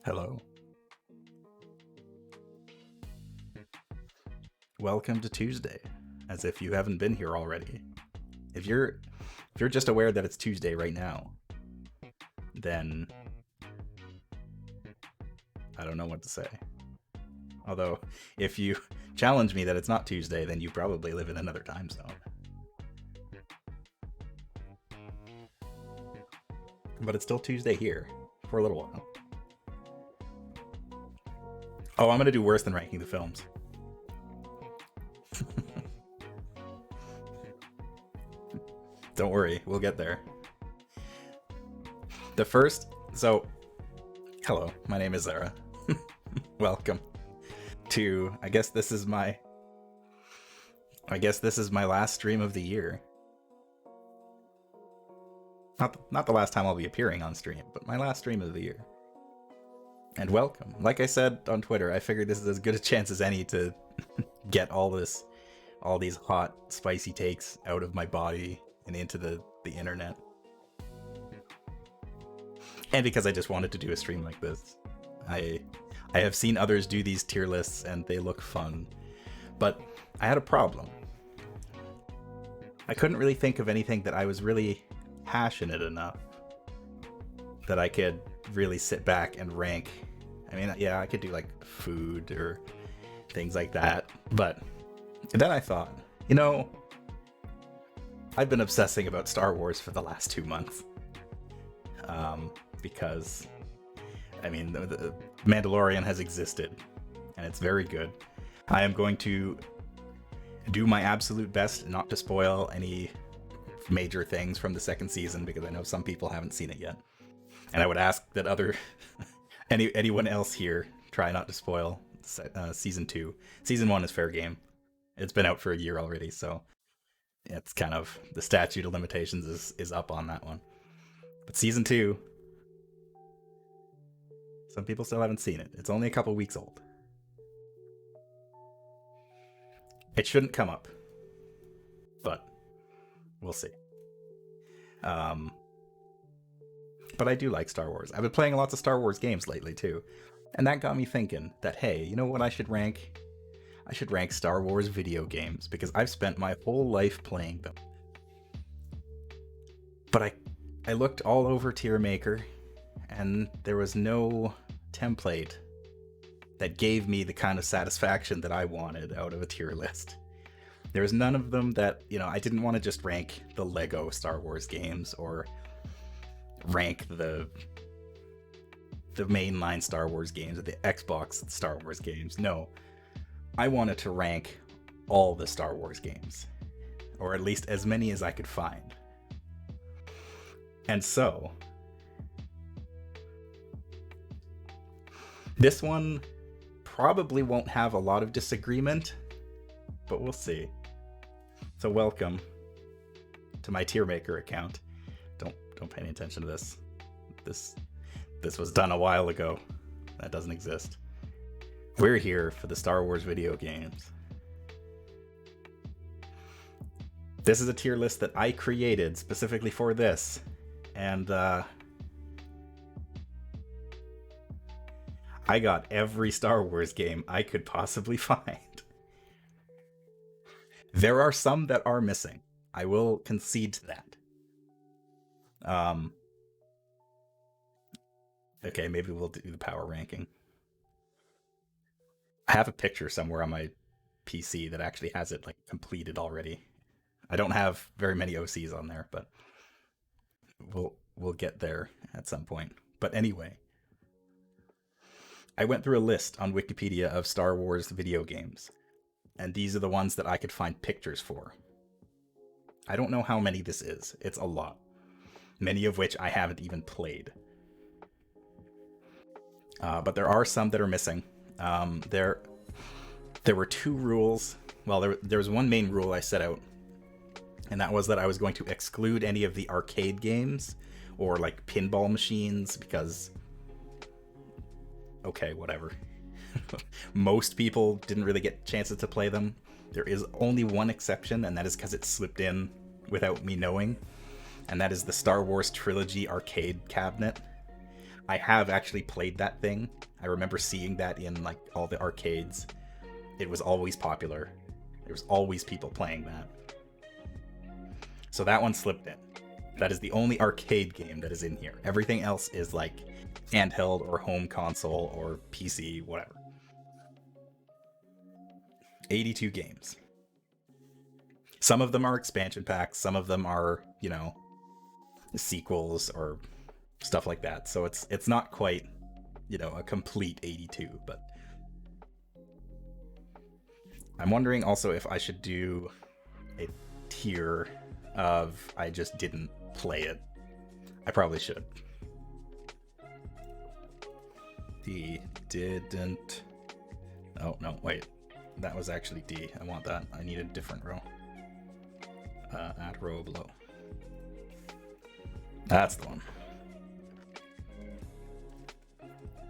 Hello. Welcome to Tuesday, as if you haven't been here already. If you're If you're just aware that it's Tuesday right now, then I don't know what to say. Although, if you challenge me that it's not Tuesday, then you probably live in another time zone. But it's still Tuesday here for a little while. Oh, I'm going to do worse than ranking the films. Don't worry, we'll get there. Hello, my name is Zara. Welcome to, I guess this is my last stream of the year. Not the last time I'll be appearing on stream, but my last stream of the year. And welcome. Like I said on Twitter, I figured this is as good a chance as any to get all these hot, spicy takes out of my body and into the internet. And because I just wanted to do a stream like this. I have seen others do these tier lists and they look fun. But I had a problem. I couldn't really think of anything that I was really passionate enough that I could really sit back and rank. I mean, yeah, I could do like food or things like that. But then I thought, I've been obsessing about Star Wars for the last 2 months. Because, I mean, the Mandalorian has existed, and it's very good. I am going to do my absolute best not to spoil any major things from the second season, because I know some people haven't seen it yet. And I would ask that anyone else here try not to spoil season 2. Season 1 is fair game. It's been out for a year already, so it's kind of, the statute of limitations is up on that one. But season 2, some people still haven't seen it. It's only a couple weeks old. It shouldn't come up, but we'll see. But I do like Star Wars. I've been playing lots of Star Wars games lately too, and that got me thinking that, hey, you know what I should rank? I should rank Star Wars video games, because I've spent my whole life playing them. But I looked all over Tier Maker, and there was no template that gave me the kind of satisfaction that I wanted out of a tier list. There was none of them that, I didn't want to just rank the Lego Star Wars games or rank the mainline Star Wars games or the Xbox Star Wars games. No, I wanted to rank all the Star Wars games, or at least as many as I could find. And so, this one probably won't have a lot of disagreement, but we'll see. So welcome to my Tier Maker account. Don't pay any attention to this. This was done a while ago. That doesn't exist. We're here for the Star Wars video games. This is a tier list that I created specifically for this. And I got every Star Wars game I could possibly find. There are some that are missing. I will concede to that. Okay, maybe we'll do the power ranking. I have a picture somewhere on my PC that actually has it like completed already. I don't have very many OCs on there, but we'll get there at some point. But anyway, I went through a list on Wikipedia of Star Wars video games, and these are the ones that I could find pictures for. I don't know how many this is. It's a lot. Many of which I haven't even played. But there are some that are missing. There were 2 rules. Well, there was one main rule I set out, and that was that I was going to exclude any of the arcade games or like pinball machines, because okay, whatever. Most people didn't really get chances to play them. There is only one exception, and that is because it slipped in without me knowing, and that is the Star Wars Trilogy arcade cabinet. I have actually played that thing. I remember seeing that in like all the arcades. It was always popular. There was always people playing that. So that one slipped in. That is the only arcade game that is in here. Everything else is like handheld or home console or PC, whatever. 82 games. Some of them are expansion packs, some of them are, you know, sequels or stuff like that. So it's not quite, you know, a complete 82, but I'm wondering also if I should do a tier of I just didn't play it. I probably should. D didn't. Oh, no, wait. That was actually D. I want that. I need a different row. Add row below. That's the one.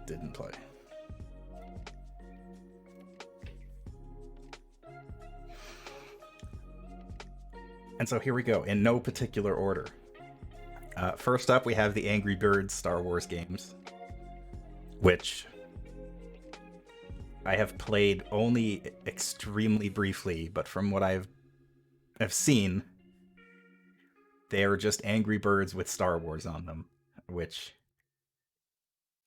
Didn't play. And so here we go, in no particular order. First up, we have the Angry Birds Star Wars games, which I have played only extremely briefly, but from what I've seen, they are just Angry Birds with Star Wars on them, which,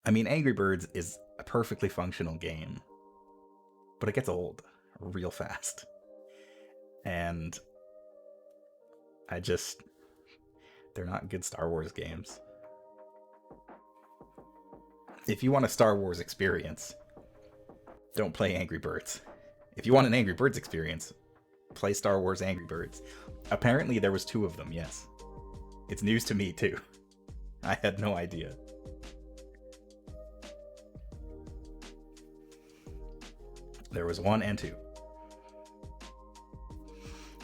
I mean, Angry Birds is a perfectly functional game, but it gets old real fast. And they're not good Star Wars games. If you want a Star Wars experience, don't play Angry Birds. If you want an Angry Birds experience, play Star Wars Angry Birds. Apparently there was 2 of them, yes. It's news to me too. I had no idea. There was 1 and 2.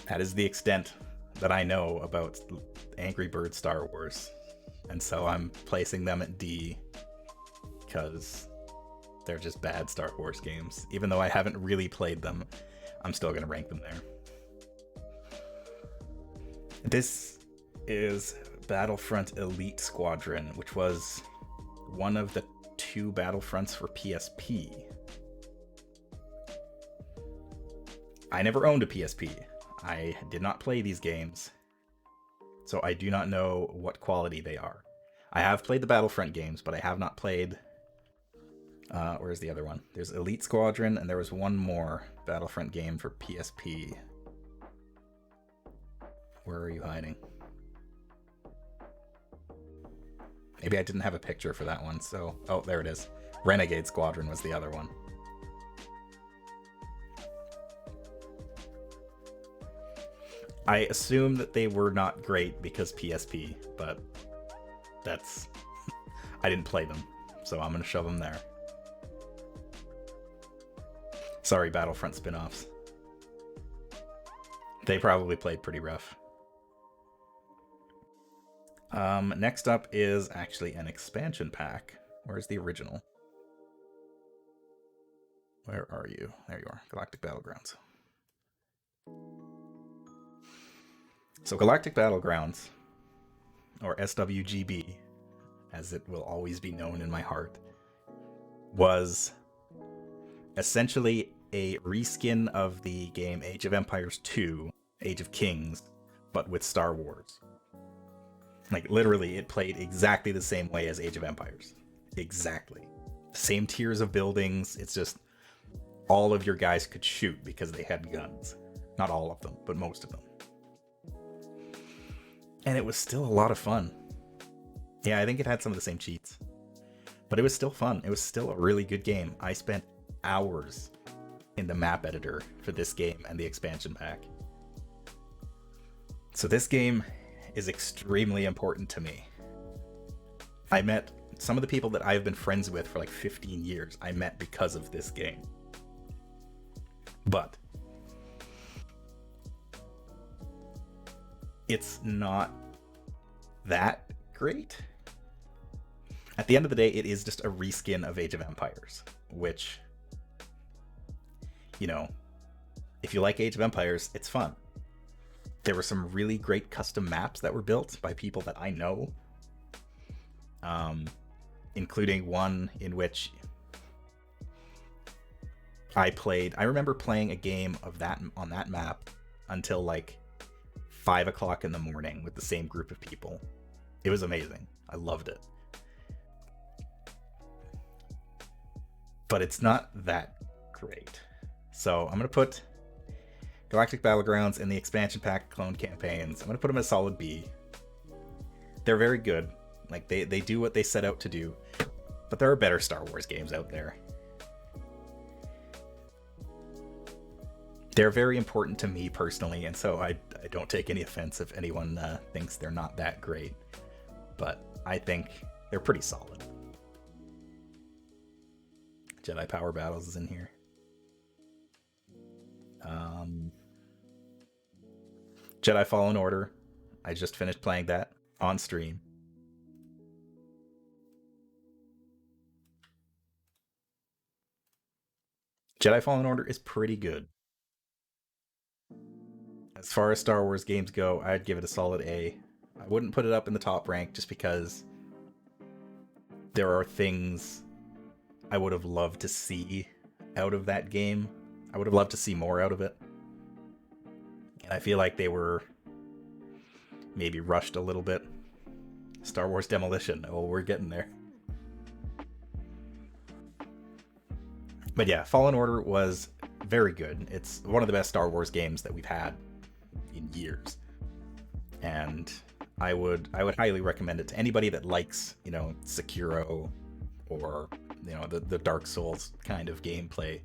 That is the extent that I know about Angry Birds Star Wars. And so I'm placing them at D because they're just bad Star Wars games. Even though I haven't really played them, I'm still going to rank them there. This is Battlefront Elite Squadron, which was one of the 2 Battlefronts for PSP. I never owned a PSP. I did not play these games, so I do not know what quality they are. I have played the Battlefront games, but I have not played... where's the other one? There's Elite Squadron, and there was one more Battlefront game for PSP. Where are you hiding? Maybe I didn't have a picture for that one, so... Oh, there it is. Renegade Squadron was the other one. I assume that they were not great because PSP, but that's... I didn't play them, so I'm going to shove them there. Sorry, Battlefront spin-offs. They probably played pretty rough. Next up is actually an expansion pack. Where's the original? Where are you? There you are. Galactic Battlegrounds. So Galactic Battlegrounds, or SWGB, as it will always be known in my heart, was essentially a reskin of the game Age of Empires 2, Age of Kings, but with Star Wars. Like, literally, it played exactly the same way as Age of Empires. Exactly. Same tiers of buildings, it's just all of your guys could shoot because they had guns. Not all of them, but most of them. And it was still a lot of fun. Yeah, I think it had some of the same cheats. But it was still fun. It was still a really good game. I spent hours in the map editor for this game and the expansion pack. So this game is extremely important to me. I met some of the people that I've been friends with for like 15 years. I met because of this game. But it's not that great. At the end of the day, it is just a reskin of Age of Empires, which, you know, if you like Age of Empires, it's fun. There were some really great custom maps that were built by people that I know, including one in which I remember playing a game of that on that map until like 5 o'clock in the morning with the same group of people. It was amazing. I loved it. But it's not that great. So I'm going to put Galactic Battlegrounds and the expansion pack clone campaigns, I'm going to put them at solid B. They're very good. Like, they do what they set out to do. But there are better Star Wars games out there. They're very important to me personally, and so I don't take any offense if anyone thinks they're not that great. But I think they're pretty solid. Jedi Power Battles is in here. Jedi Fallen Order. I just finished playing that on stream. Jedi Fallen Order is pretty good. As far as Star Wars games go, I'd give it a solid A. I wouldn't put it up in the top rank just because there are things I would have loved to see out of that game. I would have loved to see more out of it. And I feel like they were maybe rushed a little bit. Star Wars Demolition. Oh, we're getting there. But yeah, Fallen Order was very good. It's one of the best Star Wars games that we've had in years. And I would highly recommend it to anybody that likes, Sekiro or, the Dark Souls kind of gameplay.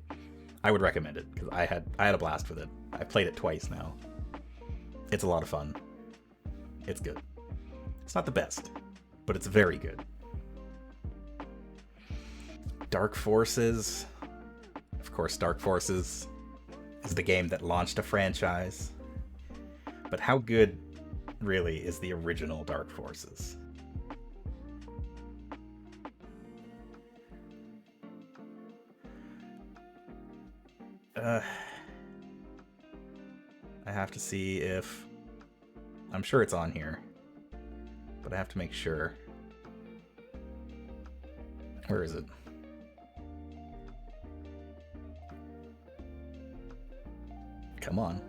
I would recommend it because I had a blast with it. I played it twice now. It's a lot of fun. It's good. It's not the best, but it's very good. Dark Forces. Of course, Dark Forces is the game that launched a franchise. But how good, really, is the original Dark Forces? I have to see if... I'm sure it's on here, but I have to make sure. Where is it? Come on.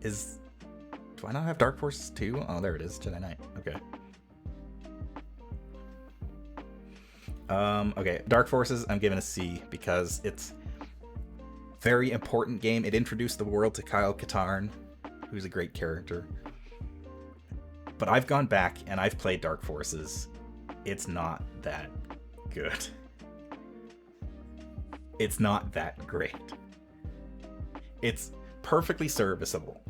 Do I not have Dark Forces 2? Oh, there it is. Jedi Knight. Okay. Okay, Dark Forces, I'm giving a C because it's a very important game. It introduced the world to Kyle Katarn, who's a great character. But I've gone back and I've played Dark Forces. It's not that good. It's not that great. It's perfectly serviceable.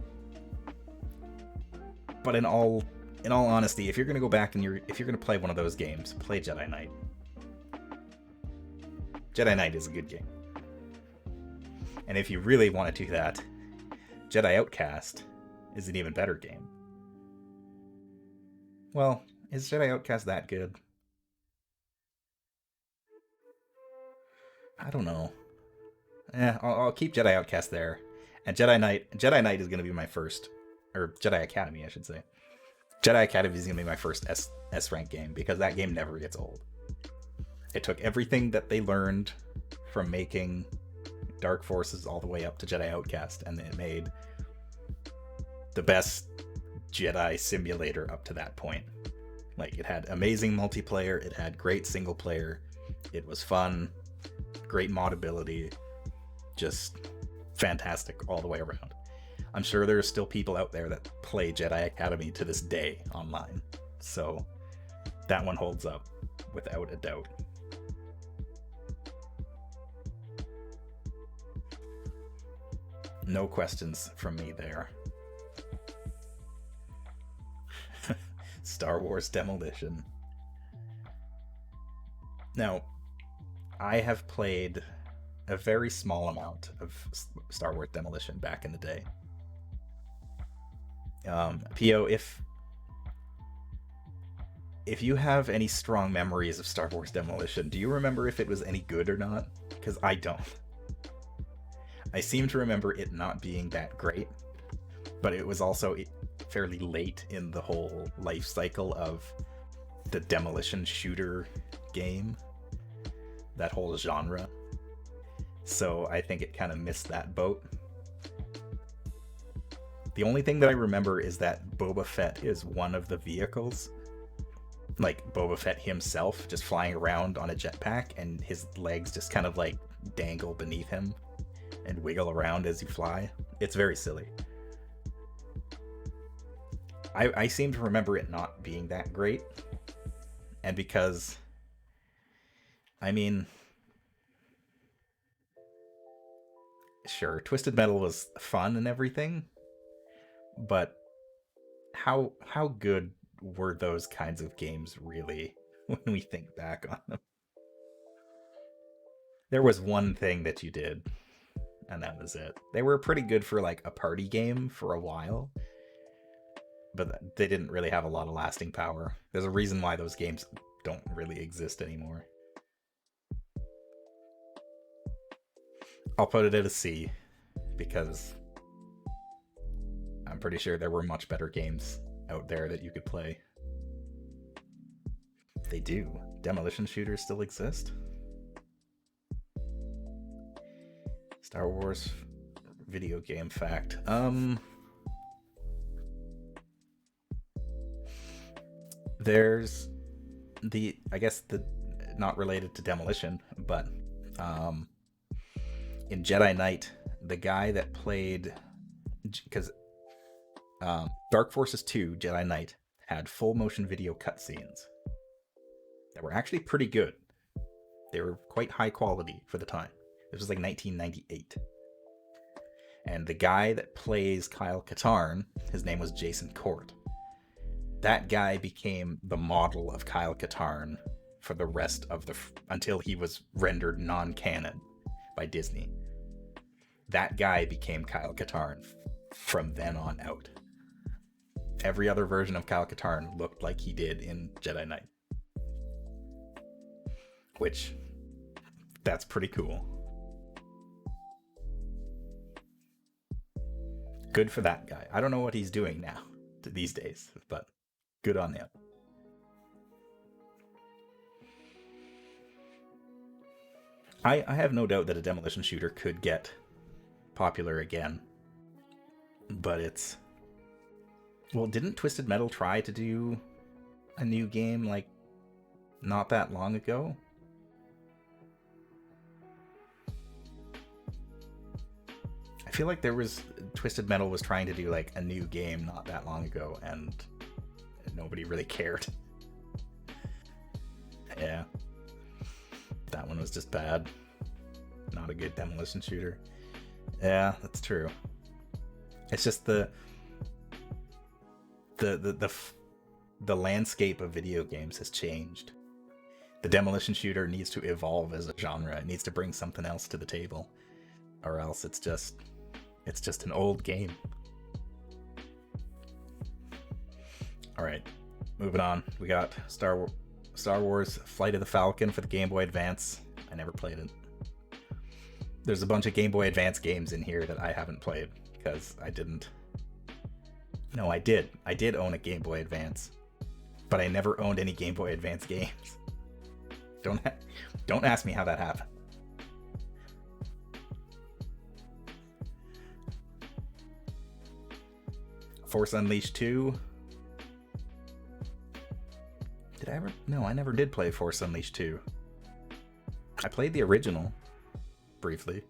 But in all honesty, if you're gonna go back and if you're gonna play one of those games, play Jedi Knight. Jedi Knight is a good game. And if you really want to do that, Jedi Outcast is an even better game. Well, is Jedi Outcast that good? I don't know. I'll keep Jedi Outcast there. And Jedi Knight is going to be my first, or Jedi Academy, I should say. Jedi Academy is going to be my first S rank game because that game never gets old. It took everything that they learned from making Dark Forces all the way up to Jedi Outcast, and it made the best Jedi simulator up to that point. Like, it had amazing multiplayer, it had great single player, it was fun, great modability, just fantastic all the way around. I'm sure there are still people out there that play Jedi Academy to this day online, so that one holds up without a doubt. No questions from me there. Star Wars Demolition. Now, I have played a very small amount of Star Wars Demolition back in the day. Pio, if you have any strong memories of Star Wars Demolition, do you remember if it was any good or not? Because I don't. I seem to remember it not being that great, but it was also fairly late in the whole life cycle of the demolition shooter game, that whole genre. So I think it kind of missed that boat. The only thing that I remember is that Boba Fett is one of the vehicles. Like Boba Fett himself just flying around on a jetpack, and his legs just kind of like dangle beneath him and wiggle around as you fly. It's very silly. I seem to remember it not being that great. And because, I mean, sure, Twisted Metal was fun and everything, but how good were those kinds of games really when we think back on them? There was one thing that you did, and that was it. They were pretty good for like a party game for a while, but they didn't really have a lot of lasting power. There's a reason why those games don't really exist anymore. I'll put it at a C, because I'm pretty sure there were much better games out there that you could play. They do. Demolition shooters still exist. Star Wars video game fact. There's I guess not related to Demolition, but in Jedi Knight, the guy that played, because Dark Forces 2 Jedi Knight had full motion video cutscenes that were actually pretty good. They were quite high quality for the time. This was like 1998. And the guy that plays Kyle Katarn, his name was Jason Court. That guy became the model of Kyle Katarn for the rest of until he was rendered non-canon by Disney. That guy became Kyle Katarn from then on out. Every other version of Kyle Katarn looked like he did in Jedi Knight. Which, that's pretty cool. Good for that guy. I don't know what he's doing now these days, but good on him. I have no doubt that a demolition shooter could get popular again, but it's... Well, didn't Twisted Metal try to do a new game, like, not that long ago? I feel like Twisted Metal was trying to do like a new game not that long ago, and nobody really cared. Yeah. That one was just bad. Not a good demolition shooter. Yeah, that's true. It's just the landscape of video games has changed. The demolition shooter needs to evolve as a genre. It needs to bring something else to the table, or else it's just an old game. All right, moving on. We got Star Wars Flight of the Falcon for the Game Boy Advance. I never played it. There's a bunch of Game Boy Advance games in here that I haven't played because I didn't. No, I did. I did own a Game Boy Advance, but I never owned any Game Boy Advance games. Don't ask me how that happened. Force Unleashed 2. Did I ever? No, I never did play Force Unleashed 2. I played the original briefly.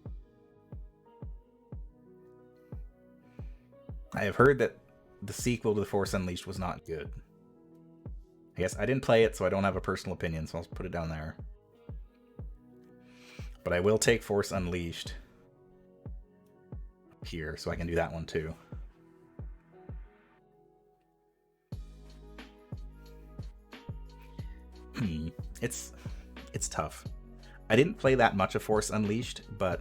I have heard that the sequel to The Force Unleashed was not good. I guess I didn't play it, so I don't have a personal opinion, so I'll put it down there. But I will take Force Unleashed up here, so I can do that one too. It's tough. I didn't play that much of Force Unleashed, but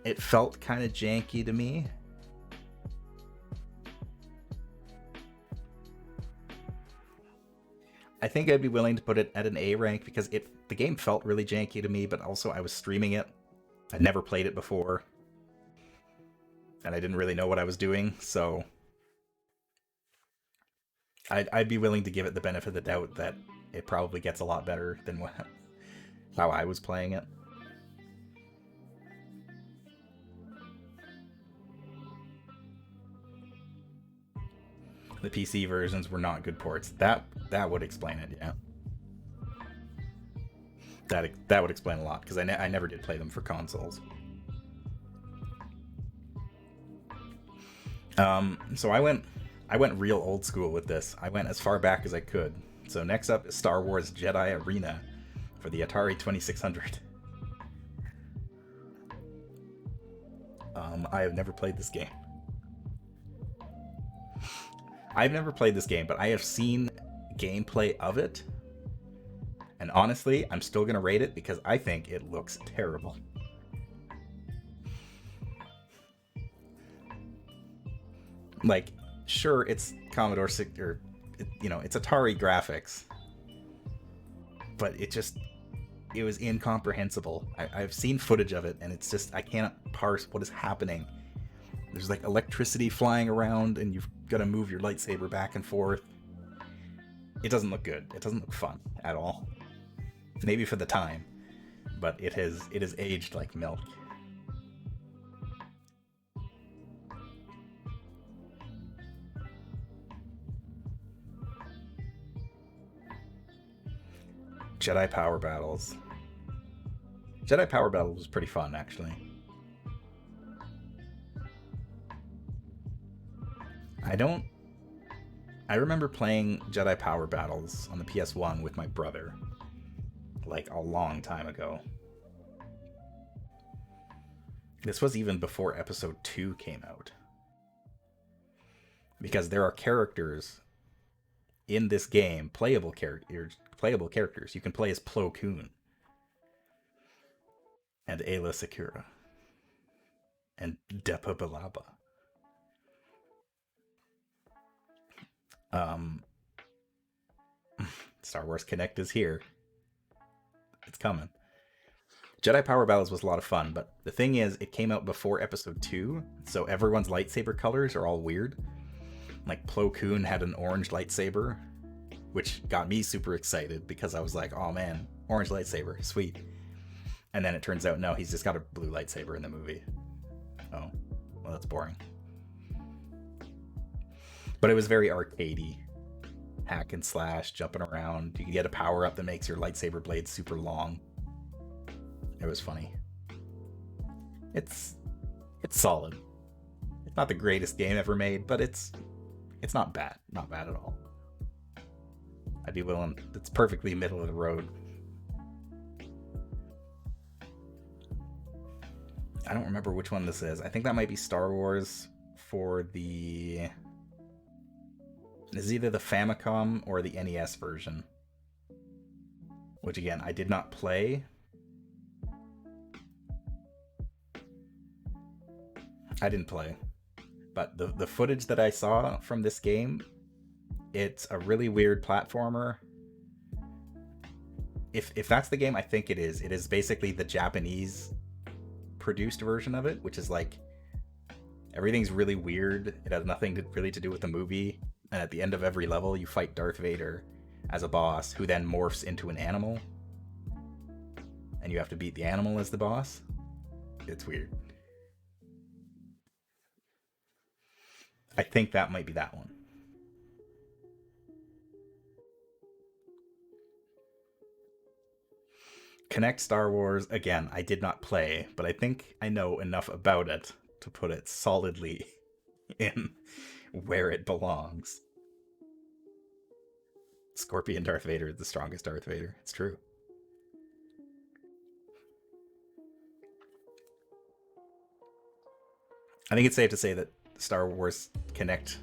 it felt kind of janky to me. I think I'd be willing to put it at an A rank because the game felt really janky to me, but also I was streaming it. I'd never played it before, and I didn't really know what I was doing, so I'd be willing to give it the benefit of the doubt that it probably gets a lot better than how I was playing it. the PC versions were not good ports. That would explain it, yeah. That would explain a lot, because I never did play them for consoles. So I went real old school with this. I went as far back as I could. So next up is Star Wars Jedi Arena for the Atari 2600. I have never played this game. I've never played this game, but I have seen gameplay of it. And honestly, I'm still going to rate it because I think it looks terrible. Like, sure, it's Commodore 6, or, it's Atari graphics. But it was incomprehensible. I've seen footage of it, and it's just, I can't parse what is happening. There's like electricity flying around, and you've got to move your lightsaber back and forth. It doesn't look good. It doesn't look fun at all. Maybe for the time, but it has aged like milk. Jedi Power Battles. Jedi Power Battles was pretty fun, actually. I remember playing Jedi Power Battles on the PS1 with my brother, like a long time ago. This was even before Episode 2 came out. Because there are characters in this game, playable characters. You can play as Plo Koon and Ayla Secura and Depa Billaba. Star Wars Kinect is here. It's coming. Jedi Power Battles was a lot of fun, but the thing is, it came out before Episode 2, so everyone's lightsaber colors are all weird. Like, Plo Koon had an orange lightsaber, which got me super excited because I was like, oh man, orange lightsaber, sweet. And then it turns out, no, he's just got a blue lightsaber in the movie. Oh, well, that's boring. But it was very arcadey. Hack and slash, jumping around. You can get a power-up that makes your lightsaber blade super long. It was funny. It's solid. It's not the greatest game ever made, but it's not bad. Not bad at all. I'd be willing. It's perfectly middle of the road. I don't remember which one this is. I think that might be Star Wars for the... This is either the Famicom or the NES version. Which, again, I did not play. I didn't play. But the footage that I saw from this game, it's a really weird platformer. If that's the game, I think it is. It is basically the Japanese produced version of it, which is like, everything's really weird. It has nothing really to do with the movie. And at the end of every level, you fight Darth Vader as a boss, who then morphs into an animal. And you have to beat the animal as the boss. It's weird. I think that might be that one. Kinect Star Wars, again, I did not play, but I think I know enough about it to put it solidly in where it belongs. Scorpion Darth Vader is the strongest Darth Vader. It's true. I think it's safe to say that Star Wars Kinect...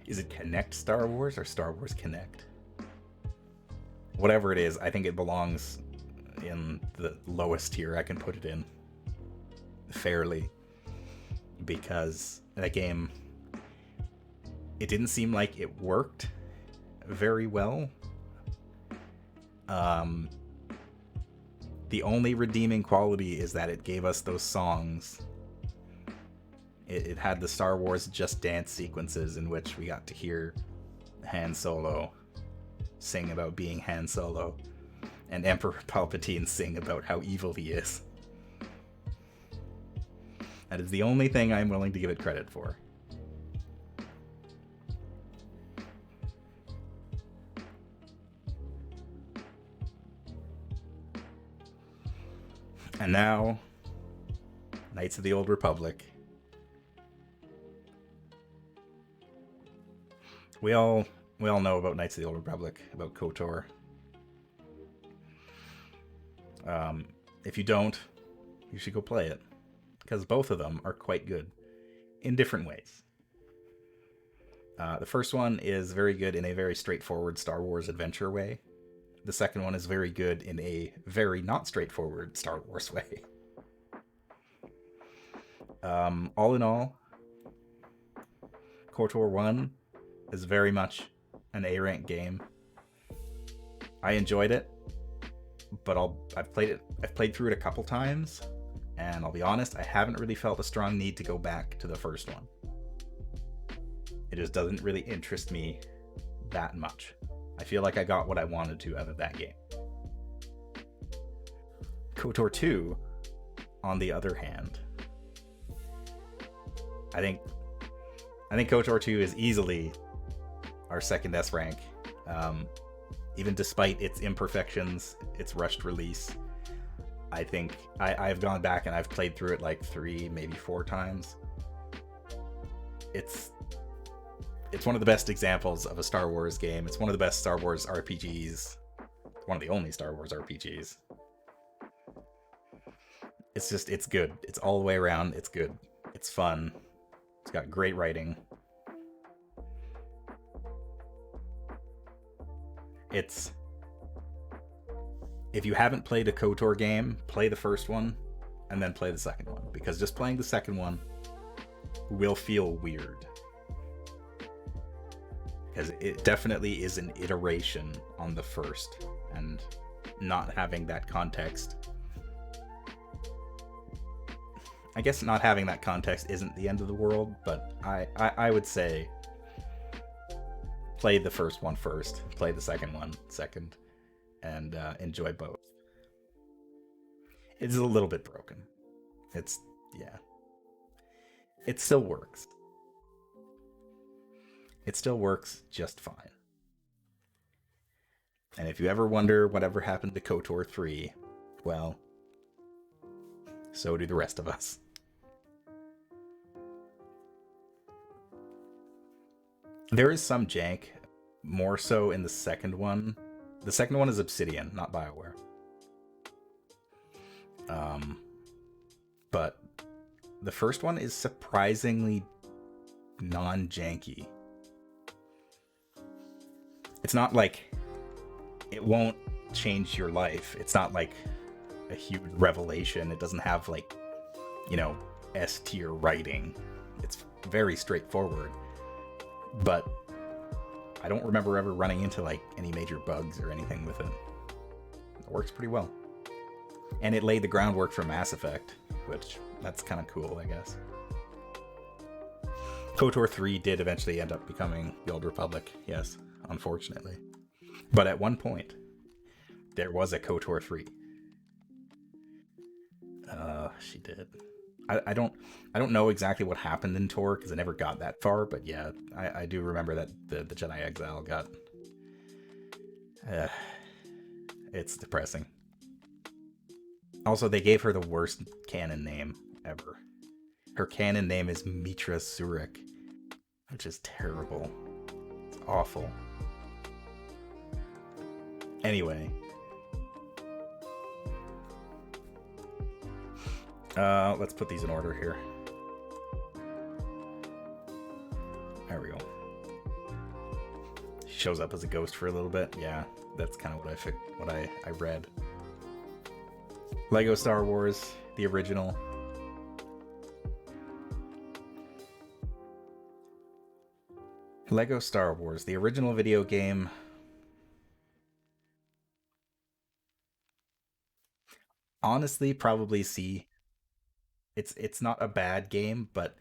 Is it Kinect Star Wars or Star Wars Kinect? Whatever it is, I think it belongs in the lowest tier I can put it in. Fairly. Because that game... It didn't seem like it worked very well. The only redeeming quality is that it gave us those songs. It had the Star Wars Just Dance sequences in which we got to hear Han Solo sing about being Han Solo, and Emperor Palpatine sing about how evil he is. That is the only thing I'm willing to give it credit for. And now, Knights of the Old Republic. We all know about Knights of the Old Republic, about KOTOR. If you don't, you should go play it, because both of them are quite good in different ways. The first one is very good in a very straightforward Star Wars adventure way. The second one is very good in a very not straightforward Star Wars way. All in all, KOTOR 1 is very much an A-rank game. I enjoyed it, but I've played through it a couple times, and I'll be honest, I haven't really felt a strong need to go back to the first one. It just doesn't really interest me that much. I feel like I got what I wanted to out of that game. KOTOR 2, on the other hand, I think KOTOR 2 is easily our second S rank. Even despite its imperfections, its rushed release, I think I've gone back and I've played through it like 3, maybe 4 times. It's one of the best examples of a Star Wars game. It's one of the best Star Wars RPGs. One of the only Star Wars RPGs. It's good. It's all the way around. It's good. It's fun. It's got great writing. If you haven't played a KOTOR game, play the first one and then play the second one, because just playing the second one will feel weird. Because it definitely is an iteration on the first, and not having that context. I guess not having that context isn't the end of the world, but I would say play the first one first, play the second one second, and enjoy both. It's a little bit broken. It still works. It still works just fine. And if you ever wonder whatever happened to KOTOR 3, well, so do the rest of us. There is some jank, more so in the second one. The second one is Obsidian, not BioWare. But the first one is surprisingly non-janky. It's not like it won't change your life. It's not like a huge revelation. It doesn't have like, S-tier writing. It's very straightforward. But I don't remember ever running into like any major bugs or anything with it. It works pretty well. And it laid the groundwork for Mass Effect, which that's kind of cool, I guess. KOTOR 3 did eventually end up becoming the Old Republic, yes, unfortunately. But at one point, there was a KOTOR 3. She did. I don't know exactly what happened in Tor, because I never got that far, but yeah, I do remember that the Jedi Exile got... it's depressing. Also, they gave her the worst canon name ever. Her canon name is Mitra Surik, which is terrible. It's awful. Anyway. Let's put these in order here. There we go. She shows up as a ghost for a little bit. Yeah, that's kind of what I read. Lego Star Wars, the original. Lego Star Wars, the original video game. Honestly, probably C. It's not a bad game, but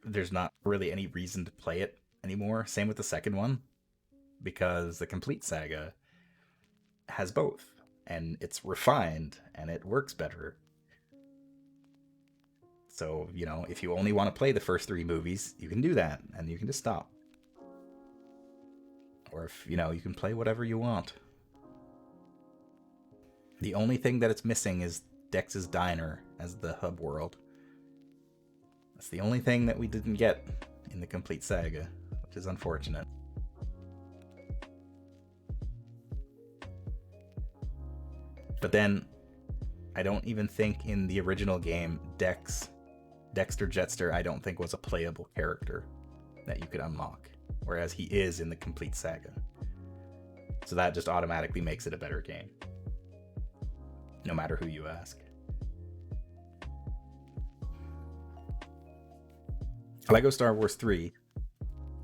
there's not really any reason to play it anymore. Same with the second one, because the Complete Saga has both, and it's refined, and it works better. So, if you only want to play the first 3 movies, you can do that, and you can just stop. Or if, you can play whatever you want. The only thing that it's missing is Dex's Diner as the hub world. That's the only thing that we didn't get in the complete saga, which is unfortunate. But then, I don't even think in the original game, Dexter Jetster, I don't think was a playable character that you could unlock, whereas he is in the complete saga. So that just automatically makes it a better game, no matter who you ask. Lego Star Wars 3,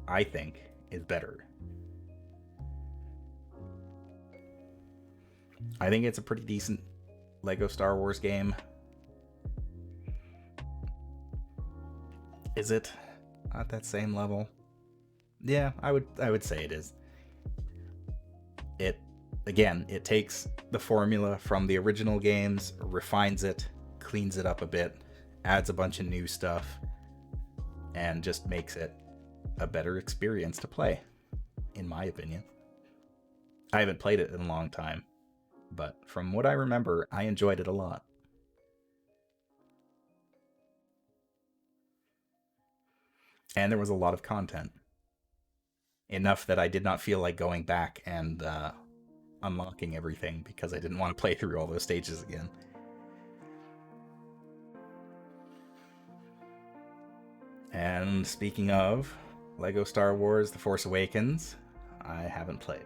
I think, is better. I think it's a pretty decent Lego Star Wars game. Is it at that same level? Yeah, I would say it is. It takes the formula from the original games, refines it, cleans it up a bit, adds a bunch of new stuff, and just makes it a better experience to play, in my opinion. I haven't played it in a long time, but from what I remember, I enjoyed it a lot. And there was a lot of content. Enough that I did not feel like going back and unlocking everything because I didn't want to play through all those stages again. And speaking of Lego Star Wars The Force Awakens, I haven't played.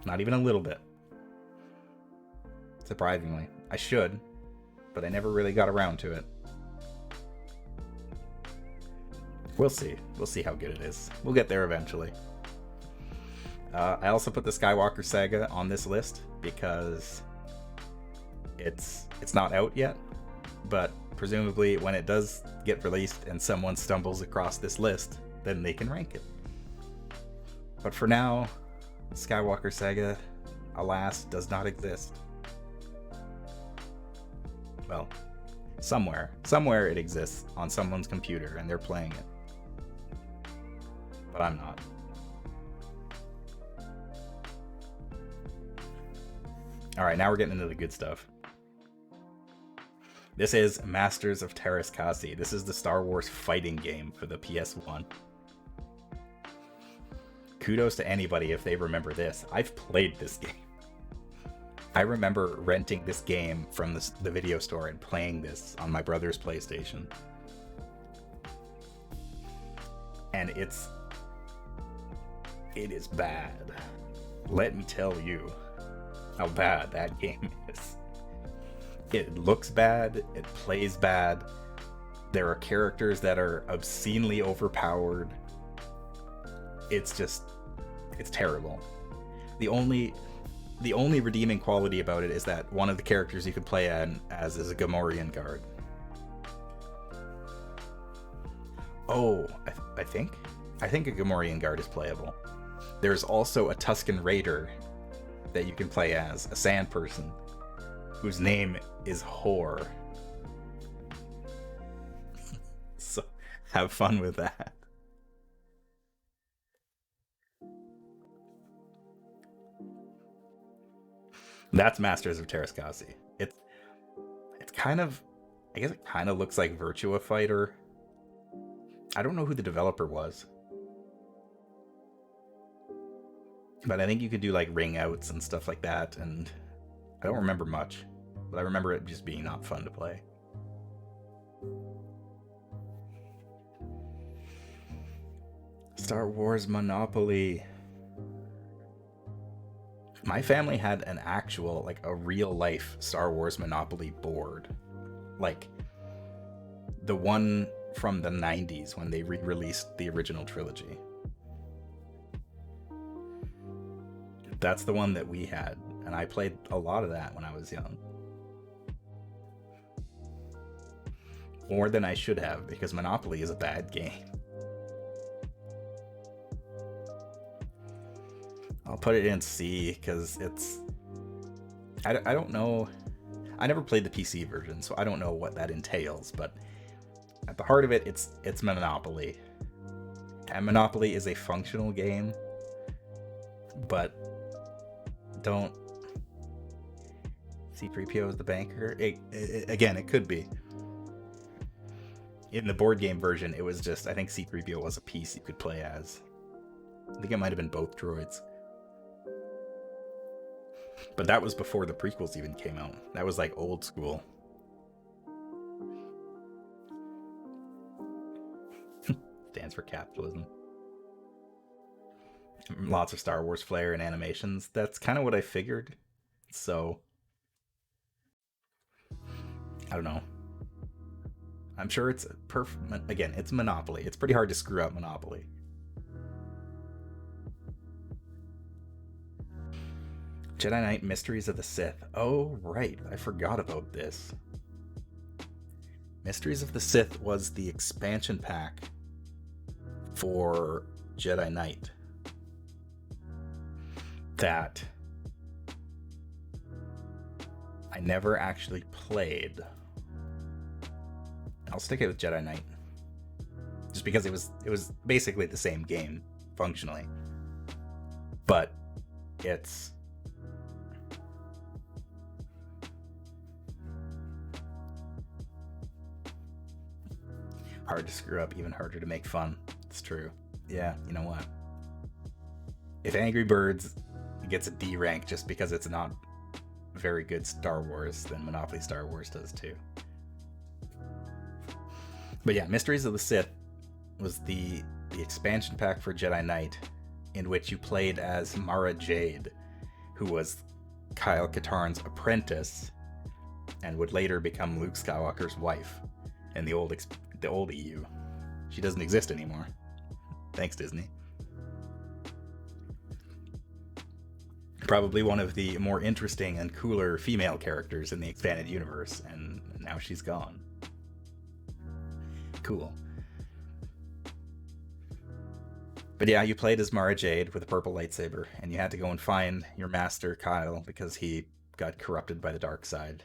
Not even a little bit. Surprisingly. I should, but I never really got around to it. We'll see. We'll see how good it is. We'll get there eventually. I also put the Skywalker Saga on this list because it's not out yet, but presumably when it does get released and someone stumbles across this list, then they can rank it. But for now, Skywalker Saga, alas, does not exist. Well, somewhere it exists on someone's computer and they're playing it. But I'm not. Alright, now we're getting into the good stuff. This is Masters of Teräs Käsi. This is the Star Wars fighting game for the PS1. Kudos to anybody if they remember this. I've played this game. I remember renting this game from the video store and playing this on my brother's PlayStation. And it is bad. Let me tell you how bad that game is. It looks bad, it plays bad, there are characters that are obscenely overpowered. It's terrible. The only redeeming quality about it is that one of the characters you can play as is a Gamorrean guard. Oh, I think a Gamorrean guard is playable. There's also a Tusken Raider that you can play as, a sand person, whose name is Whore. So, have fun with that. That's Masters of Teräs Käsi. It's kind of, I guess it kind of looks like Virtua Fighter. I don't know who the developer was. But I think you could do like ring outs and stuff like that, and I don't remember much. But I remember it just being not fun to play. Star Wars Monopoly. My family had an actual, like a real life Star Wars Monopoly board. Like the one from the 90s when they re-released the original trilogy. That's the one that we had, and I played a lot of that when I was young. More than I should have, because Monopoly is a bad game. I'll put it in C, because it's... I don't know... I never played the PC version, so I don't know what that entails, but at the heart of it, it's Monopoly. And Monopoly is a functional game, but C-3PO is the banker. Again, it could be. In the board game version, it was just, I think C-3PO was a piece you could play as. I think it might have been both droids. But that was before the prequels even came out. That was like old school. Stands for capitalism. Lots of Star Wars flair and animations. That's kind of what I figured. So, I don't know. I'm sure it's perfect. Again, it's Monopoly. It's pretty hard to screw up Monopoly. Jedi Knight Mysteries of the Sith. Oh, right. I forgot about this. Mysteries of the Sith was the expansion pack for Jedi Knight that I never actually played. I'll stick it with Jedi Knight, just because it was basically the same game functionally, but it's hard to screw up, even harder to make fun. It's true. Yeah, you know what? If Angry Birds gets a D rank just because it's not very good Star Wars, then Monopoly Star Wars does too. But yeah, Mysteries of the Sith was the expansion pack for Jedi Knight, in which you played as Mara Jade, who was Kyle Katarn's apprentice and would later become Luke Skywalker's wife in the old EU. She doesn't exist anymore. Thanks, Disney. Probably one of the more interesting and cooler female characters in the expanded universe, and now she's gone. Cool. But yeah, you played as Mara Jade with a purple lightsaber, and you had to go and find your master, Kyle, because he got corrupted by the dark side.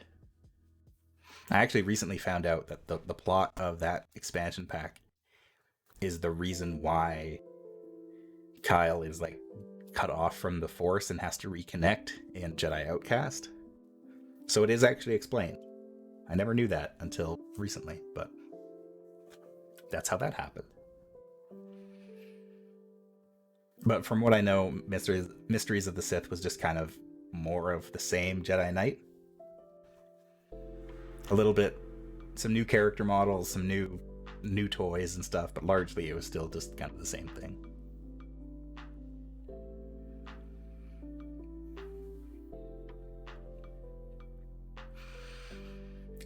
I actually recently found out that the plot of that expansion pack is the reason why Kyle is like cut off from the Force and has to reconnect in Jedi Outcast. So it is actually explained. I never knew that until recently, but that's how that happened. But from what I know, Mysteries of the Sith was just kind of more of the same Jedi Knight. A little bit, some new character models, some new toys and stuff, but largely it was still just kind of the same thing.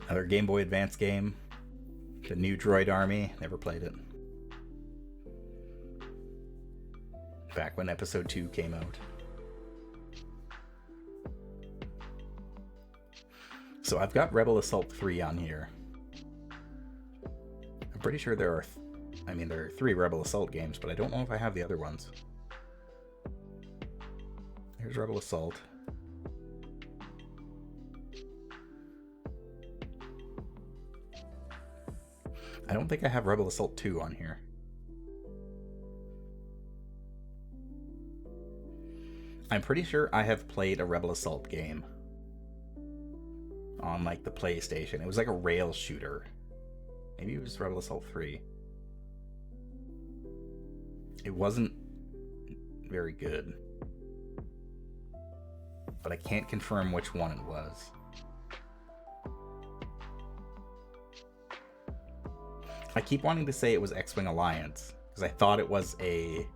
Another Game Boy Advance game, the New Droid Army. Never played it. Back when Episode 2 came out. So I've got Rebel Assault 3 on here. I'm pretty sure there are 3 Rebel Assault games, but I don't know if I have the other ones. Here's Rebel Assault. I don't think I have Rebel Assault 2 on here. I'm pretty sure I have played a Rebel Assault game on like the PlayStation. It was like a rail shooter. Maybe it was Rebel Assault 3. It wasn't very good, but I can't confirm which one it was. I keep wanting to say it was X-Wing Alliance because I thought it was a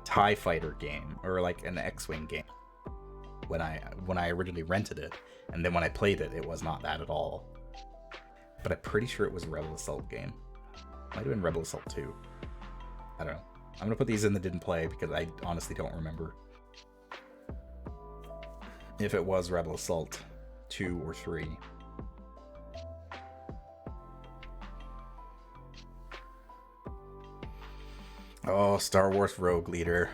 TIE Fighter game or like an X-Wing game when I originally rented it, and then when I played it, it was not that at all. But I'm pretty sure it was a Rebel Assault game. Might have been Rebel Assault 2. I don't know. I'm gonna put these in that didn't play because I honestly don't remember if it was Rebel Assault 2 or 3. Oh, Star Wars Rogue Leader.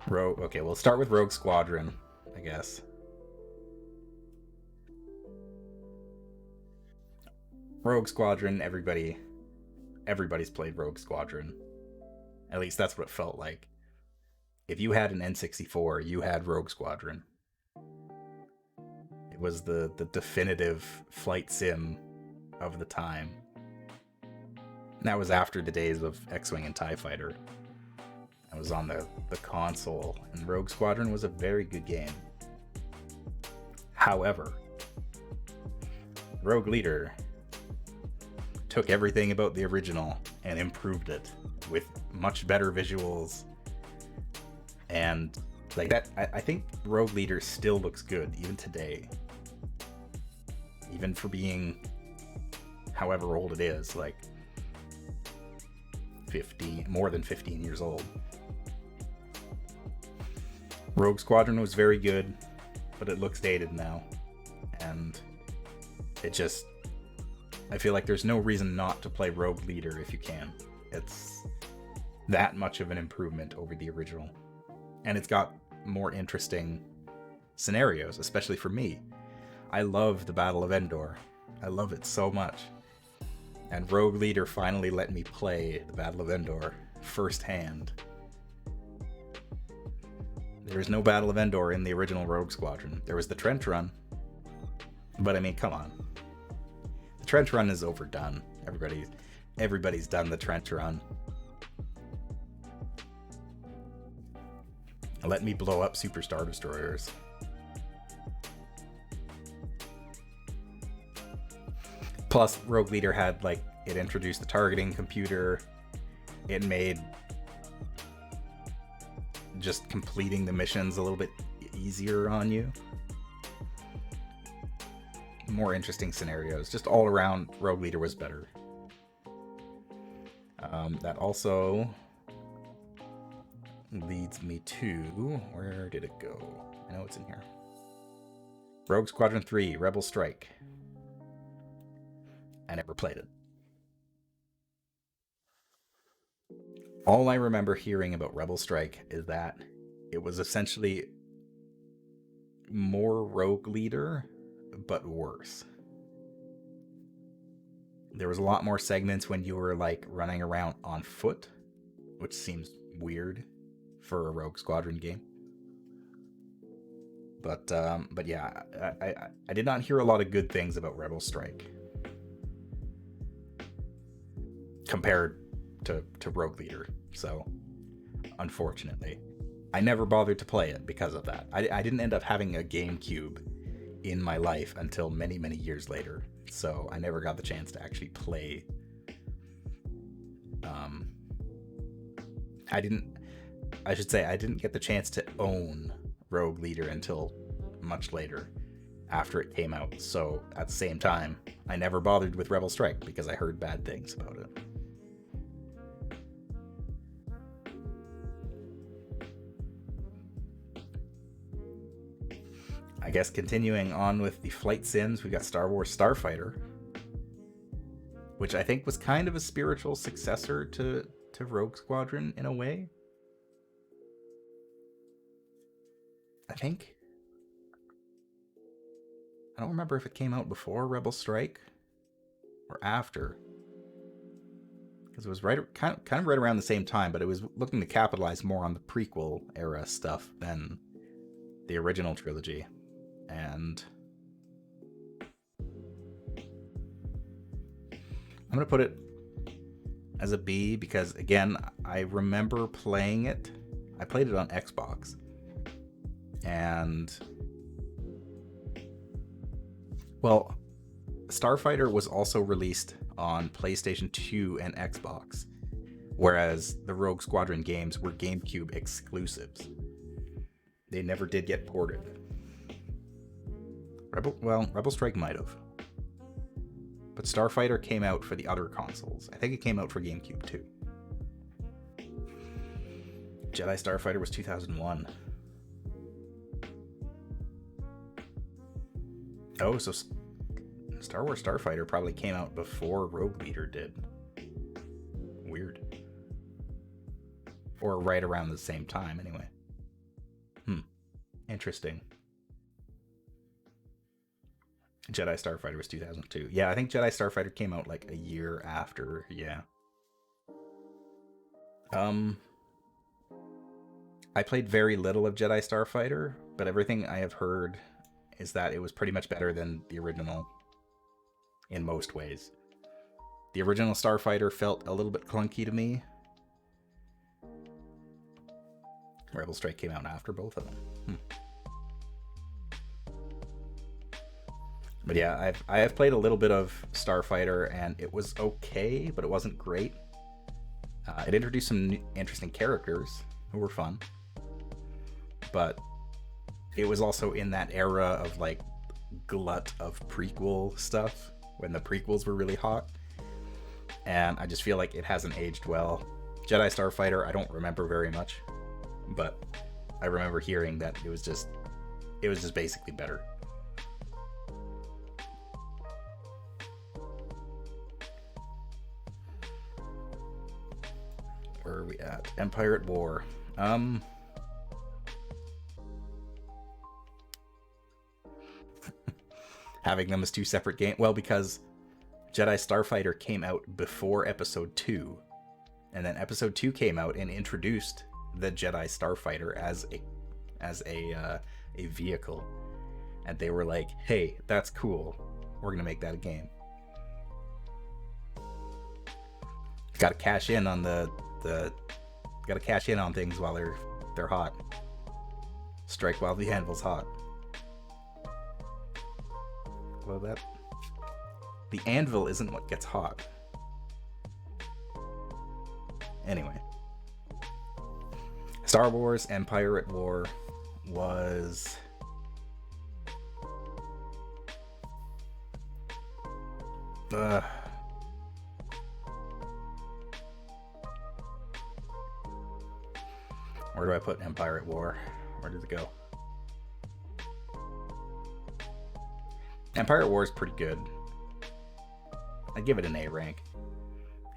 Okay, we'll start with Rogue Squadron, I guess. Rogue Squadron, everybody's played Rogue Squadron. At least that's what it felt like. if you had an N64, you had Rogue Squadron. It was the definitive flight sim of the time. And that was after the days of X-Wing and TIE Fighter. I was on the console, and Rogue Squadron was a very good game. However, Rogue Leader took everything about the original and improved it with much better visuals. And like that, I think Rogue Leader still looks good even today. Even for being however old it is, like 15, more than 15 years old. Rogue Squadron was very good, but it looks dated now. And it just, I feel like there's no reason not to play Rogue Leader if you can. It's that much of an improvement over the original. And it's got more interesting scenarios, especially for me. I love the Battle of Endor. I love it so much. And Rogue Leader finally let me play the Battle of Endor firsthand. There was no Battle of Endor in the original Rogue Squadron. There was the trench run. But I mean, come on. The trench run is overdone. Everybody's done the trench run. Let me blow up Super Star Destroyers. Plus, Rogue Leader had, like, it introduced the targeting computer. It made just completing the missions a little bit easier on you. More interesting scenarios. Just all around, Rogue Leader was better. That also leads me to... Where did it go? I know it's in here. Rogue Squadron 3, Rebel Strike. I never played it. All I remember hearing about Rebel Strike is that it was essentially more Rogue Leader, but worse. There was a lot more segments when you were like running around on foot, which seems weird for a Rogue Squadron game. But yeah, I did not hear a lot of good things about Rebel Strike compared to Rogue Leader. So, unfortunately, I never bothered to play it because of that. I didn't end up having a GameCube in my life until many, many years later. So I never got the chance to actually play. I didn't get the chance to own Rogue Leader until much later after it came out. So at the same time, I never bothered with Rebel Strike because I heard bad things about it. I guess continuing on with the flight sims, we got Star Wars Starfighter, which I think was kind of a spiritual successor to Rogue Squadron in a way. I think. I don't remember if it came out before Rebel Strike or after, because it was kind of right around the same time, but it was looking to capitalize more on the prequel era stuff than the original trilogy. And I'm going to put it as a B because, again, I remember playing it. I played it on Xbox. And, well, Starfighter was also released on PlayStation 2 and Xbox, whereas the Rogue Squadron games were GameCube exclusives. They never did get ported. Rebel Strike might have. But Starfighter came out for the other consoles. I think it came out for GameCube too. Jedi Starfighter was 2001. Oh, so Star Wars Starfighter probably came out before Rogue Leader did. Weird. Or right around the same time, anyway. Interesting. Jedi Starfighter was 2002. Yeah, I think Jedi Starfighter came out like a year after. Yeah. I played very little of Jedi Starfighter, but everything I have heard is that it was pretty much better than the original in most ways. The original Starfighter felt a little bit clunky to me. Rebel Strike came out after both of them. But yeah, I have played a little bit of Starfighter, and it was okay, but it wasn't great. It introduced some interesting characters who were fun, but it was also in that era of like glut of prequel stuff when the prequels were really hot, and I just feel like it hasn't aged well. Jedi Starfighter, I don't remember very much, but I remember hearing that it was just basically better. Where are we at? Empire at War. Having them as two separate games. Well, because Jedi Starfighter came out before Episode 2, and then Episode 2 came out and introduced the Jedi Starfighter as a vehicle, and they were like, "Hey, that's cool. We're gonna make that a game." Got to cash in on gotta cash in on things while they're hot. Strike while the anvil's hot. Well, the anvil isn't what gets hot. Anyway, Star Wars Empire at War was where do I put Empire at War? Where did it go? Empire at War is pretty good. I'd give it an A rank.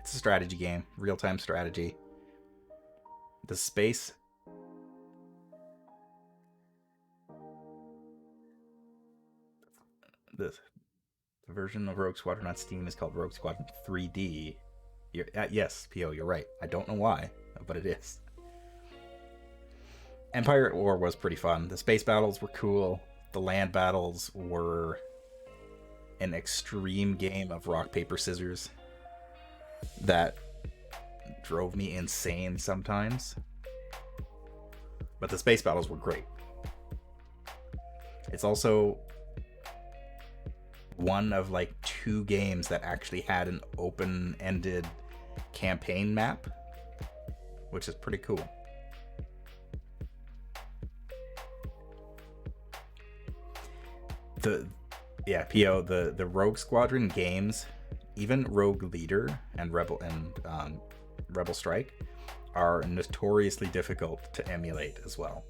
It's a strategy game, real-time strategy. The space... The version of Rogue Squadron on Steam is called Rogue Squadron 3D. Yes, P.O., you're right. I don't know why, but it is. Empire at War was pretty fun. The space battles were cool. The land battles were an extreme game of rock, paper, scissors that drove me insane sometimes. But the space battles were great. It's also one of like 2 games that actually had an open-ended campaign map, which is pretty cool. PO, the Rogue Squadron games, even Rogue Leader and Rebel Strike, are notoriously difficult to emulate as well.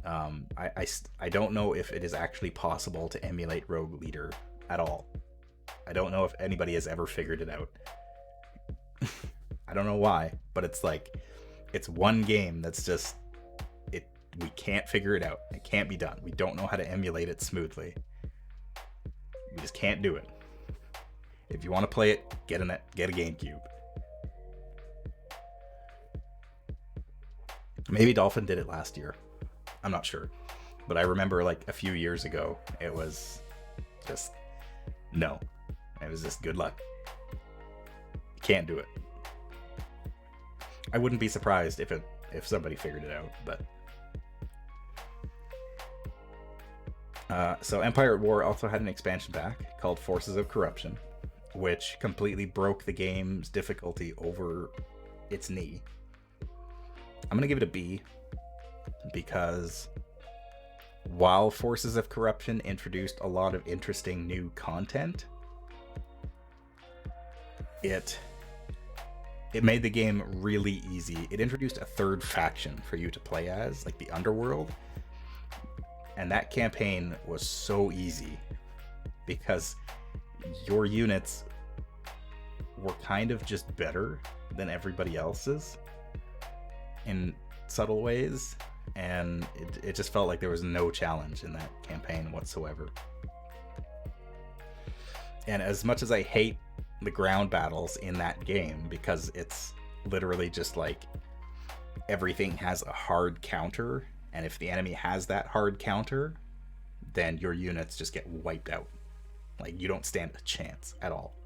I don't know if it is actually possible to emulate Rogue Leader at all. I don't know if anybody has ever figured it out. I don't know why, but it's one game that's just we can't figure it out. It can't be done. We don't know how to emulate it smoothly. We just can't do it. If you want to play it, get a GameCube. Maybe Dolphin did it last year. I'm not sure. But I remember like a few years ago, it was just no. It was just good luck. You can't do it. I wouldn't be surprised if somebody figured it out, but so Empire at War also had an expansion pack called Forces of Corruption, which completely broke the game's difficulty over its knee. I'm going to give it a B because while Forces of Corruption introduced a lot of interesting new content, it made the game really easy. It introduced a third faction for you to play as, like the Underworld. And that campaign was so easy because your units were kind of just better than everybody else's in subtle ways, and it just felt like there was no challenge in that campaign whatsoever. And as much as I hate the ground battles in that game, because it's literally just like everything has a hard counter, and if the enemy has that hard counter, then your units just get wiped out. Like, you don't stand a chance at all.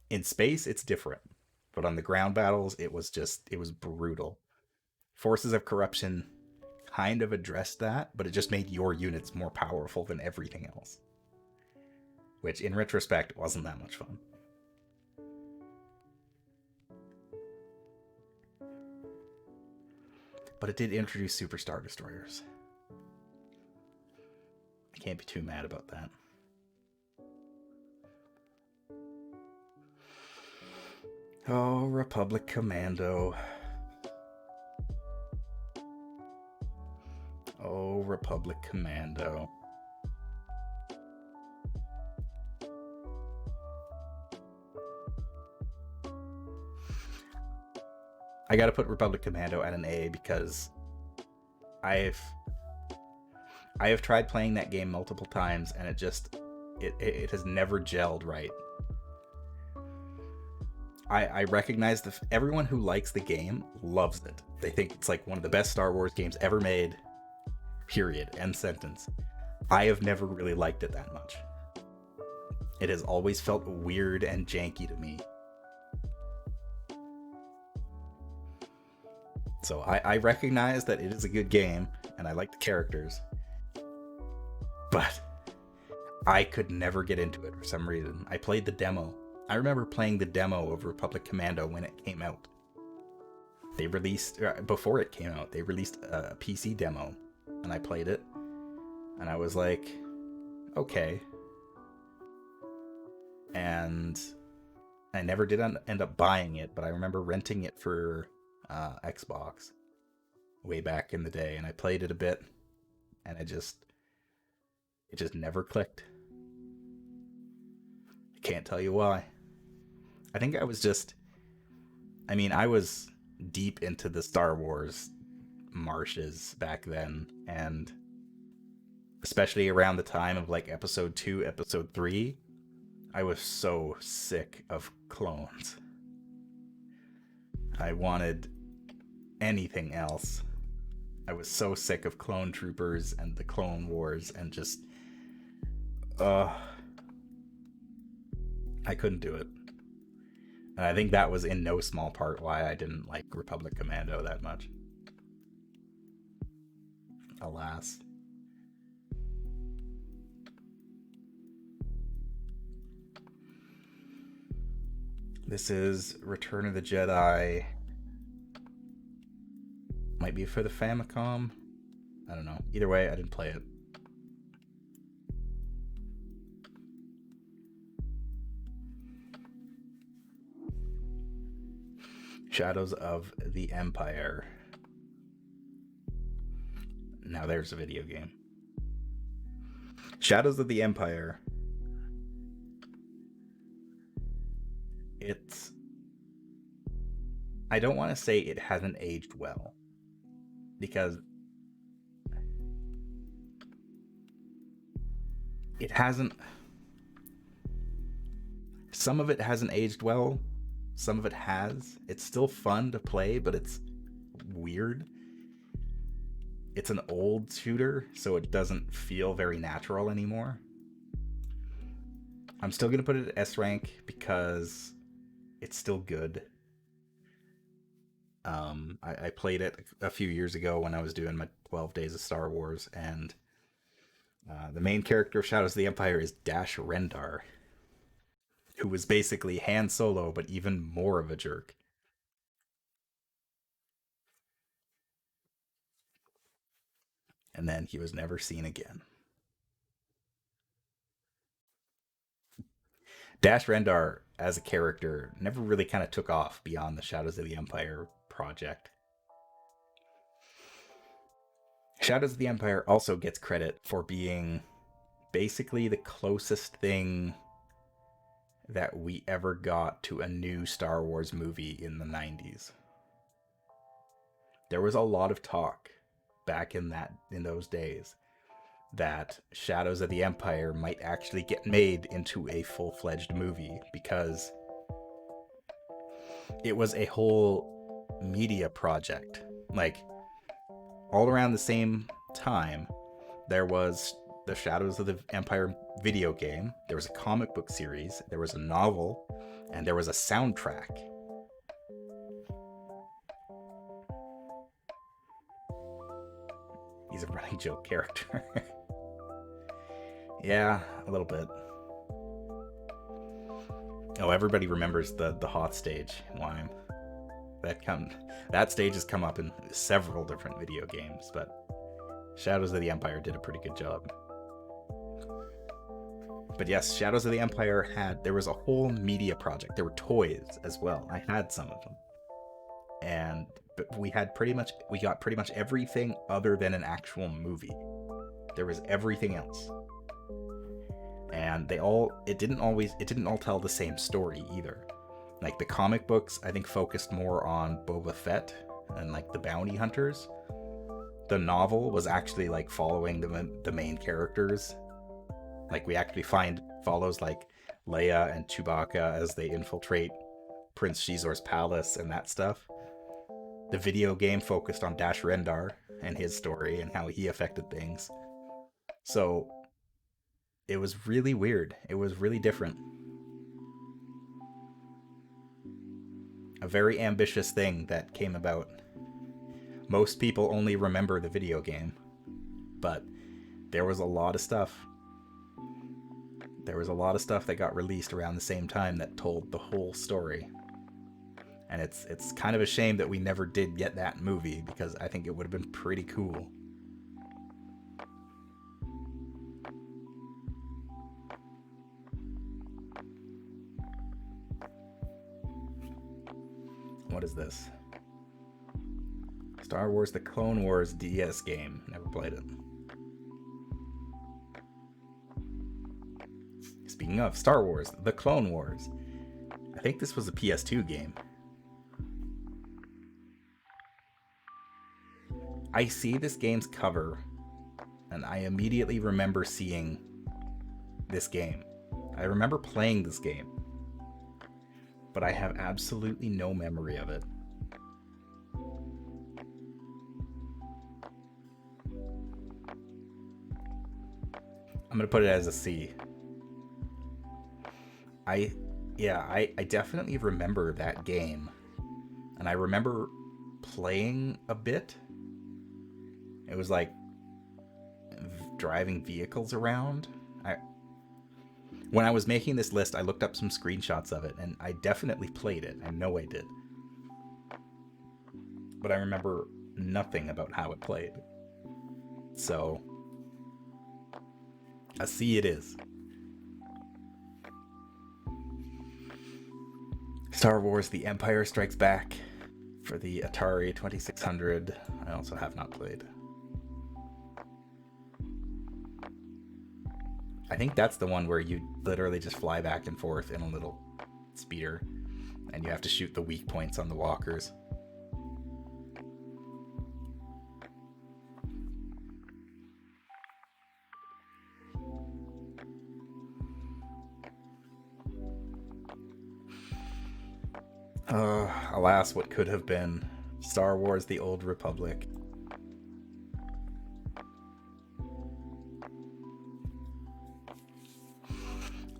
In space, it's different, but on the ground battles, it was brutal. Forces of Corruption kind of addressed that, but it just made your units more powerful than everything else, which in retrospect wasn't that much fun. But it did introduce Super Star Destroyers. I can't be too mad about that. Oh, Republic Commando. Oh, Republic Commando. I gotta put Republic Commando at an A because I have tried playing that game multiple times, and it has never gelled right. I recognize that everyone who likes the game loves it. They think it's like one of the best Star Wars games ever made. Period. End sentence. I have never really liked it that much. It has always felt weird and janky to me. So I recognize that it is a good game, and I like the characters. But I could never get into it for some reason. I played the demo. I remember playing the demo of Republic Commando when it came out. They released, before it came out, they released a PC demo, and I played it, and I was like, okay. And I never did end up buying it, but I remember renting it for Xbox way back in the day, and I played it a bit, and it just never clicked. I can't tell you why. I think I was I was deep into the Star Wars marshes back then, and especially around the time of like episode 2, episode 3, I was so sick of clones. I wanted anything else. I was so sick of clone troopers and the Clone Wars, and just I couldn't do it. And I think that was in no small part why I didn't like Republic Commando that much. Alas. This is Return of the Jedi. Might be for the Famicom. I don't know. Either way, I didn't play it. Shadows of the Empire. Now there's a video game. Shadows of the Empire. I don't want to say it hasn't aged well, because it hasn't. Some of it hasn't aged well. Some of it has. It's still fun to play, but it's weird. It's an old shooter, so it doesn't feel very natural anymore. I'm still going to put it at S rank because it's still good. I played it a few years ago when I was doing my 12 Days of Star Wars, and the main character of Shadows of the Empire is Dash Rendar, who was basically Han Solo, but even more of a jerk. And then he was never seen again. Dash Rendar, as a character, never really kind of took off beyond the Shadows of the Empire project. Shadows of the Empire also gets credit for being basically the closest thing that we ever got to a new Star Wars movie in the 90s. There was a lot of talk back in those days that Shadows of the Empire might actually get made into a full-fledged movie, because it was a whole media project. Like, all around the same time, there was the Shadows of the Empire video game, there was a comic book series, there was a novel, and there was a soundtrack. He's a running joke character. Yeah, a little bit. Oh, everybody remembers the Hoth stage in Lyme. That stage has come up in several different video games, but Shadows of the Empire did a pretty good job. But yes, Shadows of the Empire there was a whole media project. There were toys as well. I had some of them. But we got pretty much everything other than an actual movie. There was everything else. And it didn't all tell the same story either. Like, the comic books, I think, focused more on Boba Fett and like the bounty hunters. The novel was actually like following the main characters. Like, we actually follows like Leia and Chewbacca as they infiltrate Prince Shizor's palace and that stuff. The video game focused on Dash Rendar and his story and how he affected things. So it was really weird. It was really different. A very ambitious thing that came about. Most people only remember the video game, but there was a lot of stuff. There was a lot of stuff that got released around the same time that told the whole story. And it's kind of a shame that we never did get that movie, because I think it would have been pretty cool. What is this? Star Wars The Clone Wars DS game. Never played it. Speaking of Star Wars, The Clone Wars. I think this was a PS2 game. I see this game's cover, and I immediately remember seeing this game. I remember playing this game, but I have absolutely no memory of it. I'm gonna put it as a C. I definitely remember that game, and I remember playing a bit. It was like driving vehicles around. When I was making this list, I looked up some screenshots of it, and I definitely played it. I know I did. But I remember nothing about how it played. So, a C it is. Star Wars The Empire Strikes Back for the Atari 2600. I also have not played. I think that's the one where you literally just fly back and forth in a little speeder, and you have to shoot the weak points on the walkers. Alas, what could have been. Star Wars The Old Republic.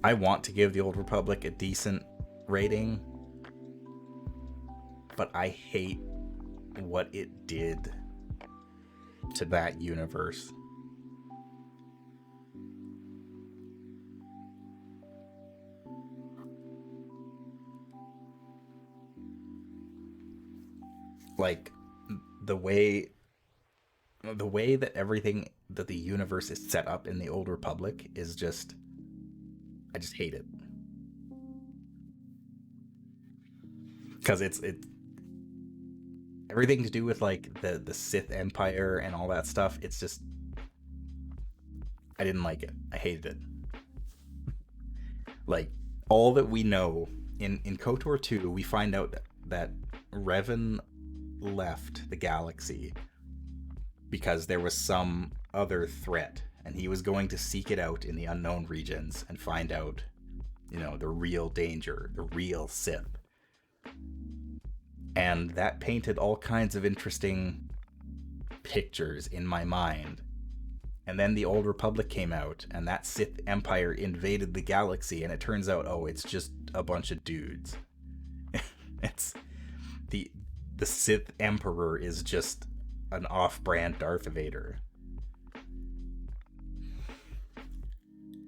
I want to give The Old Republic a decent rating, but I hate what it did to that universe. Like, the way that everything, that the universe is set up in the Old Republic is just, I just hate it. Because it's everything to do with like the Sith Empire and all that stuff. It's just, I didn't like it. I hated it. Like, all that we know in KOTOR 2, we find out that Revan left the galaxy because there was some other threat, and he was going to seek it out in the unknown regions and find out, the real danger, the real Sith. And that painted all kinds of interesting pictures in my mind. And then the Old Republic came out, and that Sith Empire invaded the galaxy, and it turns out, oh, it's just a bunch of dudes. It's the the Sith Emperor is just an off-brand Darth Vader,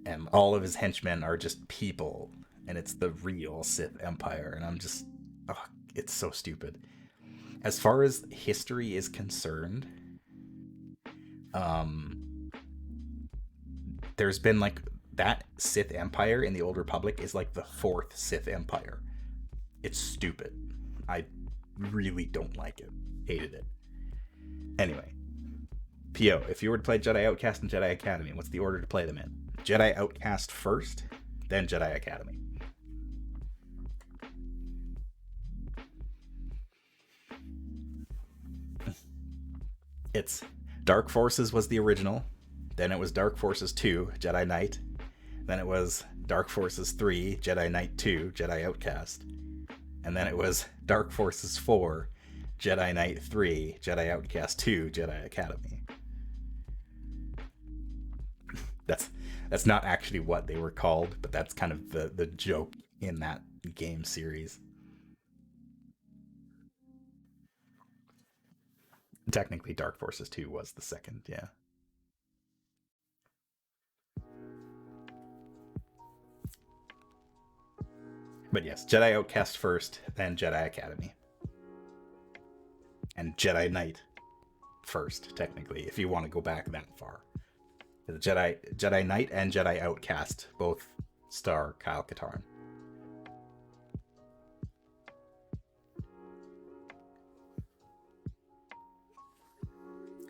and all of his henchmen are just people, and it's the real Sith Empire. And I'm just, oh, it's so stupid. As far as history is concerned, there's been like that Sith Empire in the Old Republic is like the fourth Sith Empire. It's stupid. I really don't like it. Hated it. Anyway, PO, if you were to play Jedi Outcast and Jedi Academy, what's the order to play them in? Jedi Outcast first, then Jedi Academy. It's Dark Forces was the original, then it was Dark Forces 2, Jedi Knight, then it was Dark Forces 3, Jedi Knight 2, Jedi Outcast, and then it was Dark Forces 4, Jedi Knight 3, Jedi Outcast 2, Jedi Academy. That's not actually what they were called, but that's kind of the joke in that game series. Technically, Dark Forces 2 was the second, yeah. But yes, Jedi Outcast first, then Jedi Academy. And Jedi Knight first, technically, if you want to go back that far. The Jedi Knight and Jedi Outcast both star Kyle Katarn.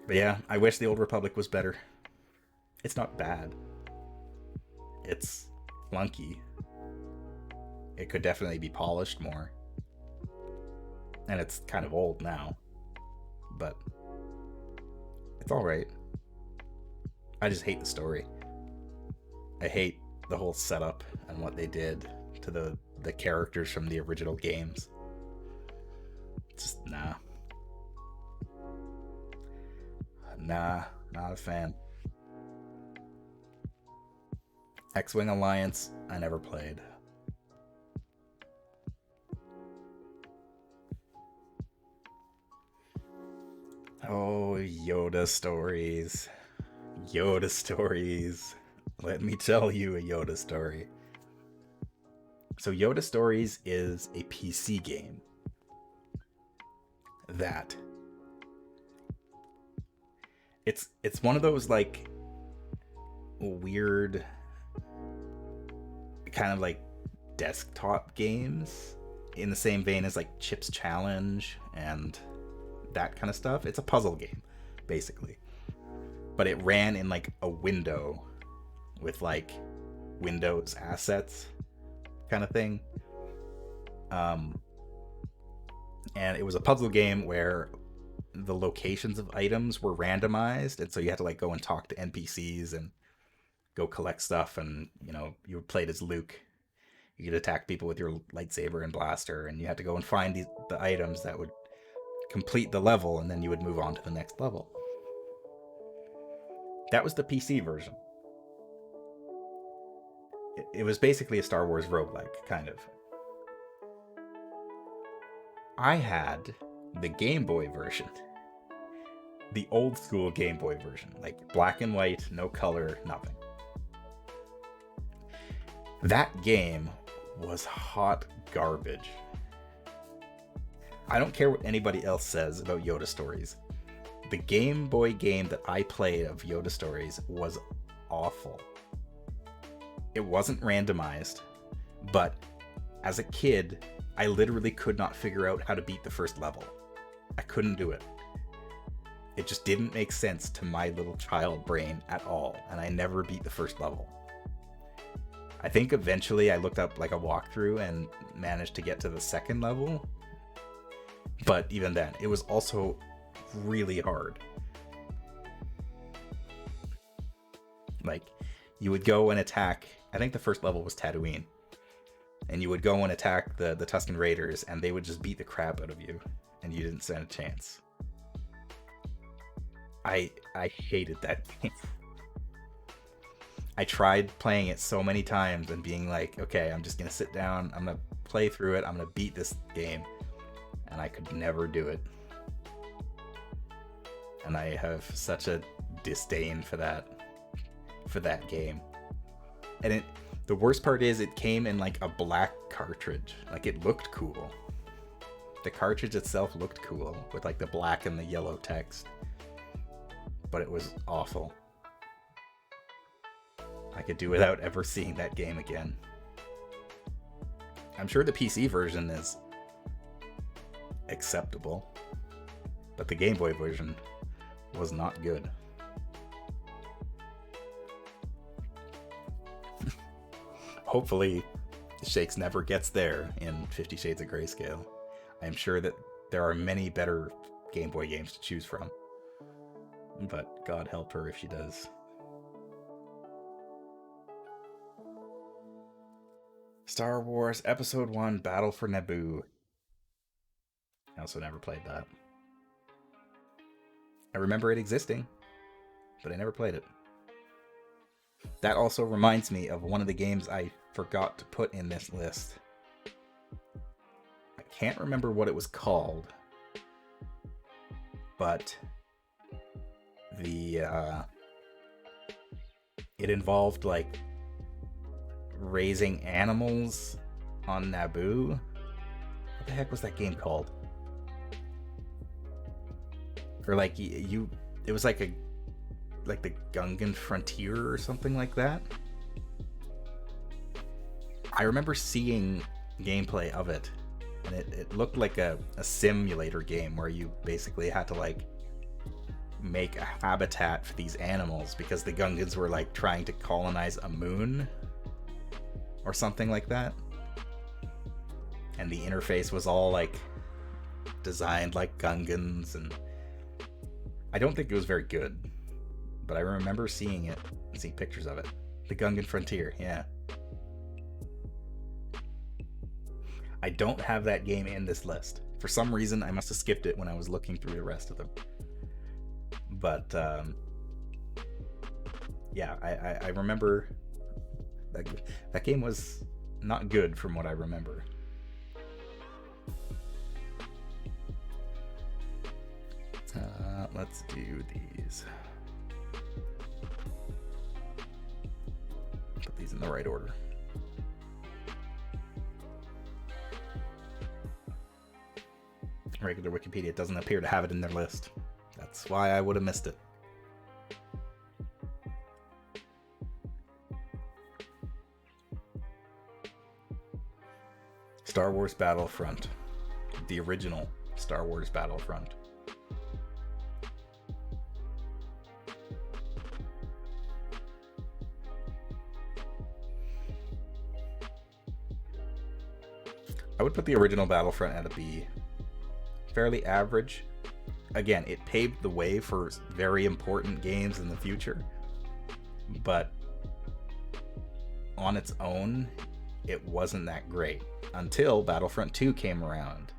But yeah, I wish the Old Republic was better. It's not bad. It's clunky. It could definitely be polished more. And it's kind of old now. But it's alright. I just hate the story. I hate the whole setup and what they did to the characters from the original games. Just nah. Nah, not a fan. X-Wing Alliance, I never played. Oh, Yoda stories. Yoda stories. Let me tell you a Yoda story. So Yoda Stories is a PC game that it's one of those like weird kind of like desktop games in the same vein as like Chips Challenge and that kind of stuff. It's a puzzle game basically, but it ran in like a window with like Windows assets kind of thing. And it was a puzzle game where the locations of items were randomized, and so you had to like go and talk to NPCs and go collect stuff. And you played as Luke. You could attack people with your lightsaber and blaster, and you had to go and find the items that would complete the level, and then you would move on to the next level. That was the PC version. It was basically a Star Wars roguelike, kind of. I had the Game Boy version. The old school Game Boy version. Like black and white, no color, nothing. That game was hot garbage. I don't care what anybody else says about Yoda Stories. The Game Boy game that I played of Yoda Stories was awful. It wasn't randomized, but as a kid, I literally could not figure out how to beat the first level. I couldn't do it. It just didn't make sense to my little child brain at all, and I never beat the first level. I think eventually I looked up like a walkthrough and managed to get to the second level, but even then, it was also really hard. Like, you would go and attack, I think the first level was Tatooine. and you would go and attack the Tusken Raiders, and they would just beat the crap out of you, and you didn't stand a chance. I hated that game. I tried playing it so many times and being like, okay, I'm just gonna sit down, I'm gonna play through it, I'm gonna beat this game, and I could never do it. And I have such a disdain for that game. And the worst part is it came in like a black cartridge. Like, it looked cool. The cartridge itself looked cool with like the black and the yellow text, but it was awful. I could do without ever seeing that game again. I'm sure the PC version is acceptable, but the Game Boy version was not good. Hopefully, Shakes never gets there in 50 Shades of Grayscale. I'm sure that there are many better Game Boy games to choose from, but God help her if she does. Star Wars Episode 1 Battle for Naboo. I also never played that. I remember it existing, but I never played it. That also reminds me of one of the games I forgot to put in this list. I can't remember what it was called, but it involved like raising animals on Naboo. What the heck was that game called? Or like it was like the Gungan Frontier or something like that. I remember seeing gameplay of it, and it looked like a simulator game where you basically had to like make a habitat for these animals because the Gungans were like trying to colonize a moon or something like that. And the interface was all like designed like Gungans, and I don't think it was very good, but I remember seeing it, seeing pictures of it. The Gungan Frontier, yeah. I don't have that game in this list. For some reason, I must have skipped it when I was looking through the rest of them. But, yeah, I remember that game was not good from what I remember. Let's do these. Put these in the right order. Regular Wikipedia doesn't appear to have it in their list. That's why I would have missed it. Star Wars Battlefront. The original Star Wars Battlefront. I would put the original Battlefront at a B. Fairly average. Again, it paved the way for very important games in the future, but on its own, it wasn't that great until Battlefront 2 came around.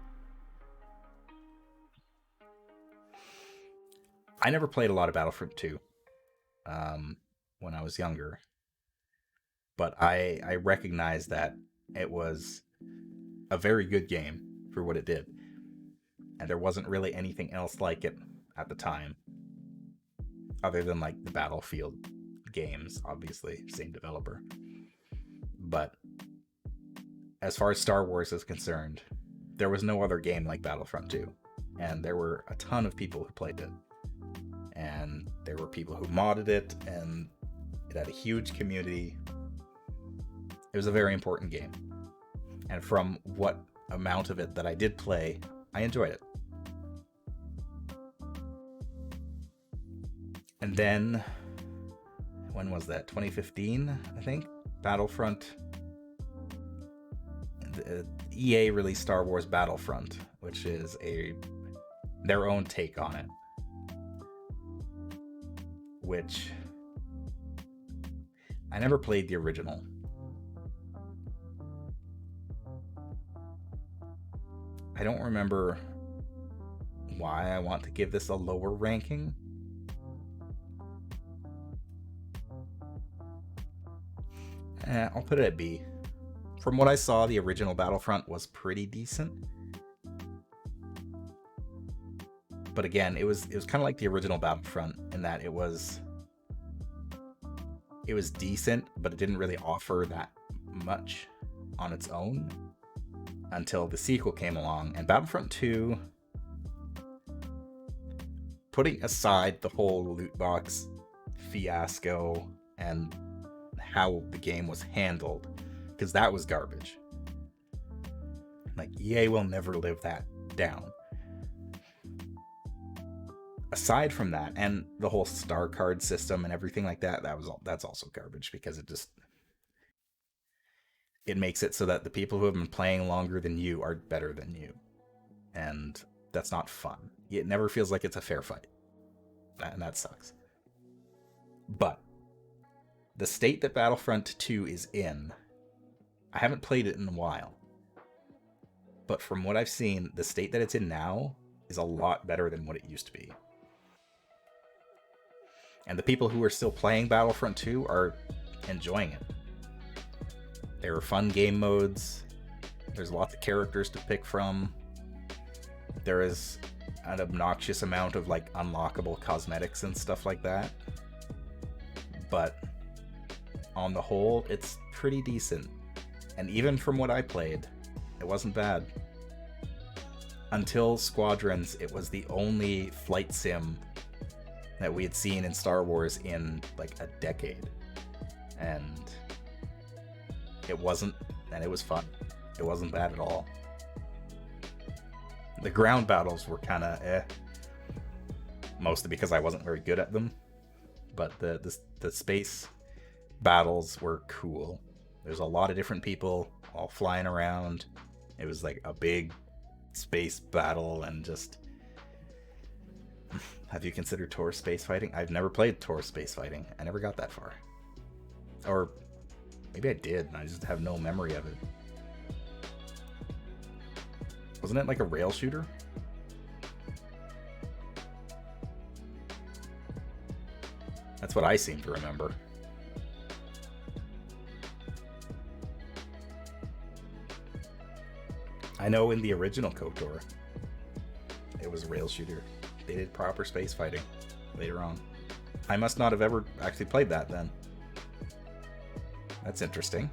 I never played a lot of Battlefront 2 when I was younger, but I recognize that it was a very good game for what it did. And there wasn't really anything else like it at the time, other than like the Battlefield games, obviously, same developer. But as far as Star Wars is concerned, there was no other game like Battlefront 2. And there were a ton of people who played it. And there were people who modded it, and it had a huge community. It was a very important game. And from what amount of it that I did play, I enjoyed it. And then, when was that? 2015, I think? Battlefront. EA released Star Wars Battlefront, which is their own take on it. Which I never played the original. I don't remember why I want to give this a lower ranking. I'll put it at B. From what I saw, the original Battlefront was pretty decent. But again, it was kind of like the original Battlefront in that it was decent, but it didn't really offer that much on its own until the sequel came along. And Battlefront 2, putting aside the whole loot box fiasco and how the game was handled, because that was garbage. Like, EA will never live that down. Aside from that, and the whole star card system and everything like that, that's also garbage, because it makes it so that the people who have been playing longer than you are better than you. And that's not fun. It never feels like it's a fair fight. And that sucks. But the state that Battlefront 2 is in, I haven't played it in a while. But from what I've seen, the state that it's in now is a lot better than what it used to be. And the people who are still playing Battlefront 2 are enjoying it. There are fun game modes. There's lots of characters to pick from. There is an obnoxious amount of like unlockable cosmetics and stuff like that. But on the whole, it's pretty decent. And even from what I played, it wasn't bad. Until Squadrons, it was the only flight sim that we had seen in Star Wars in like a decade. And it was fun. It wasn't bad at all. The ground battles were kind of mostly because I wasn't very good at them. But the space battles were cool. There's a lot of different people all flying around. It was like a big space battle, and just... Have you considered Tor space fighting? I've never played Tor space fighting. I never got that far. Or maybe I did, and I just have no memory of it. Wasn't it like a rail shooter? That's what I seem to remember. I know in the original KOTOR, it was a rail shooter. They did proper space fighting later on. I must not have ever actually played that then. That's interesting.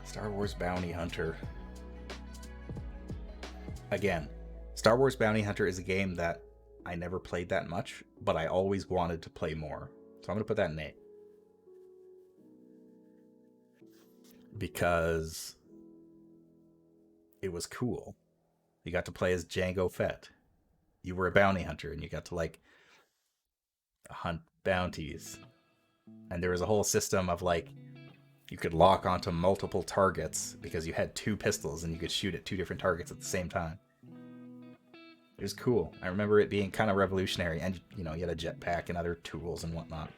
Star Wars Bounty Hunter. Again, Star Wars Bounty Hunter is a game that I never played that much, but I always wanted to play more. So I'm going to put that in A. Because it was cool. You got to play as Jango Fett. You were a bounty hunter, and you got to like hunt bounties. And there was a whole system of like, you could lock onto multiple targets because you had two pistols and you could shoot at two different targets at the same time. It was cool. I remember it being kind of revolutionary, and you know, you had a jetpack and other tools and whatnot.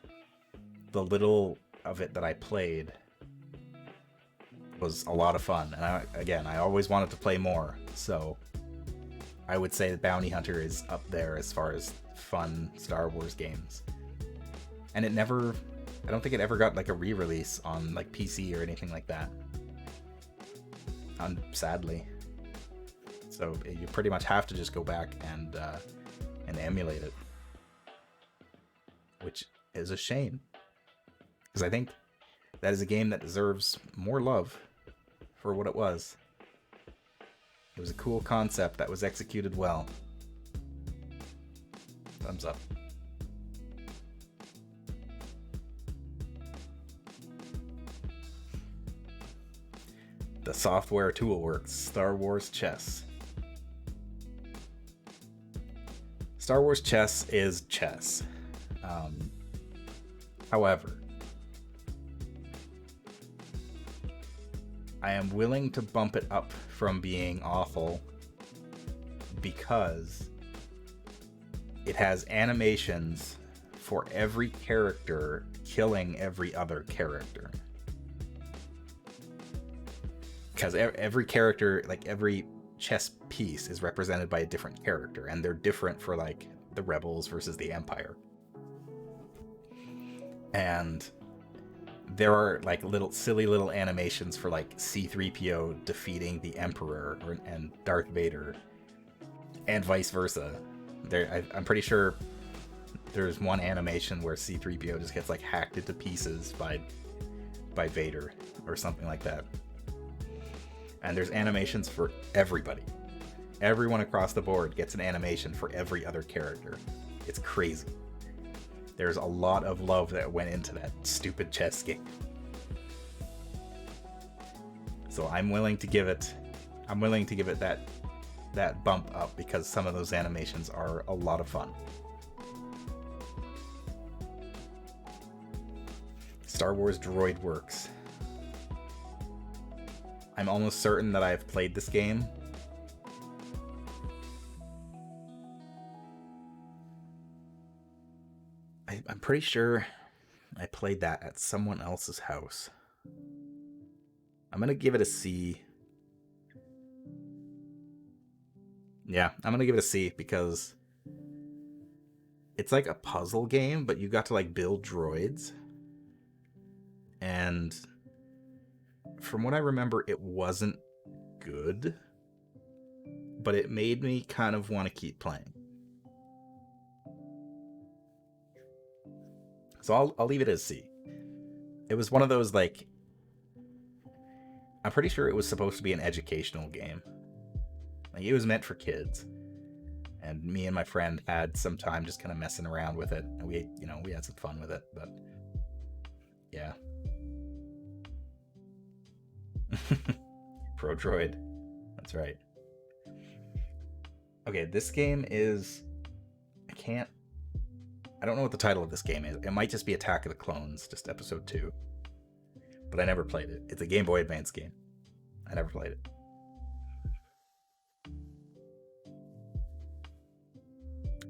The little of it that I played was a lot of fun, and I always wanted to play more, so I would say that Bounty Hunter is up there as far as fun Star Wars games. And I don't think it ever got like a re-release on like PC or anything like that. Sadly. So you pretty much have to just go back and emulate it, which is a shame, because I think that is a game that deserves more love for what it was. It was a cool concept that was executed well. Thumbs up. The Software Toolworks Star Wars Chess. Star Wars chess is chess. However, I am willing to bump it up from being awful because it has animations for every character killing every other character. Because every character, like every chess piece is represented by a different character, and they're different for like the rebels versus the Empire. And there are like silly little animations for like C-3PO defeating the Emperor and Darth Vader, and vice versa. I'm pretty sure there's one animation where C-3PO just gets like hacked into pieces by Vader or something like that. And there's animations for everybody. Everyone across the board gets an animation for every other character. It's crazy. There's a lot of love that went into that stupid chess game. So I'm willing to give it that bump up, because some of those animations are a lot of fun. Star Wars Droid Works. I'm almost certain that I've played this game. I'm pretty sure I played that at someone else's house. I'm gonna give it a C. Yeah, I'm gonna give it a C because it's like a puzzle game, but you got to like build droids. And from what I remember, it wasn't good, but it made me kind of want to keep playing. So I'll leave it as C. It was one of those, like, I'm pretty sure it was supposed to be an educational game. Like, it was meant for kids. And me and my friend had some time just kind of messing around with it. And we had some fun with it, but yeah. Pro Droid. That's right. Okay, this game is... I don't know what the title of this game is. It might just be Attack of the Clones, just episode 2. But I never played it. It's a Game Boy Advance game. I never played it.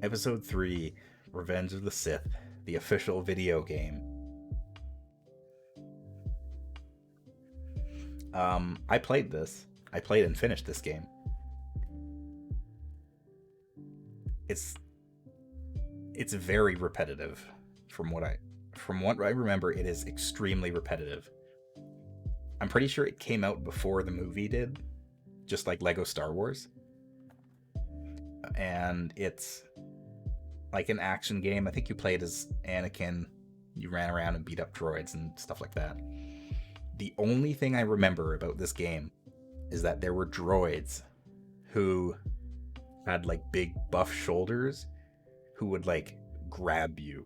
Episode 3, Revenge of the Sith, the official video game. I played this. I played and finished this game. It's very repetitive. From what I remember, it is extremely repetitive. I'm pretty sure it came out before the movie did, just like Lego Star Wars. And it's like an action game. I think you played as Anakin. You ran around and beat up droids and stuff like that. The only thing I remember about this game is that there were droids who had like big buff shoulders who would like grab you,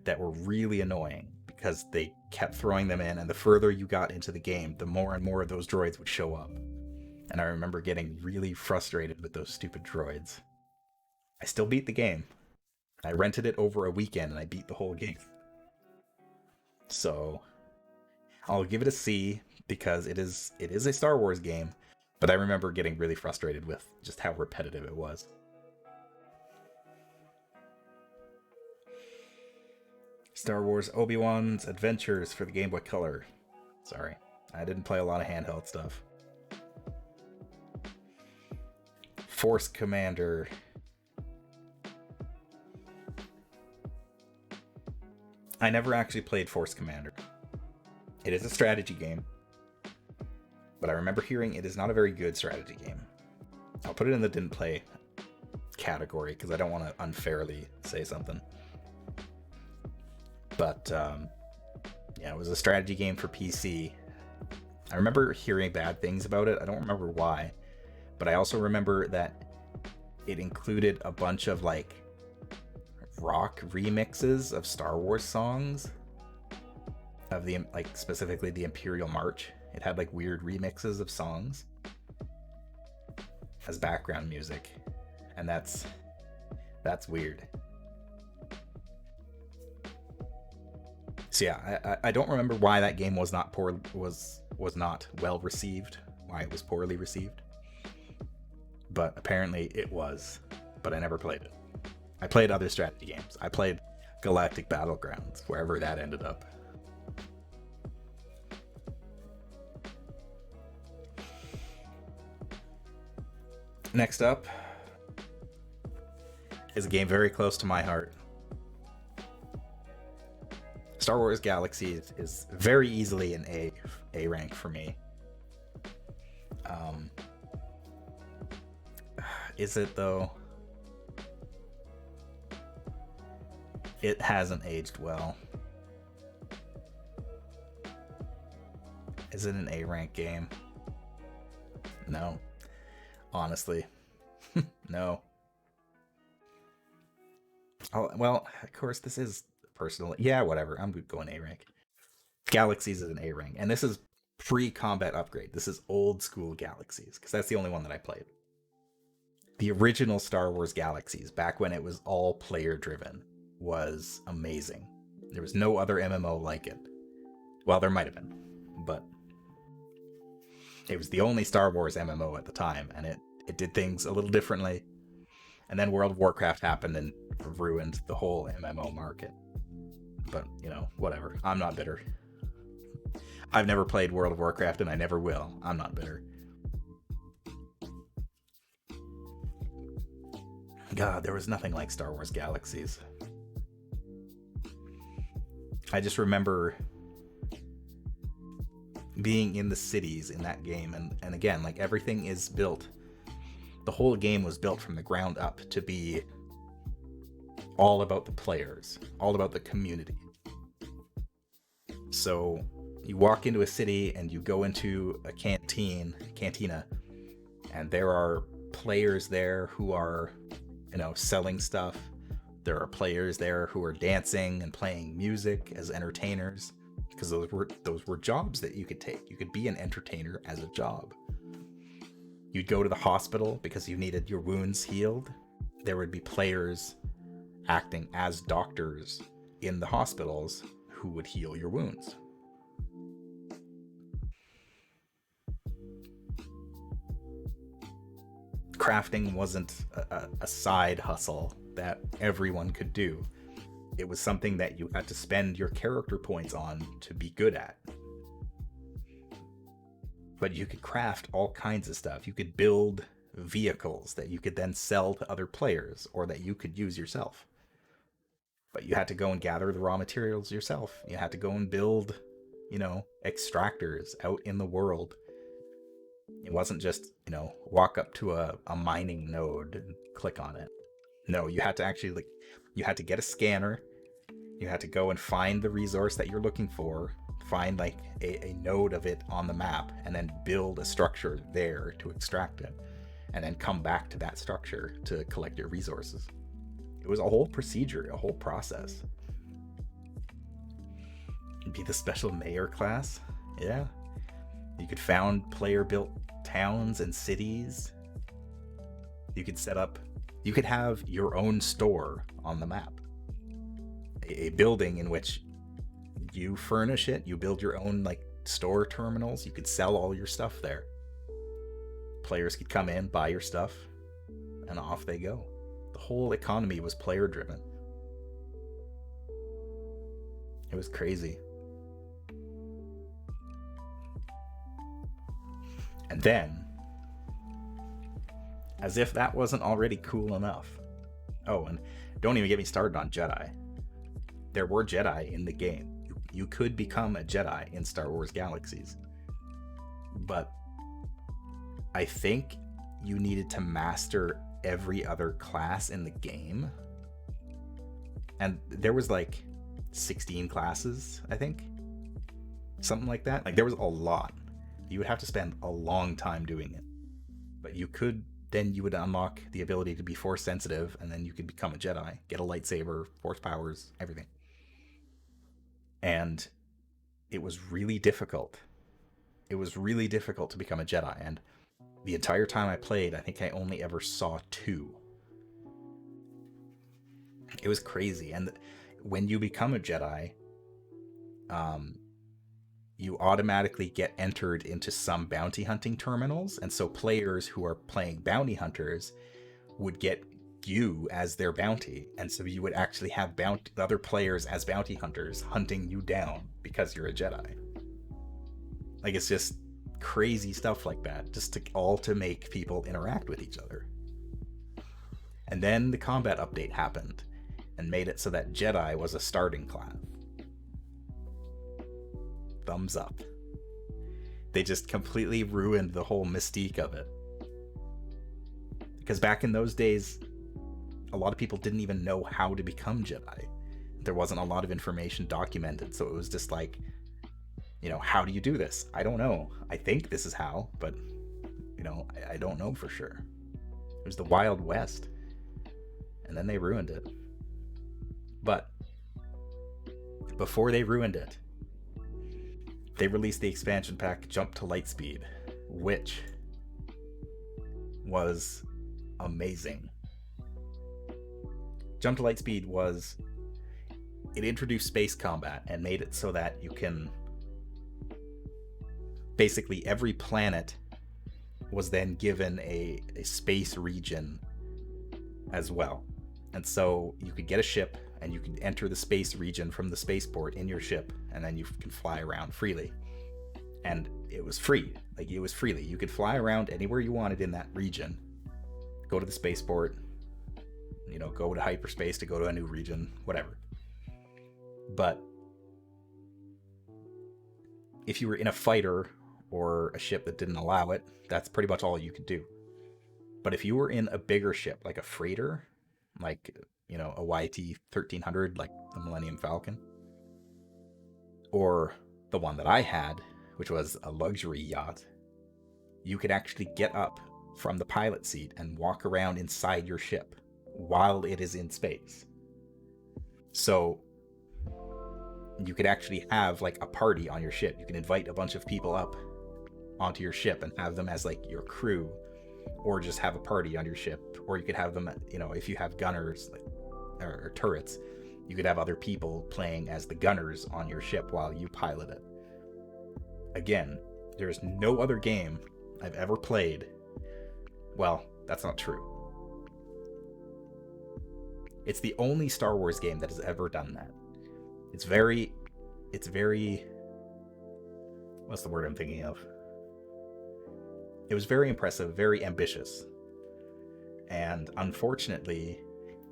that were really annoying because they kept throwing them in, and the further you got into the game, the more and more of those droids would show up. And I remember getting really frustrated with those stupid droids. I still beat the game. I rented it over a weekend and I beat the whole game. So I'll give it a C because it is a Star Wars game, but I remember getting really frustrated with just how repetitive it was. Star Wars Obi-Wan's Adventures for the Game Boy Color. Sorry, I didn't play a lot of handheld stuff. Force Commander. I never actually played Force Commander. It is a strategy game, but I remember hearing it is not a very good strategy game. I'll put it in the didn't play category because I don't want to unfairly say something. But yeah, it was a strategy game for PC. I remember hearing bad things about it. I don't remember why, but I also remember that it included a bunch of like rock remixes of Star Wars songs, of the like specifically the Imperial March. It had like weird remixes of songs as background music, and that's weird. So yeah, I don't remember why that game was not well received, why it was poorly received, but apparently it was, but I never played it. I played other strategy games. I played Galactic Battlegrounds, wherever that ended up. Next up is a game very close to my heart. Star Wars Galaxies is very easily an A rank for me. Is it though? It hasn't aged well. Is it an A rank game? No. Honestly. No. Oh, well, of course, this is personal. Yeah, whatever. I'm going A rank. Galaxies is an A rank. And this is pre-combat upgrade. This is old school Galaxies, because that's the only one that I played. The original Star Wars Galaxies, back when it was all player driven, was amazing. There was no other MMO like it. Well, there might have been, but it was the only Star Wars MMO at the time, and it did things a little differently. And then World of Warcraft happened and ruined the whole MMO market. But, you know, whatever. I'm not bitter. I've never played World of Warcraft, and I never will. I'm not bitter. God, there was nothing like Star Wars Galaxies. I just remember being in the cities in that game, and again, like, everything is built. The whole game was built from the ground up to be all about the players, all about the community. So you walk into a city and you go into a cantina, and there are players there who are, you know, selling stuff. There are players there who are dancing and playing music as entertainers, because those were jobs that you could take. You could be an entertainer as a job. You'd go to the hospital because you needed your wounds healed. There would be players acting as doctors in the hospitals who would heal your wounds. Crafting wasn't a side hustle that everyone could do. It was something that you had to spend your character points on to be good at. But you could craft all kinds of stuff. You could build vehicles that you could then sell to other players, or that you could use yourself. But you had to go and gather the raw materials yourself. You had to go and build, you know, extractors out in the world. It wasn't just, you know, walk up to a mining node and click on it. No, you had to actually, you had to get a scanner. You had to go and find the resource that you're looking for, find like a node of it on the map, and then build a structure there to extract it, and then come back to that structure to collect your resources. It was a whole procedure, a whole process. You'd be the special mayor class. Yeah. You could found player-built towns and cities. You could have your own store on the map. A building in which you furnish it, you build your own like store terminals, you could sell all your stuff there. Players could come in, buy your stuff, and off they go. The whole economy was player driven. It was crazy. And then, as if that wasn't already cool enough. Oh, and don't even get me started on Jedi. There were Jedi in the game. You could become a Jedi in Star Wars Galaxies. But I think you needed to master every other class in the game. And there was like 16 classes, I think. Something like that. Like, there was a lot. You would have to spend a long time doing it. But you would unlock the ability to be force sensitive, and then you could become a Jedi, get a lightsaber, force powers, everything. And it was really difficult. It was really difficult to become a Jedi, and the entire time I played, I think I only ever saw 2. It was crazy. And when you become a Jedi, you automatically get entered into some bounty hunting terminals, and so players who are playing bounty hunters would get you as their bounty, and so you would actually have other players as bounty hunters hunting you down because you're a Jedi. Like, it's just crazy stuff like that, just to make people interact with each other. And then the combat update happened and made it so that Jedi was a starting class. Thumbs up. They just completely ruined the whole mystique of it. Because back in those days, a lot of people didn't even know how to become Jedi. There wasn't a lot of information documented, so it was just like, how do you do this? I don't know. I think this is how, but, I don't know for sure. It was the Wild West. And then they ruined it. But before they ruined it, they released the expansion pack Jump to Lightspeed, which was amazing. Jump to Lightspeed it introduced space combat and made it so that you can, basically every planet was then given a space region as well. And so you could get a ship and you could enter the space region from the spaceport in your ship, and then you can fly around freely. And it was free. Like, it was freely. You could fly around anywhere you wanted in that region. Go to the spaceport, go to hyperspace to go to a new region, whatever. But if you were in a fighter or a ship that didn't allow it, that's pretty much all you could do. But if you were in a bigger ship, like a freighter, like, a YT-1300, like the Millennium Falcon, or the one that I had, which was a luxury yacht, you could actually get up from the pilot seat and walk around inside your ship while it is in space. So you could actually have like a party on your ship. You can invite a bunch of people up onto your ship and have them as like your crew, or just have a party on your ship. Or you could have them, if you have gunners or turrets, you could have other people playing as the gunners on your ship while you pilot it. Again, there's no other game I've ever played. Well, that's not true. It's the only Star Wars game that has ever done that. It's very, what's the word I'm thinking of? It was very impressive, very ambitious. And unfortunately,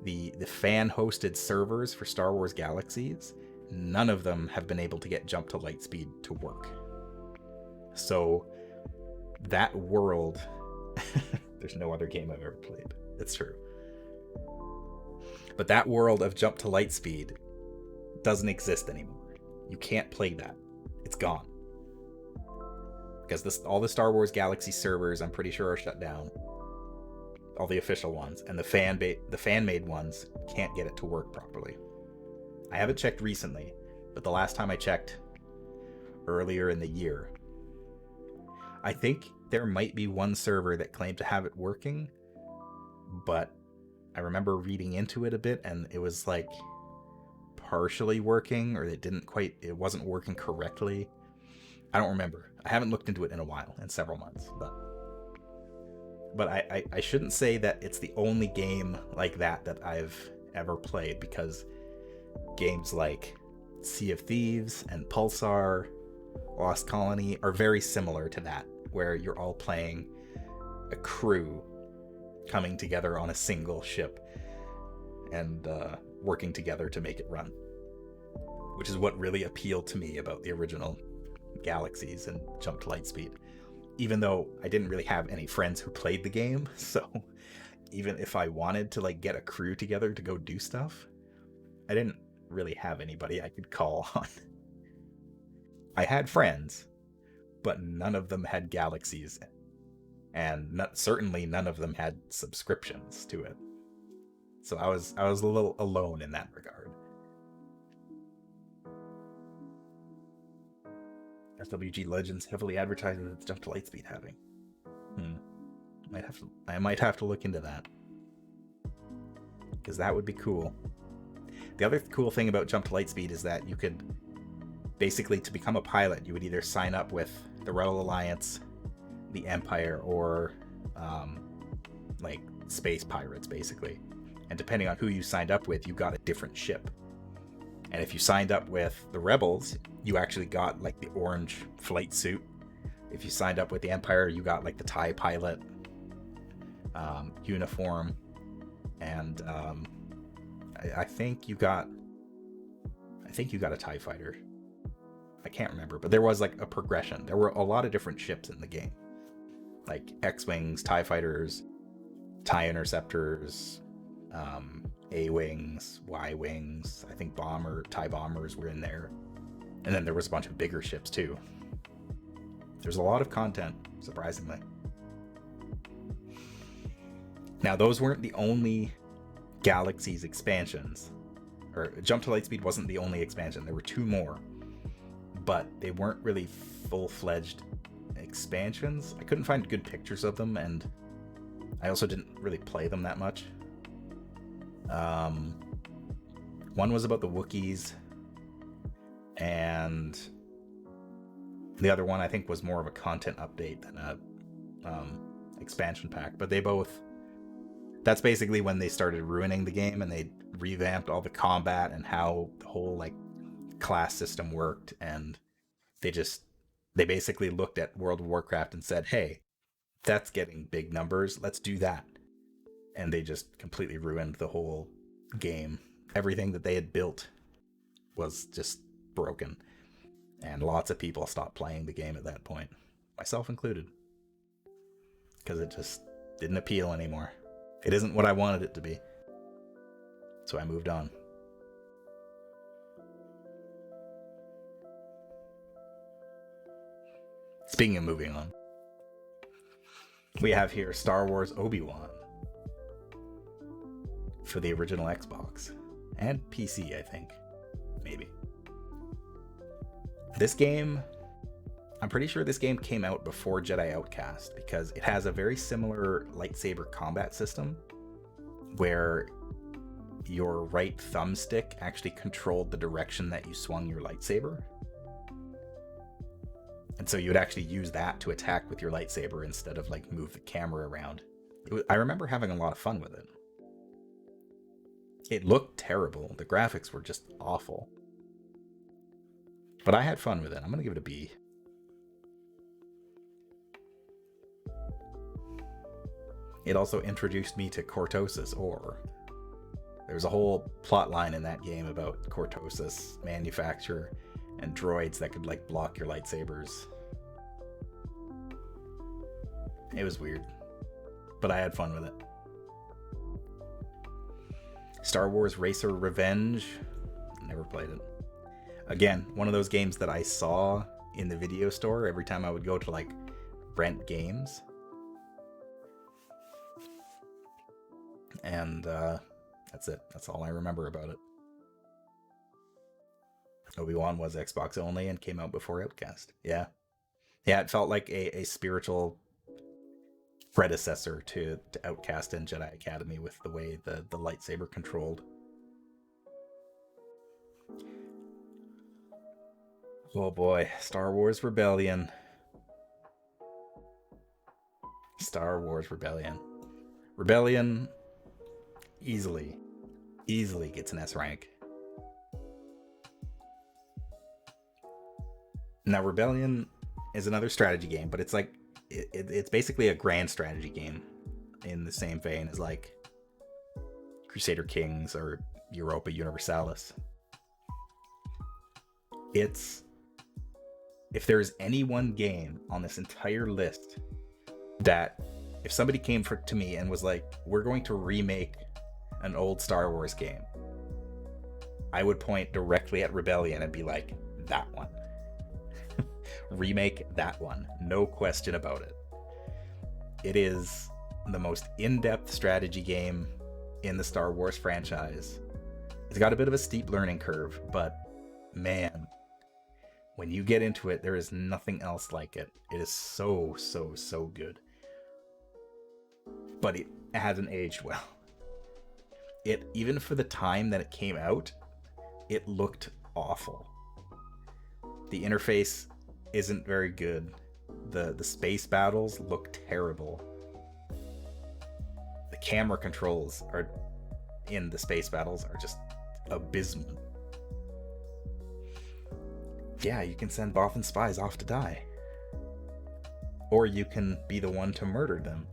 the fan-hosted servers for Star Wars Galaxies, none of them have been able to get Jump to Lightspeed to work. So that world, there's no other game I've ever played. It's true. But that world of Jump to Lightspeed doesn't exist anymore. You can't play that. It's gone. Because all the Star Wars Galaxy servers, I'm pretty sure, are shut down. All the official ones. And the fan-made ones can't get it to work properly. I haven't checked recently, but the last time I checked, earlier in the year, I think there might be one server that claimed to have it working, but I remember reading into it a bit, and it was like partially working, or it wasn't working correctly. I don't remember. I haven't looked into it in a while, in several months, but I shouldn't say that it's the only game like that I've ever played, because games like Sea of Thieves and Pulsar, Lost Colony are very similar to that, where you're all playing a crew coming together on a single ship and working together to make it run, which is what really appealed to me about the original Galaxies and Jump to Lightspeed. Even though I didn't really have any friends who played the game, so even if I wanted to like get a crew together to go do stuff, I didn't really have anybody I could call on. I had friends, but none of them had Galaxies, and certainly none of them had subscriptions to it. So I was a little alone in that regard. SWG Legends heavily advertises its Jump to Lightspeed having. I might have to look into that, because that would be cool. The other cool thing about Jump to Lightspeed is that you could basically, to become a pilot, you would either sign up with the Rebel Alliance, the Empire, or like space pirates, basically. And depending on who you signed up with, you got a different ship. And if you signed up with the Rebels, you actually got like the orange flight suit. If you signed up with the Empire, you got like the TIE pilot uniform. And I think you got a TIE fighter. I can't remember, but there was like a progression. There were a lot of different ships in the game, like X-wings, TIE fighters, TIE interceptors, A-wings, Y-wings. I think TIE bombers were in there, and then there was a bunch of bigger ships too. There's a lot of content, surprisingly. Now, those weren't the only Galaxy's expansions, or Jump to Lightspeed wasn't the only expansion. There were 2 more, but they weren't really full-fledged expansions. I couldn't find good pictures of them, and I also didn't really play them that much. One was about the Wookiees, and the other one I think was more of a content update than a expansion pack. But that's basically when they started ruining the game, and they revamped all the combat and how the whole like class system worked, and they basically looked at World of Warcraft and said, hey, that's getting big numbers, let's do that. And they just completely ruined the whole game. Everything that they had built was just broken, and lots of people stopped playing the game at that point, myself included, because it just didn't appeal anymore. It isn't what I wanted it to be, so I moved on. Speaking of moving on, we have here Star Wars Obi-Wan for the original Xbox and PC, I think. Maybe. This game, I'm pretty sure this game came out before Jedi Outcast, because it has a very similar lightsaber combat system where your right thumbstick actually controlled the direction that you swung your lightsaber. And so you would actually use that to attack with your lightsaber instead of like move the camera around. I remember having a lot of fun with it. It looked terrible. The graphics were just awful. But I had fun with it. I'm going to give it a B. It also introduced me to Cortosis Ore. There's a whole plot line in that game about Cortosis manufacture and droids that could like block your lightsabers. It was weird, but I had fun with it. Star Wars Racer Revenge, never played it. Again, one of those games that I saw in the video store every time I would go to like rent games. And that's it. That's all I remember about it. Obi-Wan was Xbox only and came out before Outcast. Yeah, it felt like a spiritual predecessor to Outcast and Jedi Academy with the way the lightsaber controlled. Oh boy, Star Wars Rebellion. Star Wars Rebellion. Rebellion easily gets an S rank. Now, Rebellion is another strategy game, but it's like it's basically a grand strategy game in the same vein as like Crusader Kings or Europa Universalis. If there's any one game on this entire list that if somebody came to me and was like, we're going to remake an old Star Wars game, I would point directly at Rebellion and be like, that one. Remake that one. No question about it. It is the most in-depth strategy game in the Star Wars franchise. It's got a bit of a steep learning curve, but man, when you get into it, there is nothing else like it. It is so good. But it hasn't aged well. Even for the time that it came out, it looked awful. The interface isn't very good. The space battles look terrible. The camera controls are in the space battles are just abysmal. Yeah, you can send Bothan spies off to die. Or you can be the one to murder them.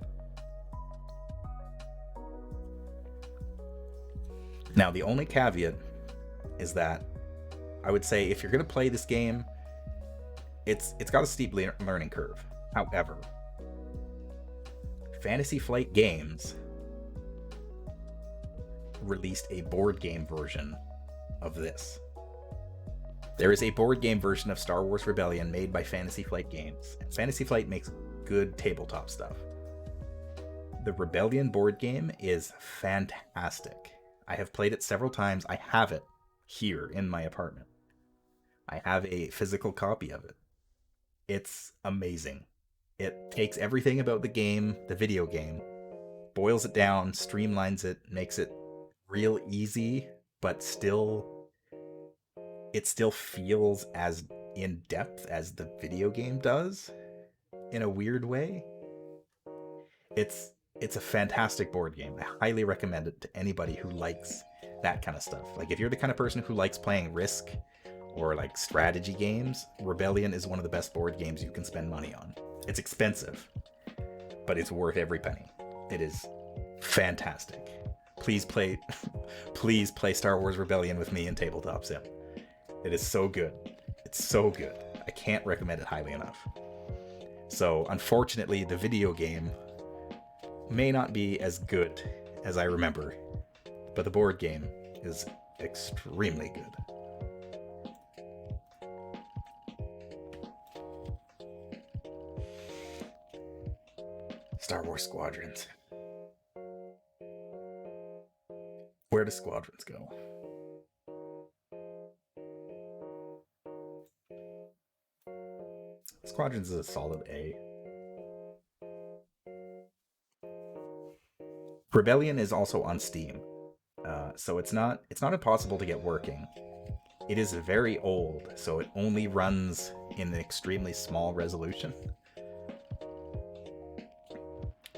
Now, the only caveat is that I would say if you're going to play this game, it's got a steep learning curve. However, Fantasy Flight Games released a board game version of this. There is a board game version of Star Wars Rebellion made by Fantasy Flight Games. Fantasy Flight makes good tabletop stuff. The Rebellion board game is fantastic. I have played it several times. I have it here in my apartment. I have a physical copy of it. It's amazing. It takes everything about the game, the video game, boils it down, streamlines it, makes it real easy, but it still feels as in-depth as the video game does, in a weird way. It's a fantastic board game. I highly recommend it to anybody who likes that kind of stuff. Like, if you're the kind of person who likes playing Risk or like strategy games, Rebellion is one of the best board games you can spend money on. It's expensive, but it's worth every penny. It is fantastic. Please play Star Wars Rebellion with me in Tabletop Sim. It is so good. It's so good. I can't recommend it highly enough. So, unfortunately, the video game may not be as good as I remember, but the board game is extremely good. Star Wars Squadrons. Where do Squadrons go? Squadrons is a solid A. Rebellion is also on Steam, so it's not impossible to get working. It is very old, so it only runs in an extremely small resolution.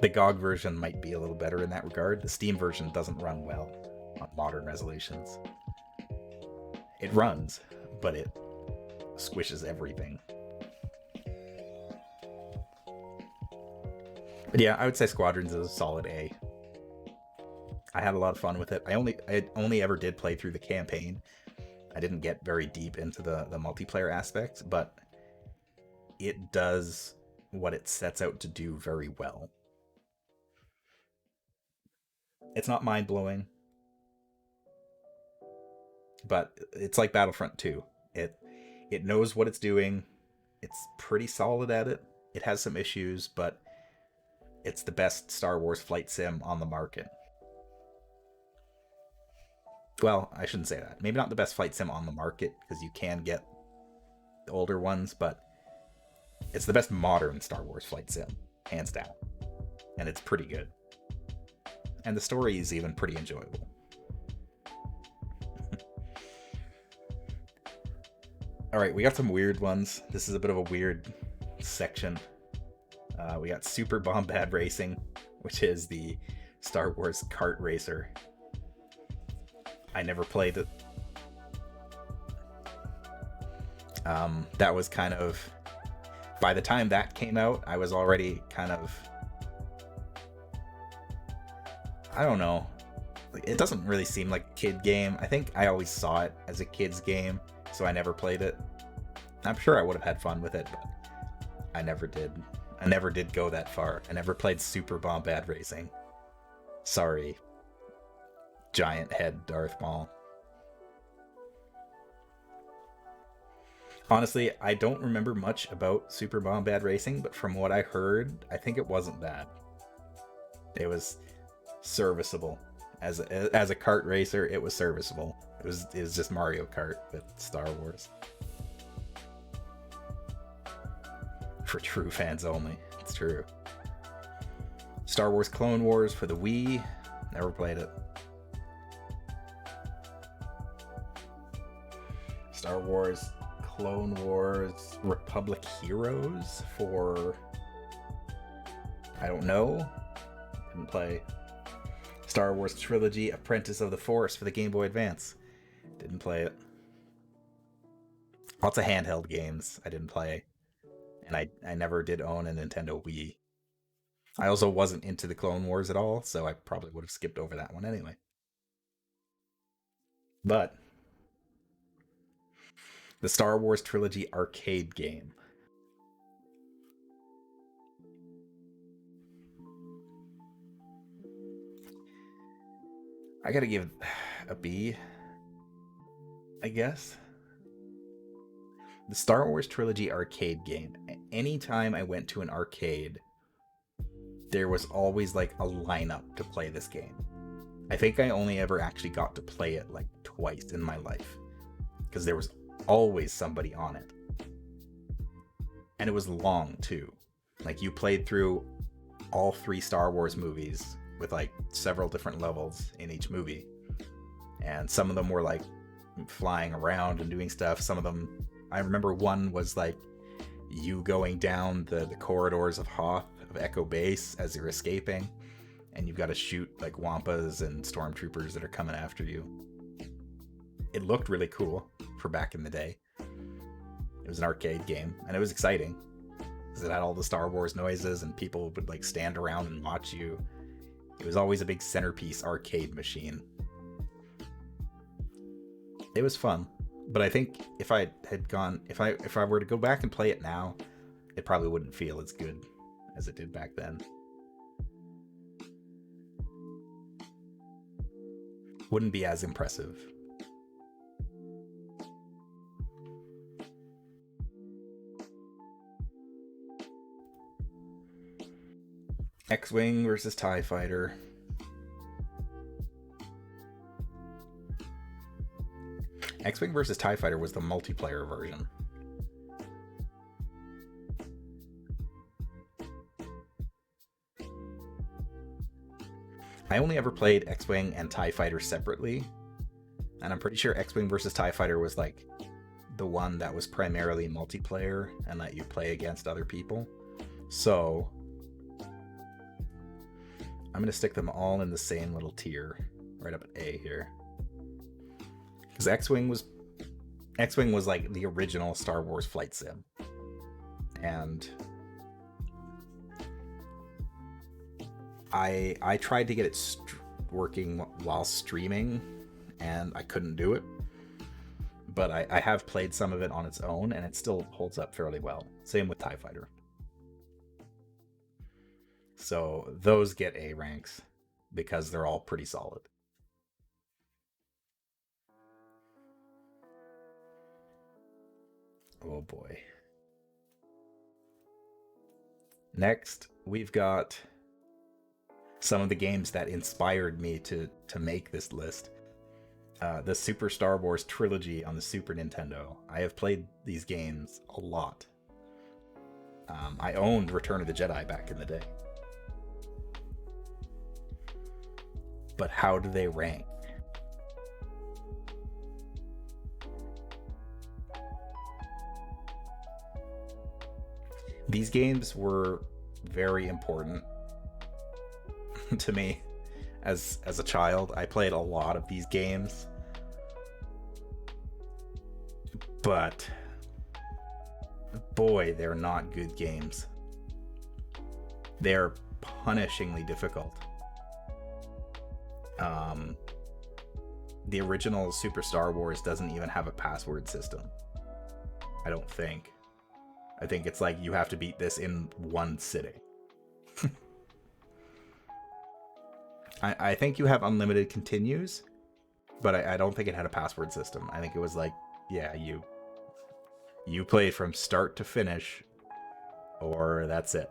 The GOG version might be a little better in that regard. The Steam version doesn't run well on modern resolutions. It runs, but it squishes everything. But yeah, I would say Squadrons is a solid A. I had a lot of fun with it. I only ever did play through the campaign. I didn't get very deep into the multiplayer aspects, but it does what it sets out to do very well. It's not mind-blowing, but it's like Battlefront 2. It knows what it's doing. It's pretty solid at it. It has some issues, but it's the best Star Wars flight sim on the market. Well, I shouldn't say that. Maybe not the best flight sim on the market, because you can get the older ones, but it's the best modern Star Wars flight sim, hands down. And it's pretty good. And the story is even pretty enjoyable. Alright, we got some weird ones. This is a bit of a weird section. We got Super Bombad Racing, which is the Star Wars kart racer. I never played it. That was kind of... By the time that came out, I was already kind of... I don't know. It doesn't really seem like a kid game. I think I always saw it as a kid's game, so I never played it. I'm sure I would have had fun with it, but I never did. I never did go that far. I never played Super Bombad Racing. Sorry. Giant head Darth Maul. Honestly, I don't remember much about Super Bombad Racing, but from what I heard, I think it wasn't bad. It was serviceable. As a kart racer, it was serviceable. It was just Mario Kart with Star Wars. For true fans only. It's true. Star Wars Clone Wars for the Wii. Never played it. Star Wars Clone Wars Republic Heroes for... I don't know. Didn't play. Star Wars Trilogy Apprentice of the Force for the Game Boy Advance. Didn't play it. Lots of handheld games I didn't play. And I never did own a Nintendo Wii. I also wasn't into the Clone Wars at all, so I probably would have skipped over that one anyway. But the Star Wars Trilogy arcade game. I gotta give a B, I guess. The Star Wars Trilogy arcade game. Anytime I went to an arcade, there was always like a lineup to play this game. I think I only ever actually got to play it like twice in my life, because there was always somebody on it. And it was long too. Like, you played through all 3 Star Wars movies with like several different levels in each movie. And some of them were like flying around and doing stuff. Some of them, I remember one was like you going down the corridors of Hoth, of Echo Base, as you're escaping. And you've got to shoot like wampas and stormtroopers that are coming after you. It looked really cool for back in the day. It was an arcade game, and it was exciting because it had all the Star Wars noises, and people would like stand around and watch you. It was always a big centerpiece arcade machine. It was fun, but I think if I were to go back and play it now, it probably wouldn't feel as good as it did back then. Wouldn't be as impressive. X-Wing versus TIE Fighter. X-Wing versus TIE Fighter was the multiplayer version. I only ever played X-Wing and TIE Fighter separately, and I'm pretty sure X-Wing versus TIE Fighter was like the one that was primarily multiplayer and let you play against other people. So I'm going to stick them all in the same little tier, right up at A here. Because X-Wing was like the original Star Wars flight sim. And I tried to get it working while streaming, and I couldn't do it. But I have played some of it on its own, and it still holds up fairly well. Same with TIE Fighter. So those get A ranks because they're all pretty solid. Oh boy. Next, we've got some of the games that inspired me to make this list. The Super Star Wars Trilogy on the Super Nintendo. I have played these games a lot. I owned Return of the Jedi back in the day. But how do they rank? These games were very important to me as a child. I played a lot of these games, but boy, they're not good games. They're punishingly difficult. The original Super Star Wars doesn't even have a password system. I don't think. I think it's like you have to beat this in one sitting. I think you have unlimited continues, but I don't think it had a password system. I think it was like, yeah, you play from start to finish, or that's it.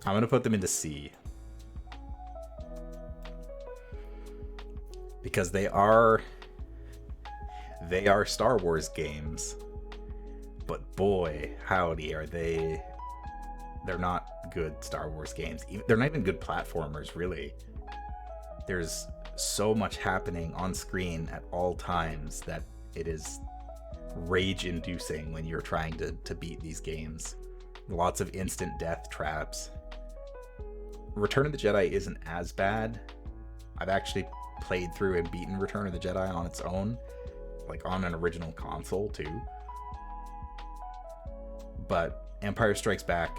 I'm gonna put them into C. Because they are Star Wars games, but boy, howdy, are they're not good Star Wars games. They're not even good platformers, really. There's so much happening on screen at all times that it is rage-inducing when you're trying to beat these games. Lots of instant death traps. Return of the Jedi isn't as bad. I've actually played through and beaten Return of the Jedi on its own, like on an original console too. But Empire Strikes Back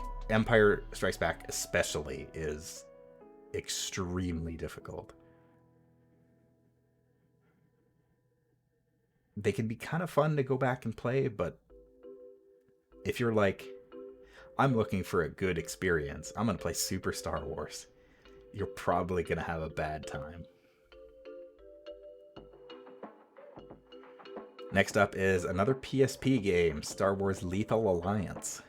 especially, is extremely difficult. They can be kind of fun to go back and play, but if you're like, I'm looking for a good experience, I'm going to play Super Star Wars, you're probably going to have a bad time. Next up is another PSP game, Star Wars Lethal Alliance.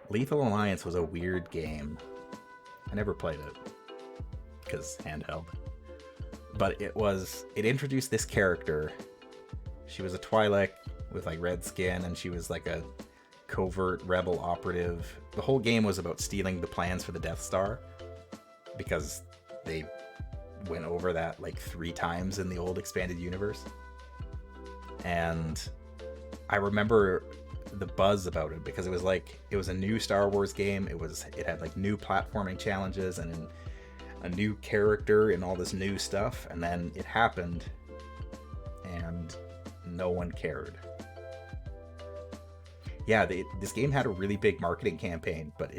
Lethal Alliance was a weird game. I never played it, because handheld. But it introduced this character. She was a Twi'lek with like red skin, and she was like a covert rebel operative. The whole game was about stealing the plans for the Death Star, because they went over that like 3 times in the old expanded universe. And I remember the buzz about it because it was a new Star Wars game. It had like new platforming challenges and a new character and all this new stuff, and then it happened and no one cared. Yeah, this game had a really big marketing campaign, but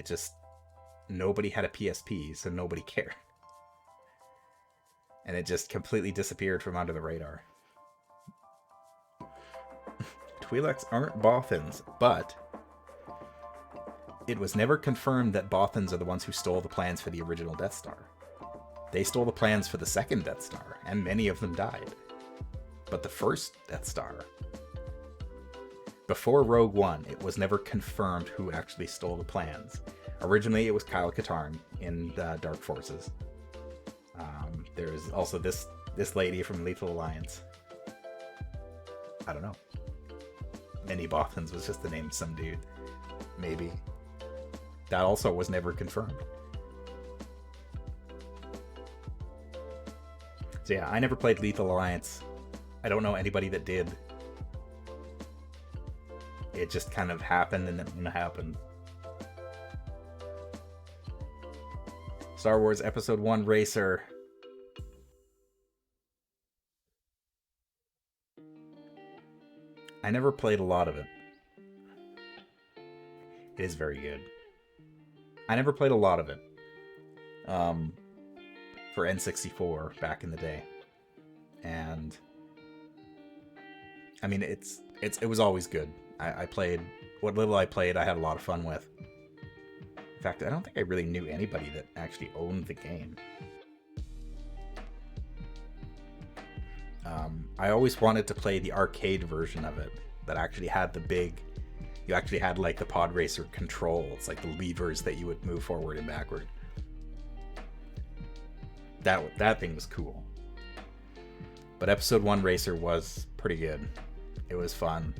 nobody had a PSP, so nobody cared. And it just completely disappeared from under the radar. Twi'leks aren't Bothans, but it was never confirmed that Bothans are the ones who stole the plans for the original Death Star. They stole the plans for the second Death Star, and many of them died. But the first Death Star, before Rogue One, it was never confirmed who actually stole the plans. Originally, it was Kyle Katarn in Dark Forces. There's also this lady from Lethal Alliance. I don't know. Many Bothans was just the name of some dude. Maybe. That also was never confirmed. So yeah, I never played Lethal Alliance. I don't know anybody that did. It just kind of happened and it happened. Star Wars Episode 1 Racer. I never played a lot of it. It is very good. I never played a lot of it. For N64 back in the day. And I mean, it was always good. I played what little I played, I had a lot of fun with. In fact, I don't think I really knew anybody that actually owned the game. I always wanted to play the arcade version of it that actually had you actually had like the pod racer controls, like the levers that you would move forward and backward. That thing was cool. But Episode 1 Racer was pretty good. It was fun.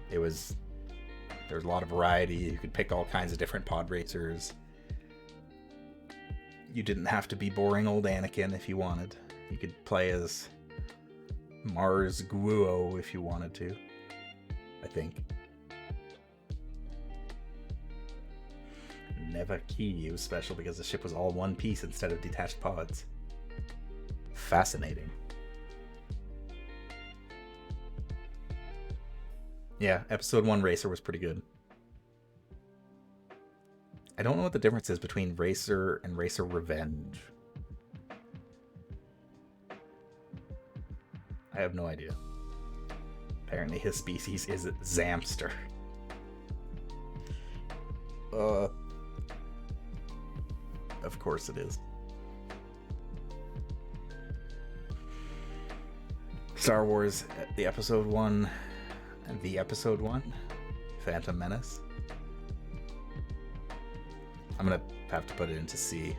There was a lot of variety. You could pick all kinds of different pod racers. You didn't have to be boring old Anakin if you wanted. You could play as Mars Guo if you wanted to, I think. Neva Key was special because the ship was all one piece instead of detached pods. Fascinating. Yeah, Episode 1 Racer was pretty good. I don't know what the difference is between Racer and Racer Revenge. I have no idea. Apparently his species is Zamster. Of course it is. Star Wars, the Episode 1, Phantom Menace. I'm gonna have to put it into C.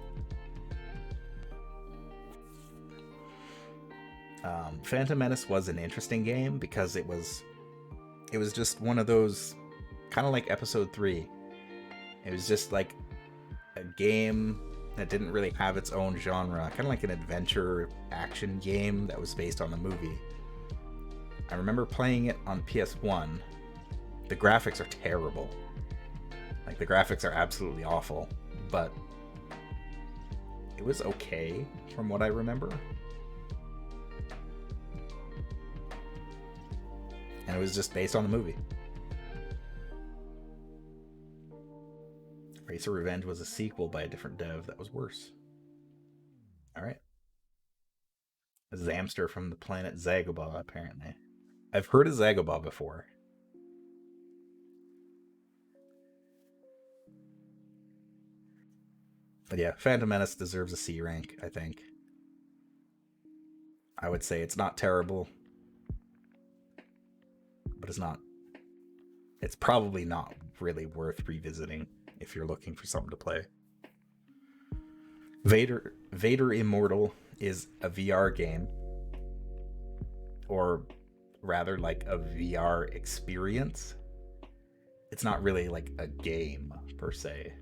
Phantom Menace was an interesting game because it was just one of those, kind of like Episode 3. It was just like a game that didn't really have its own genre, kind of like an adventure action game that was based on the movie. I remember playing it on PS1. The graphics are terrible. Like, the graphics are absolutely awful. but it was okay from what I remember. And it was just based on the movie. Racer Revenge was a sequel by a different dev that was worse. Alright. A Zamster from the planet Zagobah, apparently. I've heard of Zagobah before. But yeah, Phantom Menace deserves a C rank, I think. I would say it's not terrible, but it's probably not really worth revisiting if you're looking for something to play. Vader Immortal is a VR game, or rather like a VR experience. It's not really like a game per se.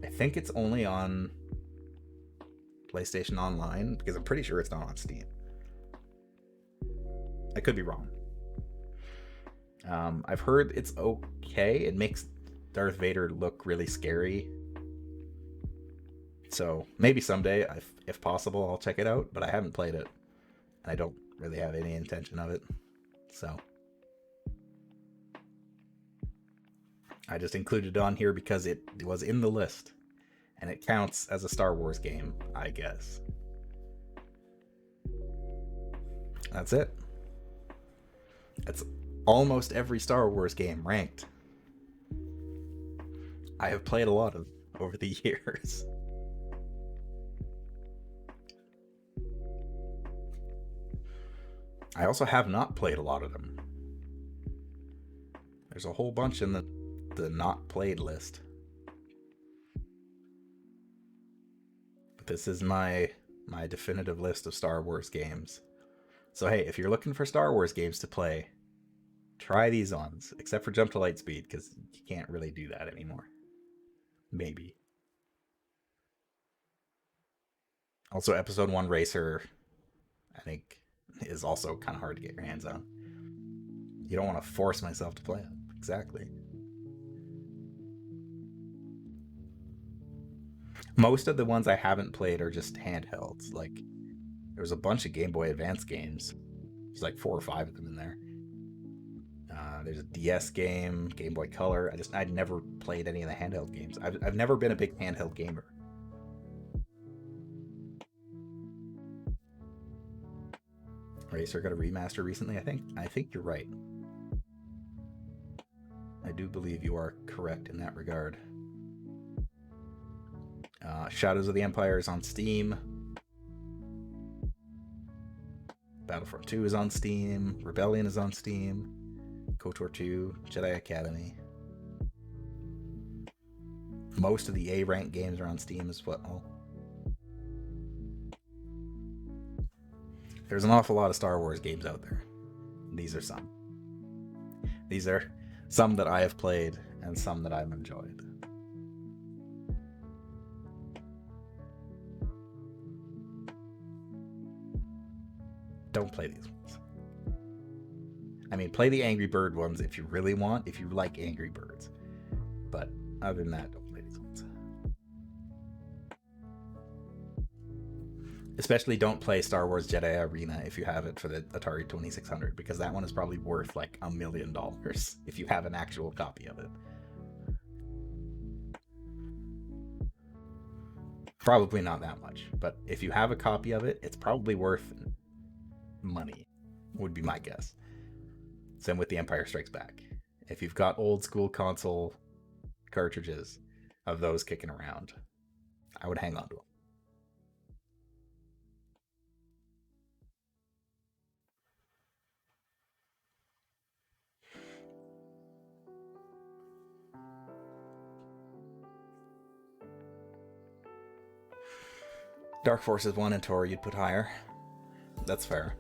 I think it's only on PlayStation Online, because I'm pretty sure it's not on Steam. I could be wrong. I've heard it's okay. It makes Darth Vader look really scary. So maybe someday, if possible, I'll check it out, but I haven't played it. And I don't really have any intention of it. So I just included it on here because it was in the list. And it counts as a Star Wars game, I guess. That's it. That's almost every Star Wars game ranked. I have played a lot of over the years. I also have not played a lot of them. There's a whole bunch in the not played list. But this is my definitive list of Star Wars games. So hey, if you're looking for Star Wars games to play, try these ones, except for Jump to Lightspeed, because you can't really do that anymore. Maybe. Also, Episode 1 Racer, I think, is also kind of hard to get your hands on. You don't want to force myself to play it. Exactly. Most of the ones I haven't played are just handhelds. Like, there's a bunch of Game Boy Advance games. There's like 4 or 5 of them in there. There's a DS game, Game Boy Color. I'd never played any of the handheld games. I've never been a big handheld gamer. Racer got a remaster recently, I think you're right. I do believe you are correct in that regard. Shadows of the Empire is on Steam. Battlefront 2 is on Steam. Rebellion is on Steam. KOTOR 2, Jedi Academy. Most of the A-rank games are on Steam as well. There's an awful lot of Star Wars games out there. These are some. These are some that I have played and some that I've enjoyed. Don't play these ones. I mean, play the Angry Bird ones if you really want, if you like Angry Birds. But other than that, don't play these ones. Especially don't play Star Wars Jedi Arena if you have it for the Atari 2600, because that one is probably worth like $1 million if you have an actual copy of it. Probably not that much, but if you have a copy of it, it's probably worth money, would be my guess. Same with the Empire Strikes Back. If you've got old school console cartridges of those kicking around, I would hang on to them. Dark Forces 1 and Tor you'd put higher. That's fair.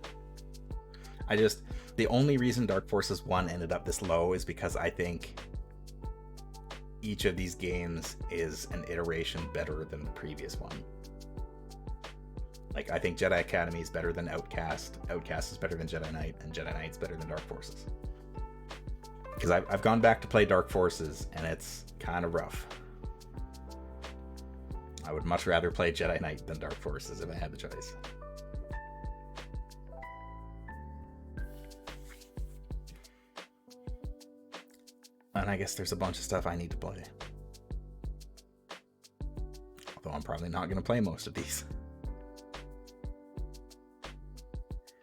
The only reason Dark Forces 1 ended up this low is because I think each of these games is an iteration better than the previous one. Like, I think Jedi Academy is better than Outcast, Outcast is better than Jedi Knight, and Jedi Knight's better than Dark Forces. Because I've gone back to play Dark Forces, and it's kind of rough. I would much rather play Jedi Knight than Dark Forces if I had the choice. And I guess there's a bunch of stuff I need to play. Although I'm probably not going to play most of these.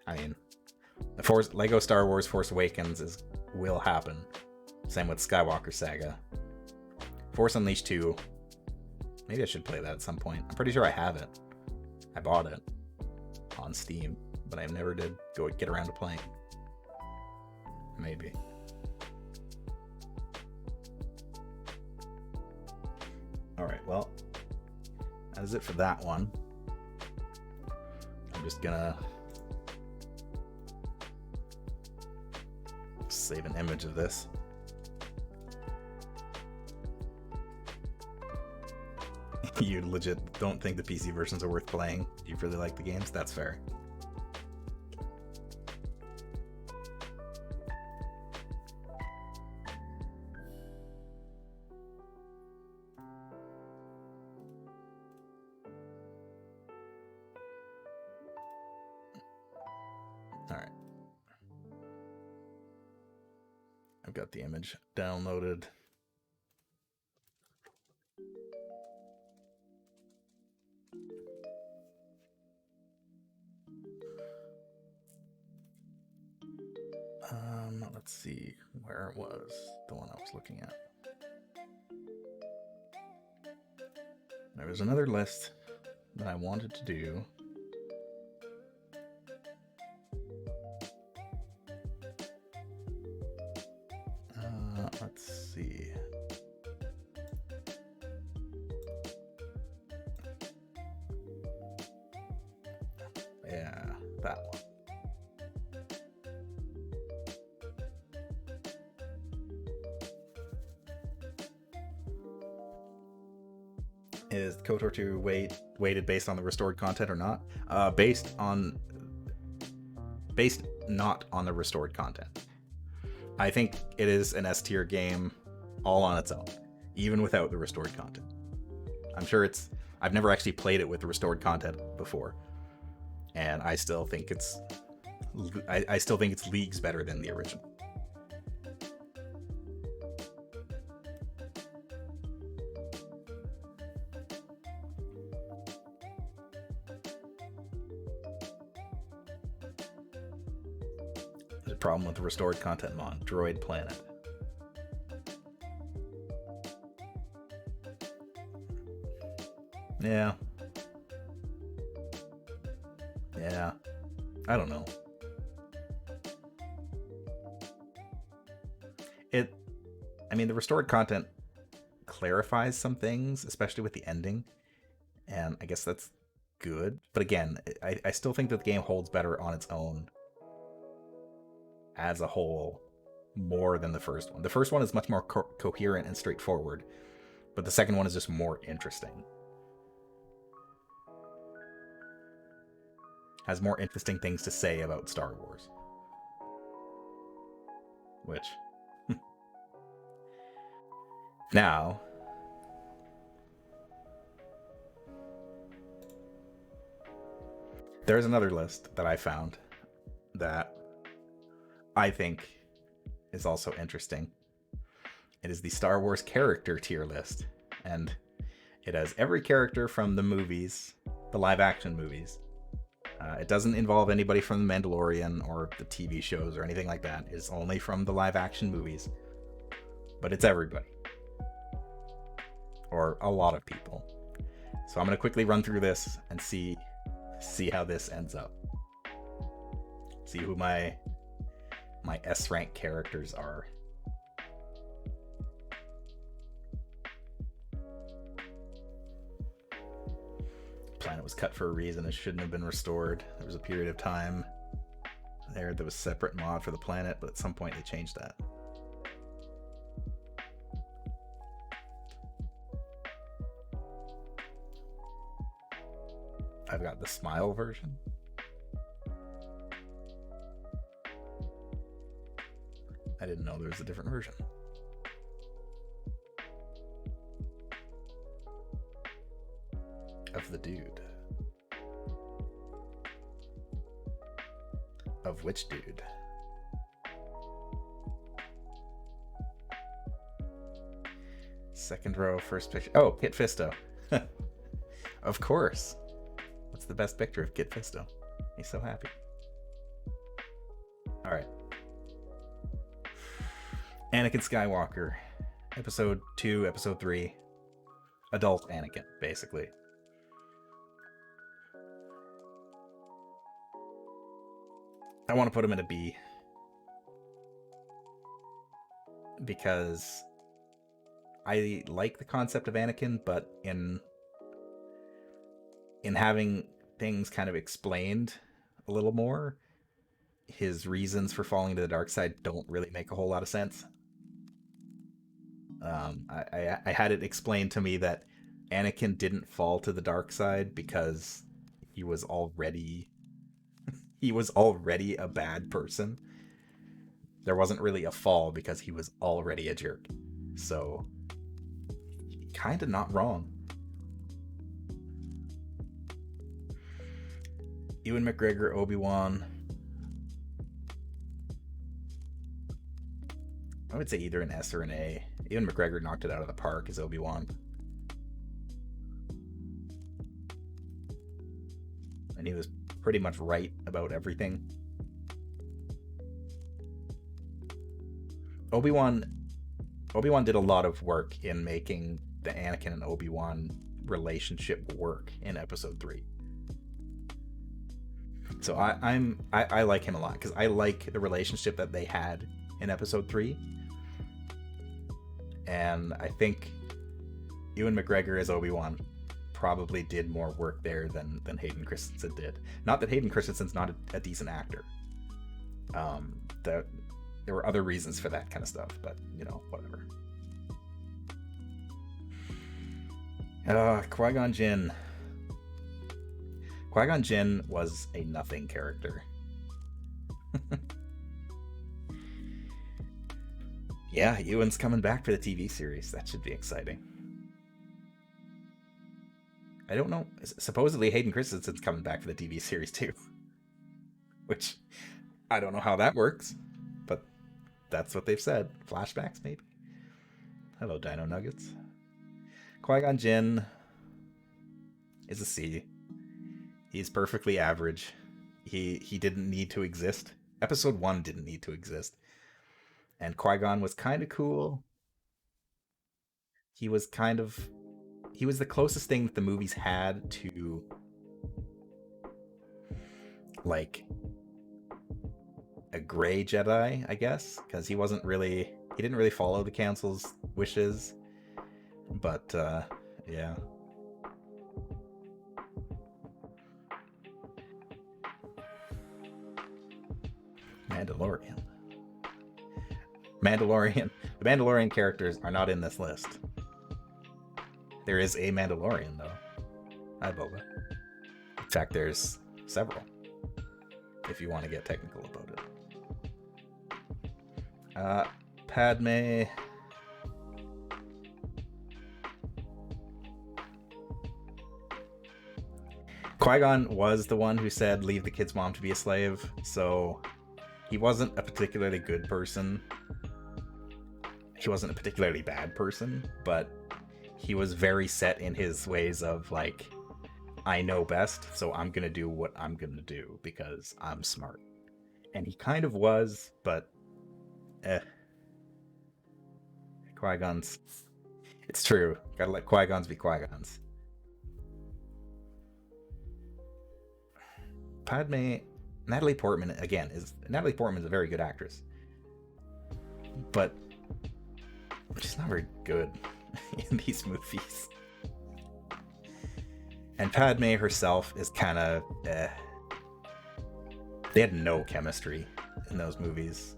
I mean, Lego Star Wars Force Awakens will happen. Same with Skywalker Saga. Force Unleashed 2. Maybe I should play that at some point. I'm pretty sure I have it. I bought it on Steam, but I never did get around to playing. Maybe. Alright, well, that is it for that one. I'm just gonna save an image of this. You legit don't think the PC versions are worth playing? You really like the games? That's fair. Alright. I've got the image downloaded. Let's see where it was, the one I was looking at. There was another list that I wanted to do. Let's see. Yeah, that one. Is KOTOR 2 weighted based on the restored content or not? Based not on the restored content. I think it is an S tier game all on its own, even without the restored content. I'm sure I've never actually played it with the restored content before, and I still think it's leagues better than the original. Problem with the restored content mod, Droid Planet. Yeah. I don't know. The restored content clarifies some things, especially with the ending, and I guess that's good. But again, I still think that the game holds better on its own as a whole more than the first one. The first one is much more coherent and straightforward, but the second one is just more interesting. Has more interesting things to say about Star Wars. Which... Now... There's another list that I found that I think is also interesting. It is the Star Wars character tier list, and it has every character from the movies, the live action movies. It doesn't involve anybody from the Mandalorian or the TV shows or anything like that. It's only from the live action movies, but it's everybody, or a lot of people. So I'm going to quickly run through this and see how this ends up. See who my S rank characters are. Planet was cut for a reason. It shouldn't have been restored. There was a period of time there was separate mod for the planet, but at some point they changed that. I've got the Smile version. I didn't know there was a different version. of the dude. Of which dude? Second row, first picture. Oh, Kit Fisto. Of course. What's the best picture of Kit Fisto? He's so happy. Alright. Anakin Skywalker. Episode 2, Episode 3. Adult Anakin, basically. I want to put him in a B. Because I like the concept of Anakin, but in having things kind of explained a little more, his reasons for falling to the dark side don't really make a whole lot of sense. I had it explained to me that Anakin didn't fall to the dark side because he was already a bad person. There wasn't really a fall because he was already a jerk. So, kind of not wrong. Ewan McGregor, Obi-Wan. I would say either an S or an A. Ewan McGregor knocked it out of the park as Obi-Wan. And he was pretty much right about everything. Obi-Wan did a lot of work in making the Anakin and Obi-Wan relationship work in Episode 3. So I like him a lot because I like the relationship that they had in Episode 3. And I think Ewan McGregor as Obi-Wan probably did more work there than Hayden Christensen did. Not that Hayden Christensen's not a decent actor. There were other reasons for that kind of stuff, but, you know, whatever. Qui-Gon Jinn. Qui-Gon Jinn was a nothing character. Yeah, Ewan's coming back for the TV series. That should be exciting. I don't know. Supposedly Hayden Christensen's coming back for the TV series too. Which, I don't know how that works. But that's what they've said. Flashbacks, maybe? Hello, Dino Nuggets. Qui-Gon Jinn is a C. He's perfectly average. He didn't need to exist. Episode 1 didn't need to exist. And Qui-Gon was kind of cool. He was the closest thing that the movies had to, like, a gray Jedi, I guess, because he didn't really follow the Council's wishes. But, yeah. Mandalorian. The Mandalorian characters are not in this list. There is a Mandalorian, though. Hi, Boba. In fact, there's several, if you want to get technical about it. Padme. Qui-Gon was the one who said, leave the kid's mom to be a slave, so he wasn't a particularly good person. He wasn't a particularly bad person, but he was very set in his ways of, like, I know best, so I'm gonna do what I'm gonna do because I'm smart. And he kind of was, but Qui-Gon's, it's true. Gotta let Qui-Gons be Qui-Gons. Padme, Natalie Portman is a very good actress, but she's not very good in these movies. And Padme herself is kind of they had no chemistry in those movies.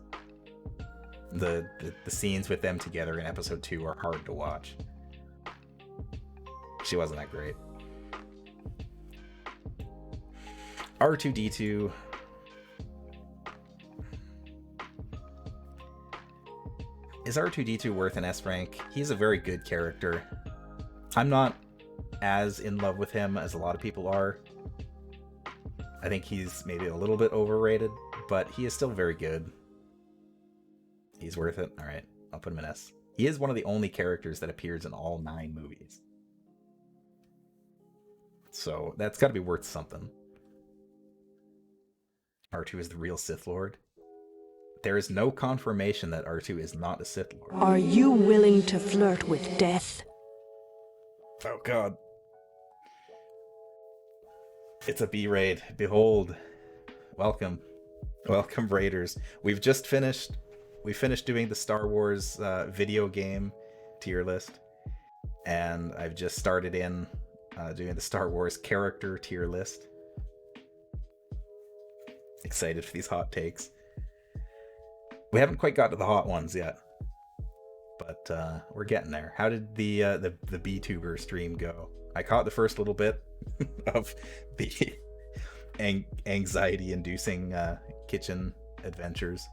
The scenes with them together in Episode 2 are hard to watch. She wasn't that great. R2-D2. Is R2-D2 worth an S rank? He's a very good character. I'm not as in love with him as a lot of people are. I think he's maybe a little bit overrated, but he is still very good. He's worth it. All right, I'll put him in S. He is one of the only characters that appears in all 9 movies. So that's got to be worth something. R2 is the real Sith Lord. There is no confirmation that R2 is not a Sith Lord. Are you willing to flirt with death? Oh god. It's a B-raid. Behold. Welcome. Welcome, Raiders. We finished doing the Star Wars video game tier list. And I've just started in doing the Star Wars character tier list. Excited for these hot takes. We haven't quite got to the hot ones yet, but we're getting there. How did the BTuber stream go? I caught the first little bit of the anxiety-inducing kitchen adventures,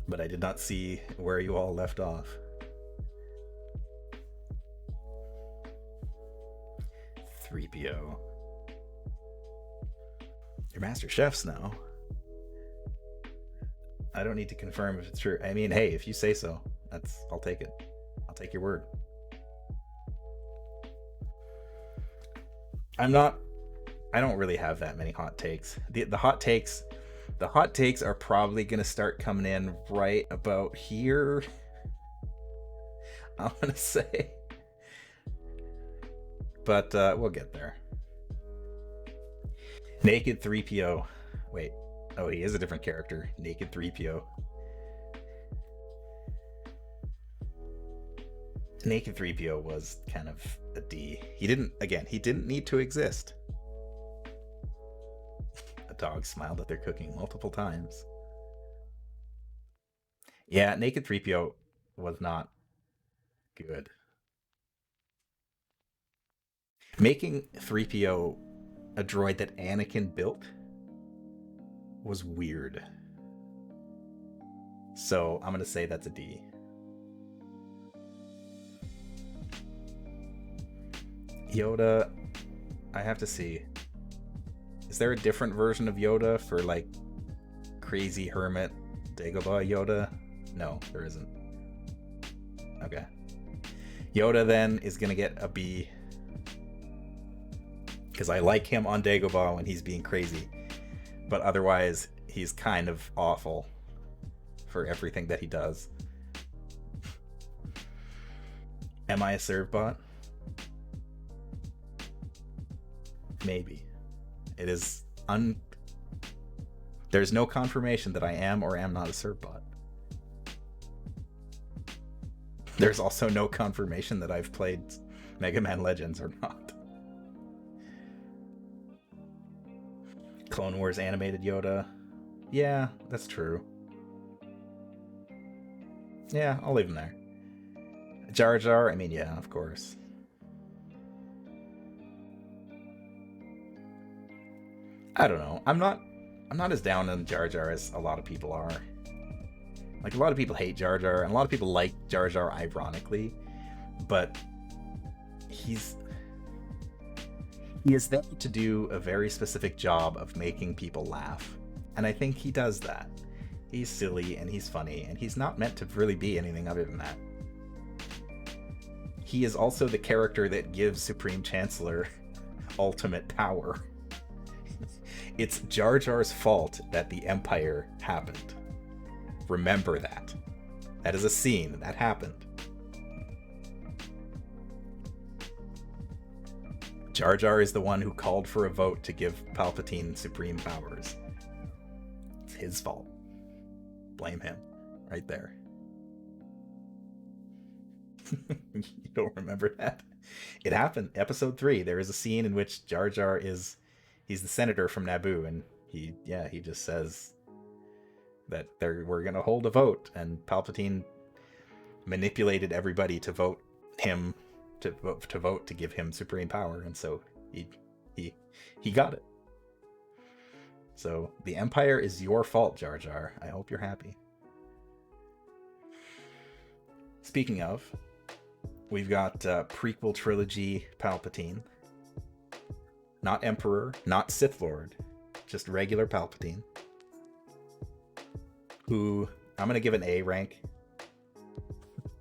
but I did not see where you all left off. .3PO. You're master chefs now. I don't need to confirm if it's true. I mean, hey, if you say so, I'll take it. I'll take your word. I don't really have that many hot takes. The hot takes are probably gonna start coming in right about here. I'm gonna say. But we'll get there. Naked 3PO. Wait. Oh, he is a different character. Naked 3PO. Naked 3PO was kind of a D. He didn't need to exist. A dog smiled at their cooking multiple times. Yeah, Naked 3PO was not good. Making 3PO a droid that Anakin built was weird. So I'm gonna say that's a D. Yoda, I have to see. Is there a different version of Yoda for like crazy hermit Dagobah Yoda? No, there isn't. Okay. Yoda then is gonna get a B. Because I like him on Dagobah when he's being crazy. But otherwise, he's kind of awful for everything that he does. Am I a servbot? Maybe. It is There's no confirmation that I am or am not a servbot. There's also no confirmation that I've played Mega Man Legends or not. Clone Wars animated Yoda. Yeah, that's true. Yeah, I'll leave him there. Jar Jar, I mean, yeah, of course. I don't know. I'm not as down on Jar Jar as a lot of people are. Like, a lot of people hate Jar Jar, and a lot of people like Jar Jar ironically, but he is there to do a very specific job of making people laugh. And I think he does that. He's silly and he's funny, and he's not meant to really be anything other than that. He is also the character that gives Supreme Chancellor ultimate power. It's Jar Jar's fault that the Empire happened. Remember that. That is a scene that happened. Jar Jar is the one who called for a vote to give Palpatine supreme powers. It's his fault. Blame him. Right there. You don't remember that? It happened. Episode 3. There is a scene in which Jar Jar he's the senator from Naboo, and he just says that we're gonna hold a vote, and Palpatine manipulated everybody to vote him to vote to give him supreme power, and so he got it. So the Empire is your fault, Jar Jar. I hope you're happy. Speaking of, We've got prequel trilogy Palpatine. Not Emperor, not Sith Lord, just regular Palpatine. Who I'm going to give an A rank.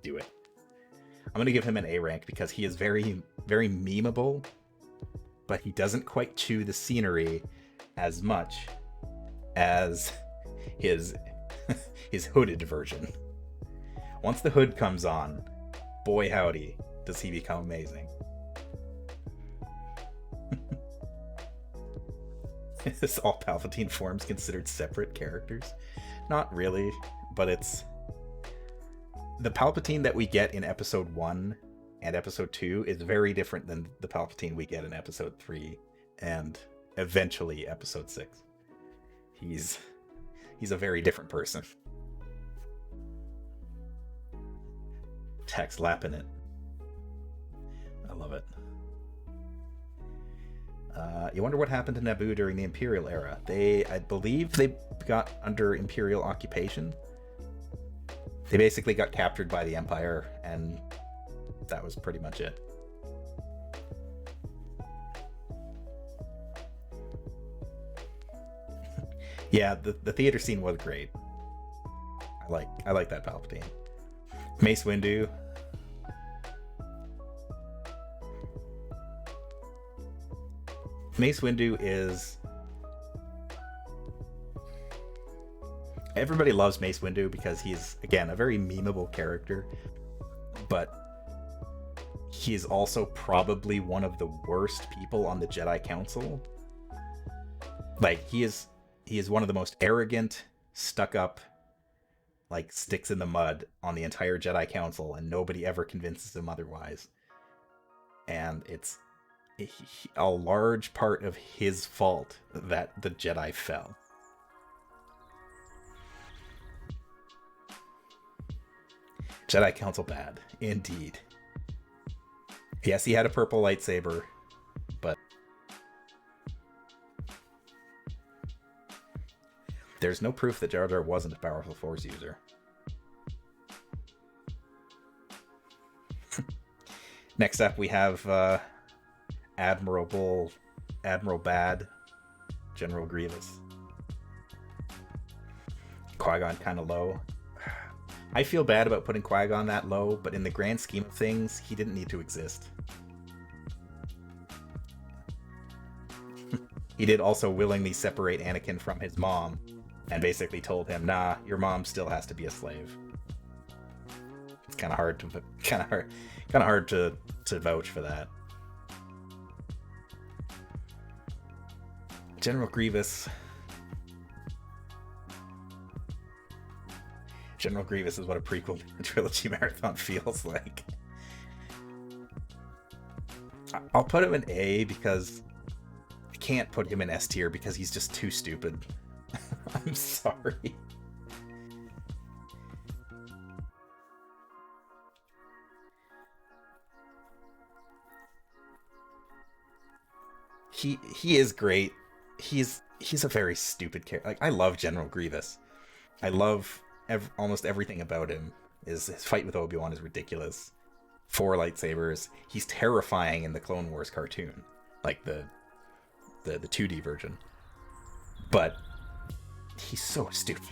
Do it. I'm going to give him an A rank because he is very, very memeable, but he doesn't quite chew the scenery as much as his his hooded version. Once the hood comes on, boy howdy, does he become amazing. Is all Palpatine forms considered separate characters? Not really, but it's... The Palpatine that we get in Episode 1 and Episode 2 is very different than the Palpatine we get in Episode 3 and eventually Episode 6. He's a very different person. Text lapping it. I love it. You wonder what happened to Naboo during the Imperial era. I believe they got under Imperial occupation. They basically got captured by the Empire, and that was pretty much it. Yeah, the theater scene was great. I like that Palpatine. Mace Windu. Mace Windu is... Everybody loves Mace Windu because he's, again, a very memeable character, but he's also probably one of the worst people on the Jedi Council. Like, he is one of the most arrogant, stuck-up, like, sticks in the mud on the entire Jedi Council, and nobody ever convinces him otherwise. And it's a large part of his fault that the Jedi fell. Jedi Council bad, indeed. Yes, he had a purple lightsaber, but there's no proof that Jar Jar wasn't a powerful Force user. Next up, we have Admiral Bad, General Grievous. Qui-Gon kind of low. I feel bad about putting Qui-Gon that low, but in the grand scheme of things, he didn't need to exist. He did also willingly separate Anakin from his mom, and basically told him, "Nah, your mom still has to be a slave." It's kind of hard to vouch for that. General Grievous. General Grievous is what a prequel trilogy marathon feels like. I'll put him in A because I can't put him in S tier because he's just too stupid. I'm sorry. He is great. He's a very stupid character. Like, I love General Grievous. I love almost everything about him. His fight with Obi-Wan is ridiculous. 4 lightsabers. He's terrifying in the Clone Wars cartoon, like the 2D version. But he's so stupid.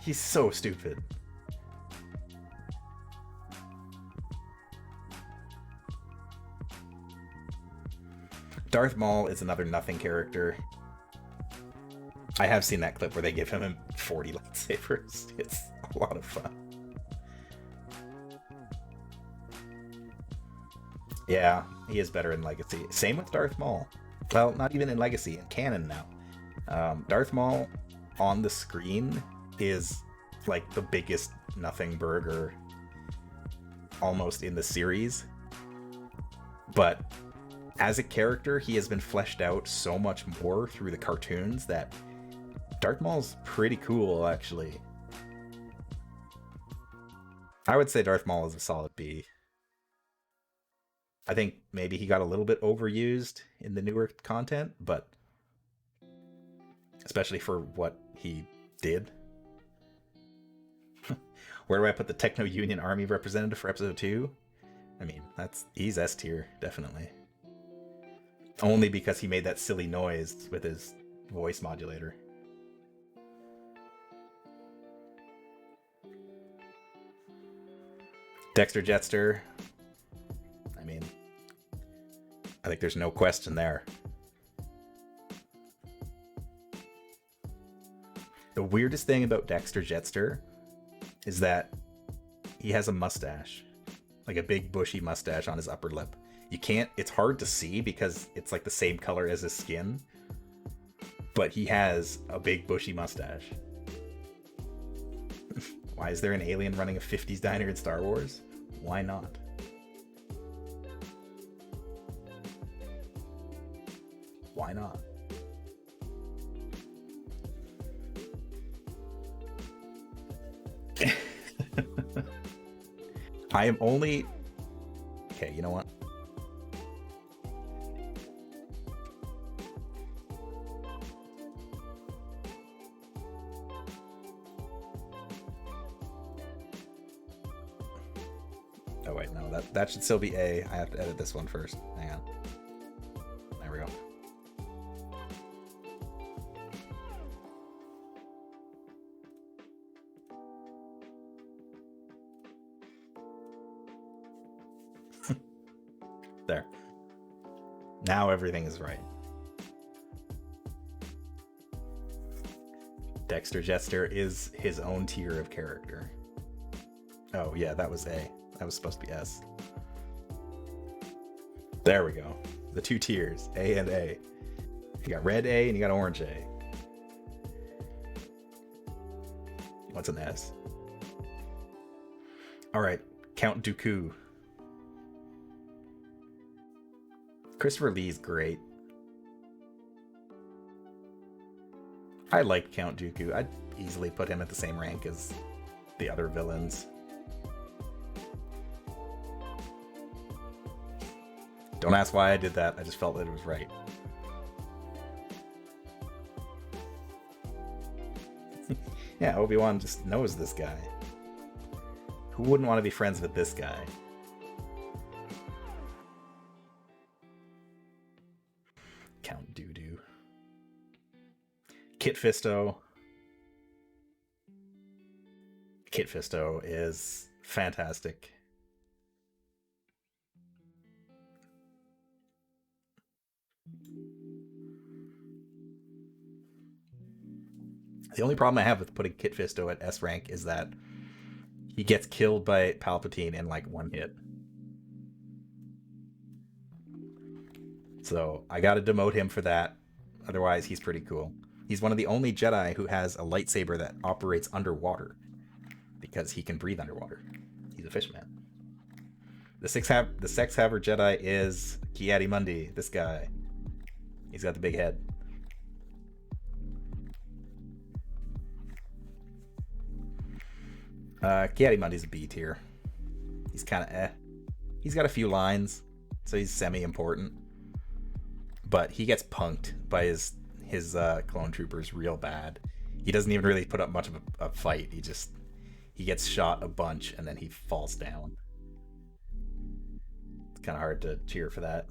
he's so stupid. Darth Maul is another nothing character. I have seen that clip where they give him 40 lightsabers. It's a lot of fun. Yeah, he is better in Legacy. Same with Darth Maul. Well, not even in Legacy, in canon now. Darth Maul on the screen is like the biggest nothing burger almost in the series. But as a character, he has been fleshed out so much more through the cartoons that Darth Maul's pretty cool, actually. I would say Darth Maul is a solid B. I think maybe he got a little bit overused in the newer content, but especially for what he did. Where do I put the Techno Union Army representative for episode 2? I mean, he's S tier, definitely. Only because he made that silly noise with his voice modulator. Dexter Jetster. I mean, I think there's no question there. The weirdest thing about Dexter Jetster is that he has a mustache. Like a big bushy mustache on his upper lip. It's hard to see because it's like the same color as his skin. But he has a big bushy mustache. Why is there an alien running a 50s diner in Star Wars? Why not? Why not? I am only... Okay, you know what? Oh wait, no, that should still be A. I have to edit this one first. Hang on. There we go. There. Now everything is right. Dexter Jetster is his own tier of character. Oh yeah, that was A. That was supposed to be S. There we go. The two tiers, A and A. You got red A and you got orange A. What's an S? Alright, Count Dooku. Christopher Lee's great. I like Count Dooku. I'd easily put him at the same rank as the other villains. Don't ask why I did that. I just felt that it was right. Yeah, Obi-Wan just knows this guy. Who wouldn't want to be friends with this guy? Count Doo-Doo. Kit Fisto. Kit Fisto is fantastic. The only problem I have with putting Kit Fisto at S rank is that he gets killed by Palpatine in like one hit. So I gotta demote him for that. Otherwise, he's pretty cool. He's one of the only Jedi who has a lightsaber that operates underwater. Because he can breathe underwater. He's a fishman. The Sex Haver Jedi is Ki-Adi-Mundi, this guy. He's got the big head. Ki-Adi-Mundi's a B tier. He's kind of eh. He's got a few lines, so he's semi-important. But he gets punked by his clone troopers real bad. He doesn't even really put up much of a fight. He gets shot a bunch and then he falls down. It's kind of hard to cheer for that.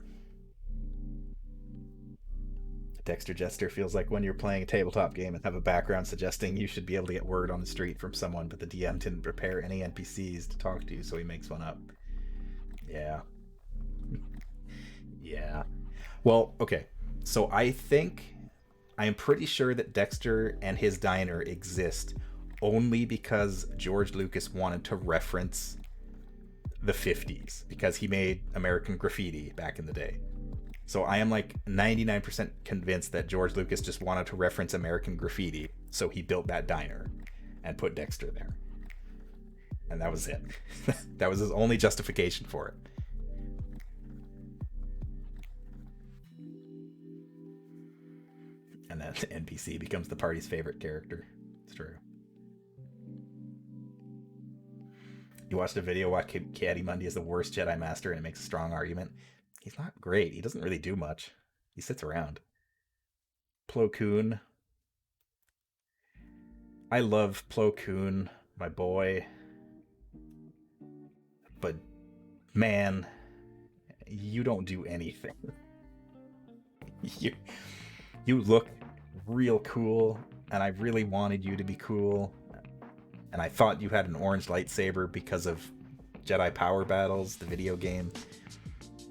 Dexter Jester feels like when you're playing a tabletop game and have a background suggesting you should be able to get word on the street from someone, but the DM didn't prepare any NPCs to talk to, so he makes one up. Yeah. Yeah. Well, okay. So I am pretty sure that Dexter and his diner exist only because George Lucas wanted to reference the 50s, because he made American Graffiti back in the day. So I am like 99% convinced that George Lucas just wanted to reference American Graffiti, so he built that diner and put Dexter there. And that was it. That was his only justification for it. And then the NPC becomes the party's favorite character. It's true. You watched a video why Ki-Adi-Mundi is the worst Jedi Master and it makes a strong argument. He's not great. He doesn't really do much. He sits around. Plo Koon. I love Plo Koon, my boy. but man, you don't do anything. You look real cool, and I really wanted you to be cool. And I thought you had an orange lightsaber because of Jedi Power Battles, the video game.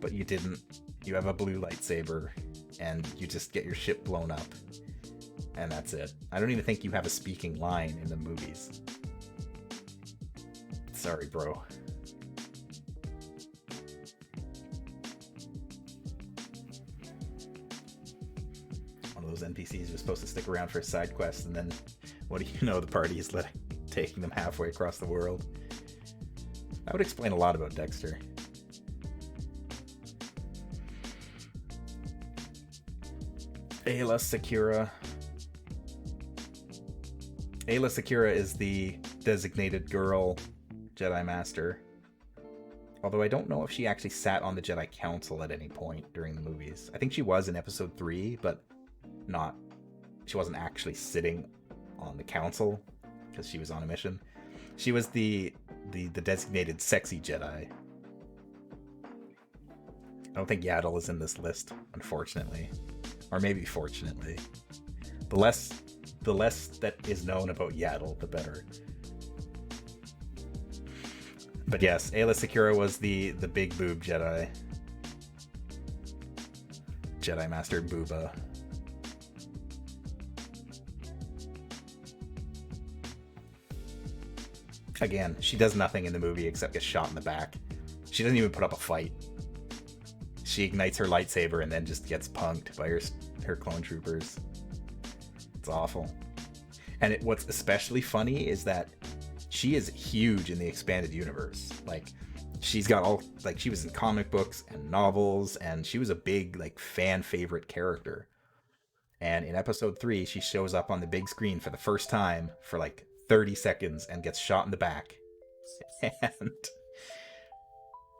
But you didn't. You have a blue lightsaber, and you just get your ship blown up. And that's it. I don't even think you have a speaking line in the movies. Sorry, bro. One of those NPCs who's supposed to stick around for a side quest, and then, what do you know, the party is taking them halfway across the world. That would explain a lot about Dexter. Ayla Secura. Ayla Secura is the designated girl Jedi Master. Although I don't know if she actually sat on the Jedi Council at any point during the movies. I think she was in Episode 3, but not... She wasn't actually sitting on the Council, because she was on a mission. She was the designated sexy Jedi. I don't think Yaddle is in this list, unfortunately. Or maybe fortunately. The less that is known about Yaddle, the better. But yes, Ayla Secura was the big boob Jedi. Jedi Master Booba. Again, she does nothing in the movie except get shot in the back. She doesn't even put up a fight. She ignites her lightsaber and then just gets punked by her clone troopers. It's awful. And what's especially funny is that she is huge in the expanded universe. Like, she's got all, like, she was in comic books and novels, and she was a big, like, fan favorite character. And in episode 3, she shows up on the big screen for the first time for like 30 seconds and gets shot in the back. And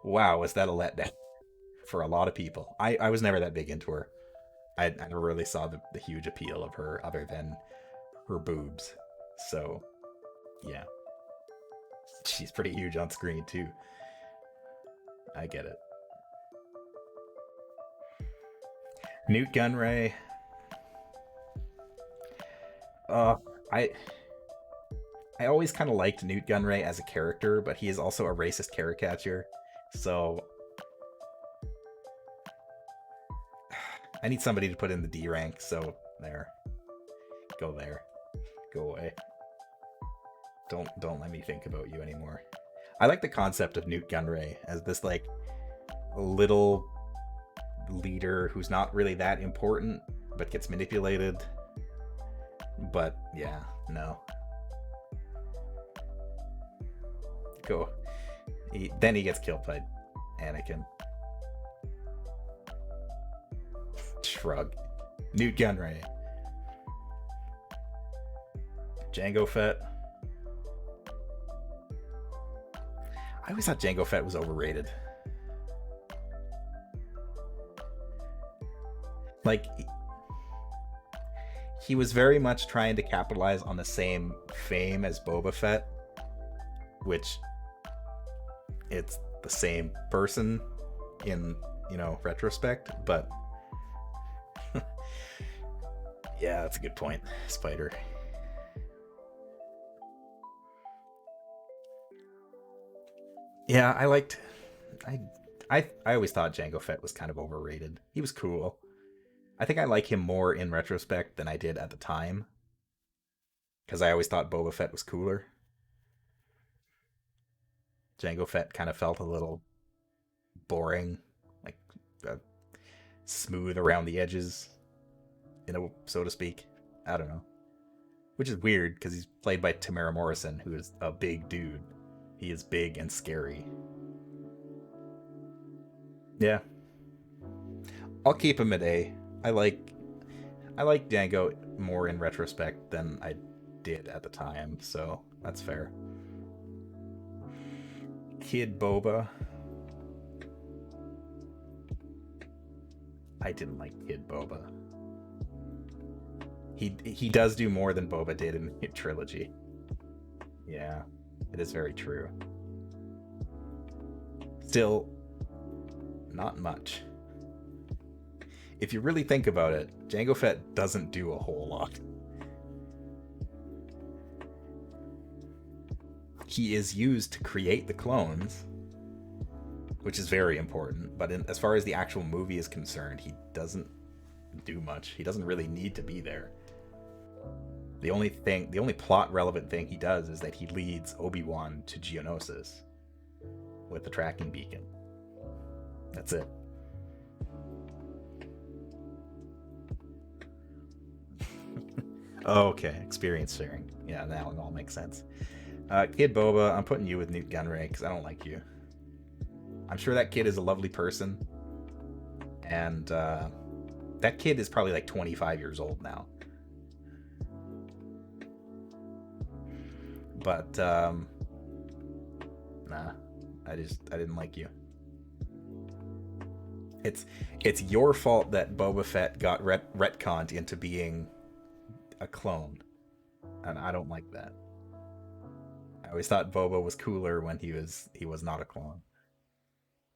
wow, was that a letdown for a lot of people. I was never that big into her. I never really saw the huge appeal of her other than her boobs. So, yeah. She's pretty huge on screen, too. I get it. Newt Gunray. I always kind of liked Newt Gunray as a character, but he is also a racist caricature. So I need somebody to put in the D rank, so there. Go there. Go away. Don't let me think about you anymore. I like the concept of Newt Gunray as this, like, little leader who's not really that important, but gets manipulated. But, yeah, no. Go. Then he gets killed by Anakin. Shrug. Newt Gunray. Jango Fett. I always thought Jango Fett was overrated. Like, he was very much trying to capitalize on the same fame as Boba Fett, which it's the same person in, retrospect, but yeah, that's a good point, Spider. Yeah, I always thought Jango Fett was kind of overrated. He was cool. I think I like him more in retrospect than I did at the time, because I always thought Boba Fett was cooler. Jango Fett kind of felt a little boring, like smooth around the edges, so to speak. I don't know. Which is weird, because he's played by Tamara Morrison, who is a big dude. He is big and scary. Yeah. I'll keep him at A. I like Django more in retrospect than I did at the time, so that's fair. Kid Boba. I didn't like Kid Boba. He does do more than Boba did in the trilogy. Yeah, it is very true. Still, not much. If you really think about it, Jango Fett doesn't do a whole lot. He is used to create the clones, which is very important, but as far as the actual movie is concerned, he doesn't do much. He doesn't really need to be there. The only plot relevant thing he does is that he leads Obi-Wan to Geonosis with the tracking beacon. That's it. Okay, experience sharing. Yeah, now it all makes sense. Kid Boba, I'm putting you with Newt Gunray because I don't like you. I'm sure that kid is a lovely person, and that kid is probably like 25 years old now. But nah, I didn't like you. It's your fault that Boba Fett got retconned into being a clone, and I don't like that. I always thought Boba was cooler when he was not a clone.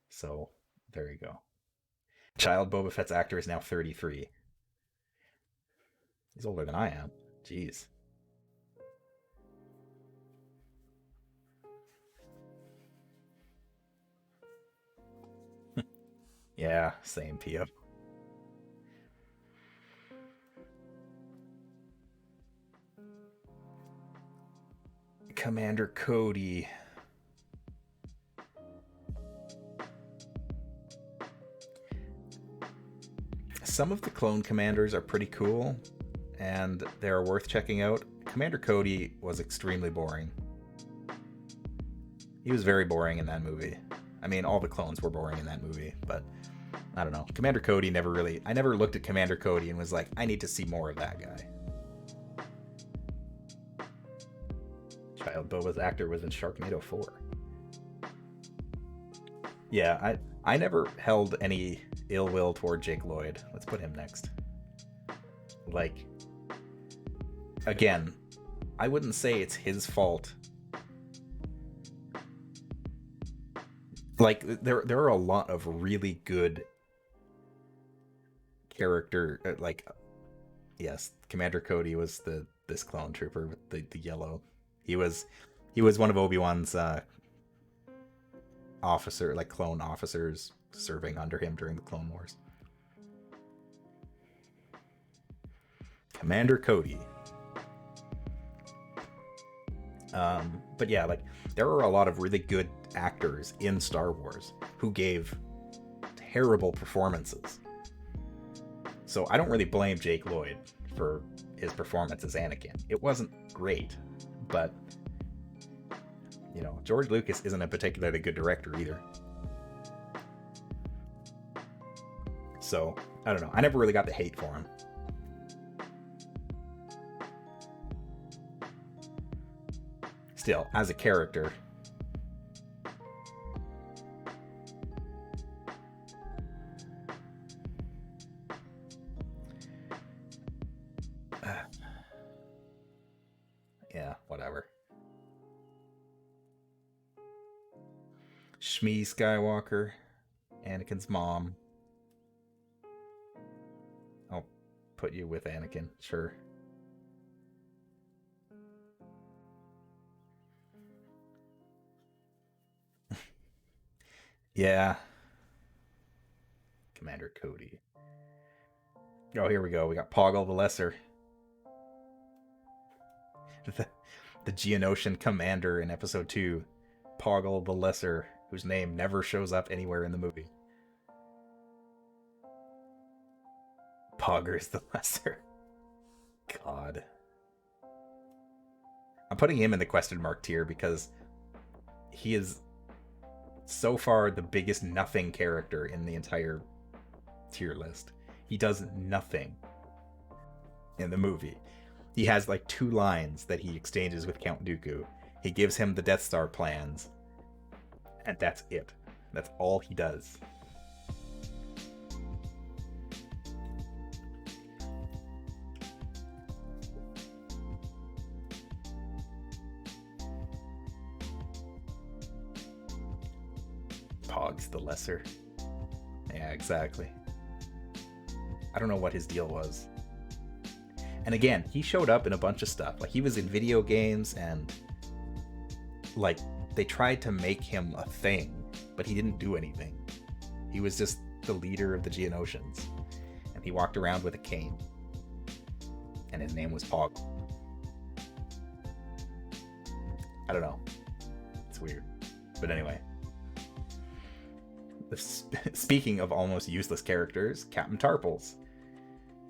So there you go. Child Boba Fett's actor is now 33. He's older than I am. Jeez. Yeah, same Pio. Commander Cody. Some of the clone commanders are pretty cool, and they're worth checking out. Commander Cody was extremely boring. He was very boring in that movie. I mean, all the clones were boring in that movie, but I don't know. Commander Cody I never looked at Commander Cody and was like, I need to see more of that guy. Child Boba's actor was in Sharknado 4. Yeah, I never held any ill will toward Jake Lloyd. Let's put him next. Like, again, I wouldn't say it's his fault. Like, there are a lot of really good character, yes, Commander Cody was this clone trooper with the yellow. He was one of Obi-Wan's clone officers serving under him during the Clone Wars. Commander Cody. But yeah, like, there are a lot of really good actors in Star Wars who gave terrible performances. So I don't really blame Jake Lloyd for his performance as Anakin. It wasn't great, but you know, George Lucas isn't a particularly good director either. So, I don't know. I never really got the hate for him. Still, as a character, yeah, whatever. Shmi Skywalker, Anakin's mom. I'll put you with Anakin, sure. Yeah. Commander Cody. Oh, here we go. We got Poggle the Lesser. The Geonosian commander in episode 2. Poggle the Lesser, whose name never shows up anywhere in the movie. Poggers the Lesser. God. I'm putting him in the question mark tier because he is so far the biggest nothing character in the entire tier list. He does nothing in the movie. He has like 2 lines that he exchanges with Count Dooku. He gives him the Death Star plans, and that's it. That's all he does. Pog's the lesser. Yeah, exactly. I don't know what his deal was. And again, he showed up in a bunch of stuff. Like, he was in video games, and like, they tried to make him a thing, but he didn't do anything. He was just the leader of the Geonosians, and he walked around with a cane, and his name was Pog. I don't know. It's weird. But anyway. Speaking of almost useless characters, Captain Tarples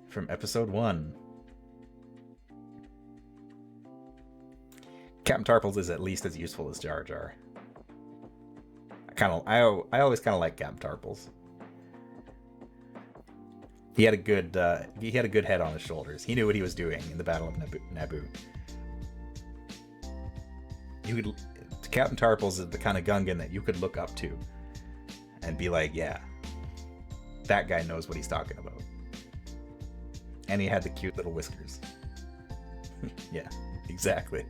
from episode 1. Captain Tarples is at least as useful as Jar Jar. I always kind of like Captain Tarples. He had a good head on his shoulders. He knew what he was doing in the Battle of Naboo. Captain Tarples is the kind of Gungan that you could look up to and be like, yeah, that guy knows what he's talking about. And he had the cute little whiskers. Yeah, exactly.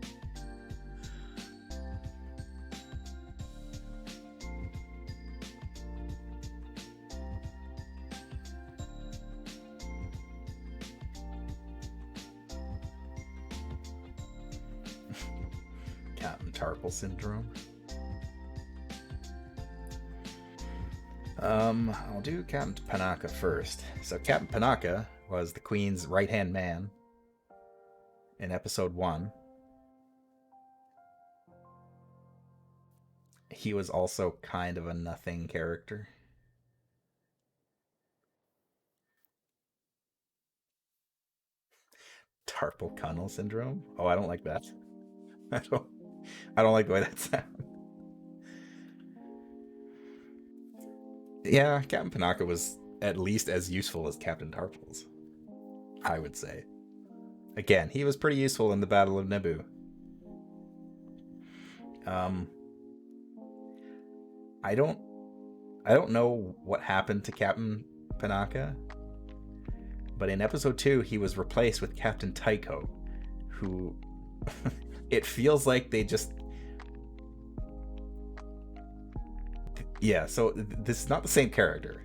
Captain Tarple syndrome. I'll do Captain Panaka first. So Captain Panaka was the Queen's right-hand man in episode 1. He was also kind of a nothing character. Tarple Tunnel syndrome? Oh, I don't like that. I don't like the way that sounds. Yeah, Captain Panaka was at least as useful as Captain Tarples, I would say. Again, he was pretty useful in the Battle of Naboo. I don't know what happened to Captain Panaka, but in episode 2 he was replaced with Captain Tycho, who it feels like they just... Yeah, so this is not the same character.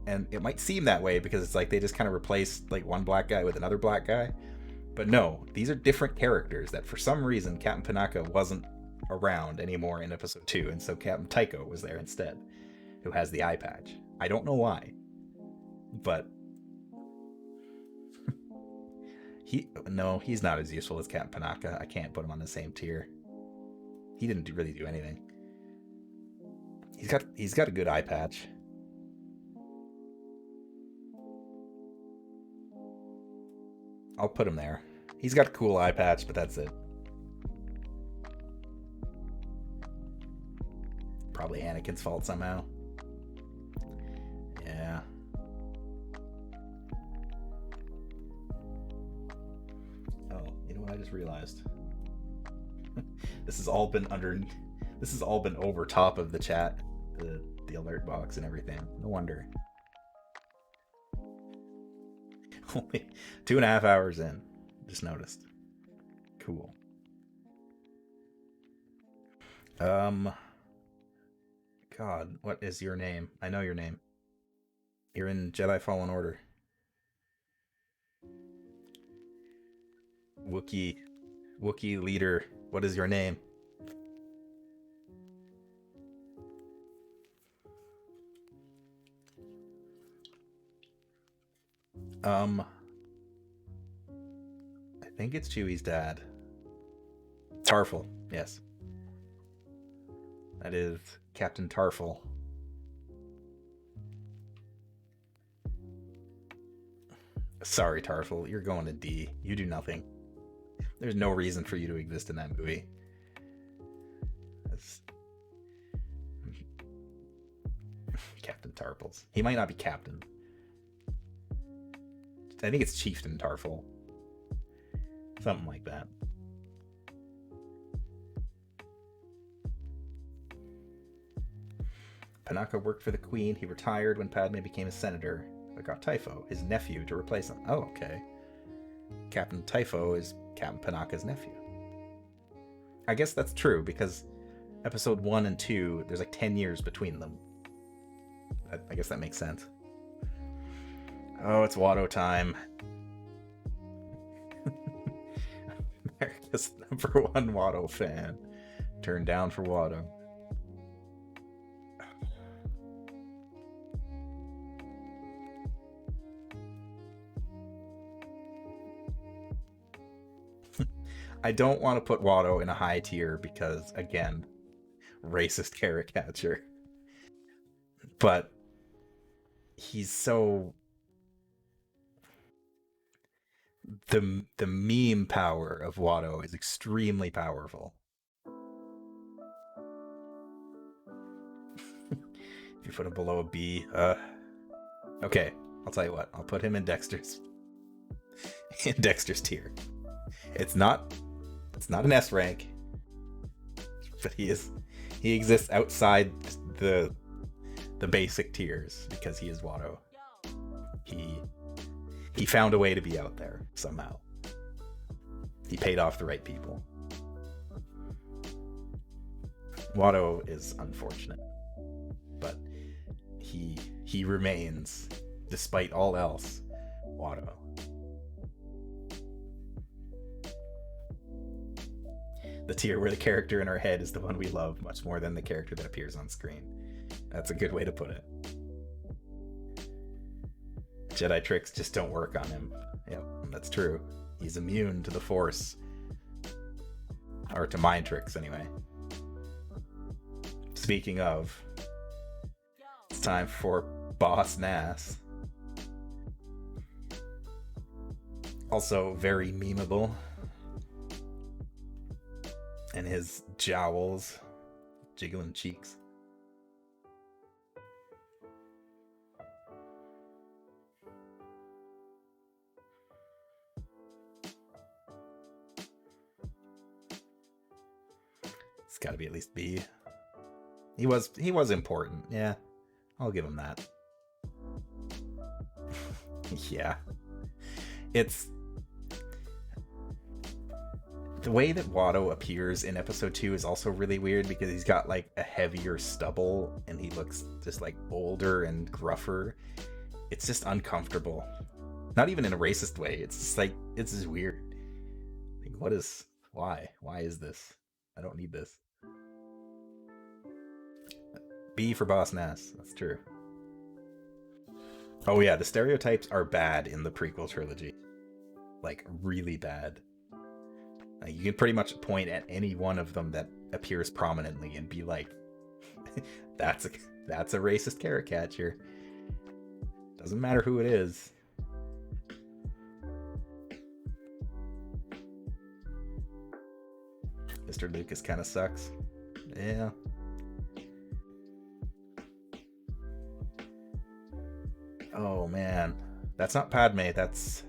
And it might seem that way because it's like they just kind of replaced like one black guy with another black guy. But no, these are different characters that for some reason Captain Panaka wasn't around anymore in episode 2, and so Captain Tycho was there instead, who has the eye patch. I don't know why, but he's not as useful as Captain Panaka. I can't put him on the same tier. He didn't really do anything. He's got a good eye patch. I'll put him there. He's got a cool eye patch, but that's it. Probably Anakin's fault somehow. Yeah. Oh, you know what I just realized? This has all been over top of the chat, the alert box and everything. No wonder. Only 2.5 hours in. Just noticed. Cool. God, what is your name? I know your name. You're in Jedi Fallen Order. Wookiee leader. What is your name? I think it's Chewie's dad. Tarful, yes. That is Captain Tarful. Sorry, Tarful, you're going to D. You do nothing. There's no reason for you to exist in that movie. That's... Captain Tarples. He might not be captain. I think it's Chieftain Tarful. Something like that. Panaka worked for the Queen. He retired when Padme became a senator, but got Typho, his nephew, to replace him. Oh, okay. Captain Typho is Captain Panaka's nephew. I guess that's true, because episode 1 and 2, there's like 10 years between them. I guess that makes sense. Oh, it's Watto time. America's #1 Watto fan. Turned down for Watto. I don't want to put Watto in a high tier because, again, racist caricature. But he's so... The meme power of Watto is extremely powerful. If you put him below a B, okay, I'll tell you what. I'll put him in Dexter's tier. It's not an S rank, but he exists outside the basic tiers because he is Watto. He found a way to be out there somehow. He paid off the right people. Watto is unfortunate, but he remains, despite all else, Watto. The tier where the character in our head is the one we love much more than the character that appears on screen. That's a good way to put it. Jedi tricks just don't work on him. Yep, that's true. He's immune to the Force. Or to mind tricks, anyway. Speaking of, it's time for Boss Nass. Also very memeable. And his jowls, jiggling cheeks. It's got to be at least B. He was important. Yeah, I'll give him that. Yeah, it's the way that Watto appears in episode 2 is also really weird because he's got like a heavier stubble and he looks just like older and gruffer. It's just uncomfortable. Not even in a racist way. It's just like, it's just weird. Like, why is this? I don't need this. B for Boss Nass. That's true. Oh yeah, the stereotypes are bad in the prequel trilogy. Like, really bad. Like, you can pretty much point at any one of them that appears prominently and be like, that's a racist caricature. Doesn't matter who it is. Mr. Lucas kind of sucks. Yeah. Oh man, that's not Padme. That's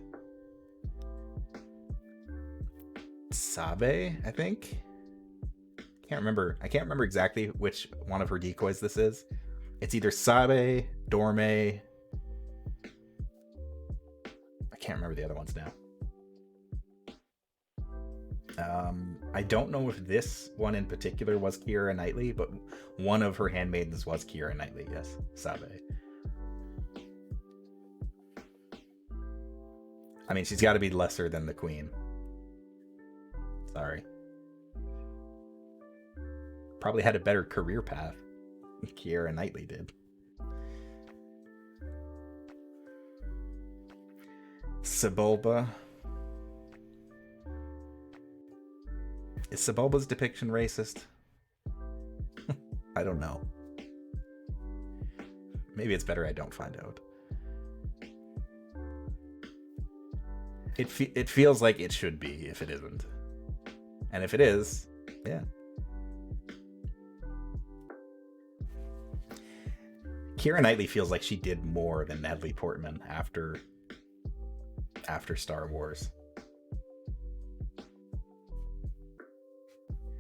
Sabe, I think. I can't remember exactly which one of her decoys this is. It's either Sabe, Dorme. I can't remember the other ones now. I don't know if this one in particular was Keira Knightley, but one of her handmaidens was Keira Knightley. Yes, Sabe. I mean, she's got to be lesser than the Queen. Sorry. Probably had a better career path. Keira Knightley did. Sebulba. Is Sebulba's depiction racist? I don't know. Maybe it's better I don't find out. It feels like it should be if it isn't. And if it is, yeah. Keira Knightley feels like she did more than Natalie Portman after Star Wars.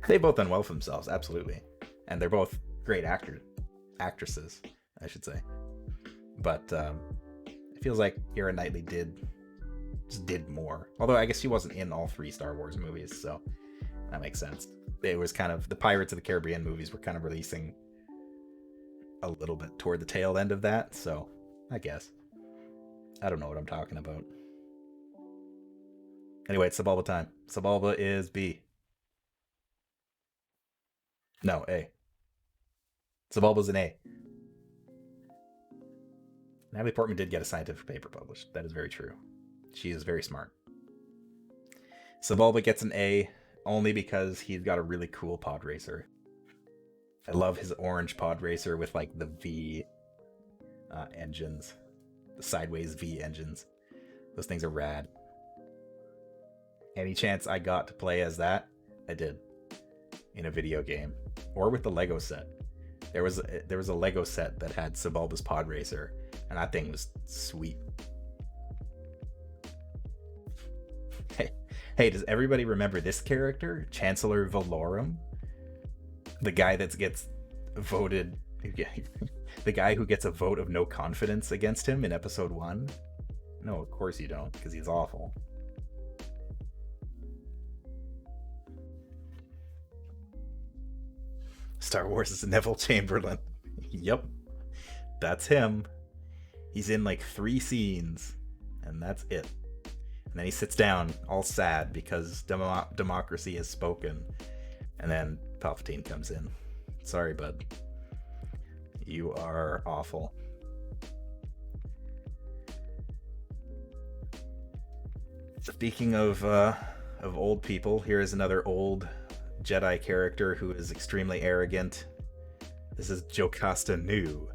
They've both done well for themselves, absolutely. And they're both great actresses, I should say. But it feels like Keira Knightley did more. Although I guess she wasn't in all 3 Star Wars movies, so that makes sense. It was kind of, the Pirates of the Caribbean movies were kind of releasing a little bit toward the tail end of that, so I guess. I don't know what I'm talking about. Anyway, it's Sebulba time. Sebulba is B. No, A. Sebulba's an A. Natalie Portman did get a scientific paper published. That is very true. She is very smart. Sebulba gets an A only because he's got a really cool pod racer. I love his orange pod racer with like the V engines, the sideways V engines. Those things are rad. Any chance I got to play as that, I did in a video game or with the Lego set. There was a Lego set that had Sebulba's pod racer, and that thing was sweet. Hey, does everybody remember this character, Chancellor Valorum? The guy that gets voted, the guy who gets a vote of no confidence against him in episode 1? No, of course you don't, because he's awful. Star Wars is Neville Chamberlain. Yep, that's him. He's in like 3 scenes, and that's it. And then he sits down, all sad, because democracy has spoken. And then Palpatine comes in. Sorry, bud. You are awful. Speaking of old people, here is another old Jedi character who is extremely arrogant. This is Jocasta Nu.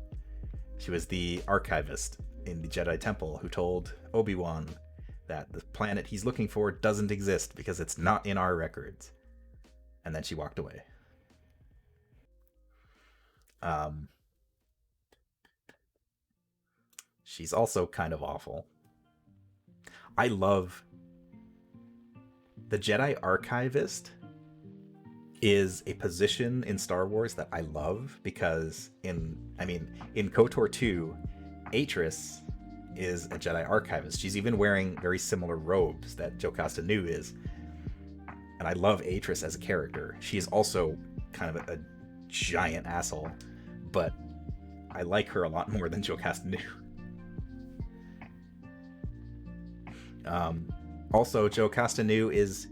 She was the archivist in the Jedi Temple who told Obi-Wan that the planet he's looking for doesn't exist because it's not in our records. And then she walked away. She's also kind of awful. I love the Jedi Archivist is a position in Star Wars that I love because in KOTOR 2, Atris is a Jedi Archivist. She's even wearing very similar robes that Jocasta Nu is. And I love Atris as a character. She is also kind of a giant asshole, but I like her a lot more than Jocasta Nu. Also, Jocasta Nu is,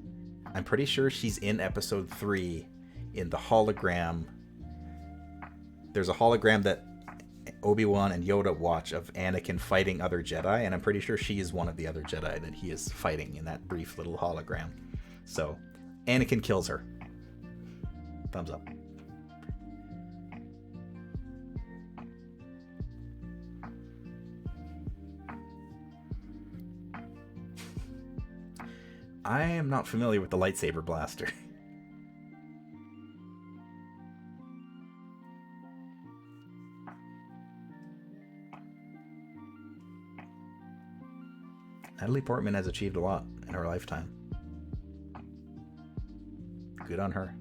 I'm pretty sure she's in episode 3 in the hologram. There's a hologram that Obi-Wan and Yoda watch of Anakin fighting other Jedi, and I'm pretty sure she is one of the other Jedi that he is fighting in that brief little hologram. So, Anakin kills her. Thumbs up. I am not familiar with the lightsaber blaster. Natalie Portman has achieved a lot in her lifetime. Good on her.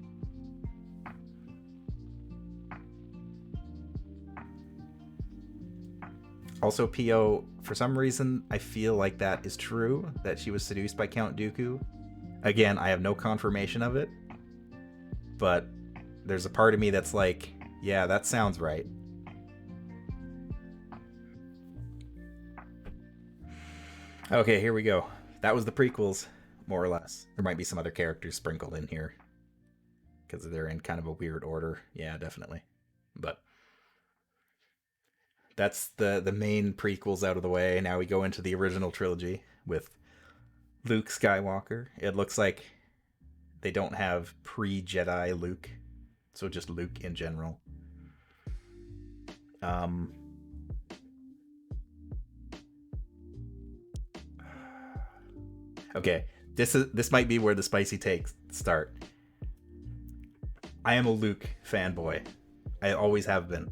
Also, P.O., for some reason, I feel like that is true, that she was seduced by Count Dooku. Again, I have no confirmation of it, but there's a part of me that's like, yeah, that sounds right. Okay, here we go. That was the prequels, more or less. There might be some other characters sprinkled in here, because they're in kind of a weird order. Yeah, definitely. But that's the main prequels out of the way. Now we go into the original trilogy with Luke Skywalker. It looks like they don't have pre-Jedi Luke, so just Luke in general. Okay, this might be where the spicy takes start. I am a Luke fanboy. I always have been.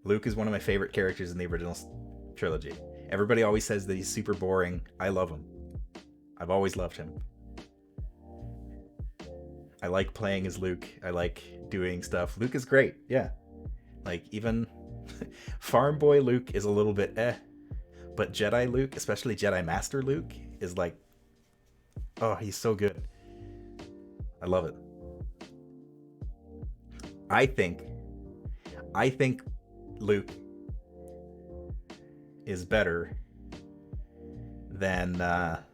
Luke is one of my favorite characters in the original trilogy. Everybody always says that he's super boring. I love him. I've always loved him. I like playing as Luke. I like doing stuff. Luke is great, yeah. Like, even Farm Boy Luke is a little bit but Jedi Luke, especially Jedi Master Luke, is like, oh, he's so good. I love it. I think Luke is better than a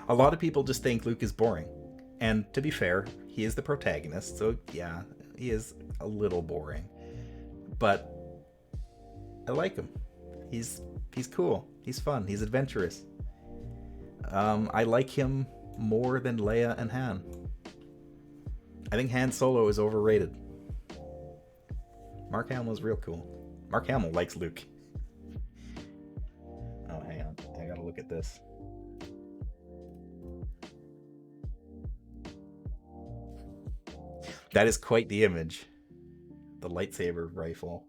lot of people just think Luke is boring. And to be fair, he is the protagonist, so yeah, he is a little boring. But I like him. He's cool. He's fun. He's adventurous. I like him more than Leia and Han. I think Han Solo is overrated. Mark Hamill is real cool. Mark Hamill likes Luke. Oh, hang on. I gotta look at this. That is quite the image. The lightsaber rifle.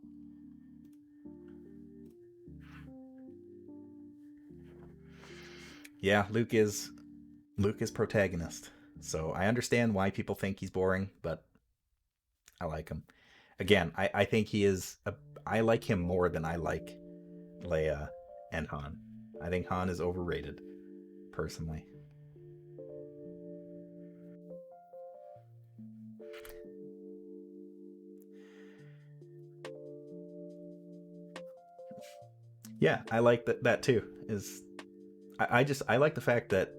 Yeah, Luke is protagonist. So I understand why people think he's boring, but I like him. Again, I think I like him more than I like Leia and Han. I think Han is overrated, personally. Yeah, I like that too. I like the fact that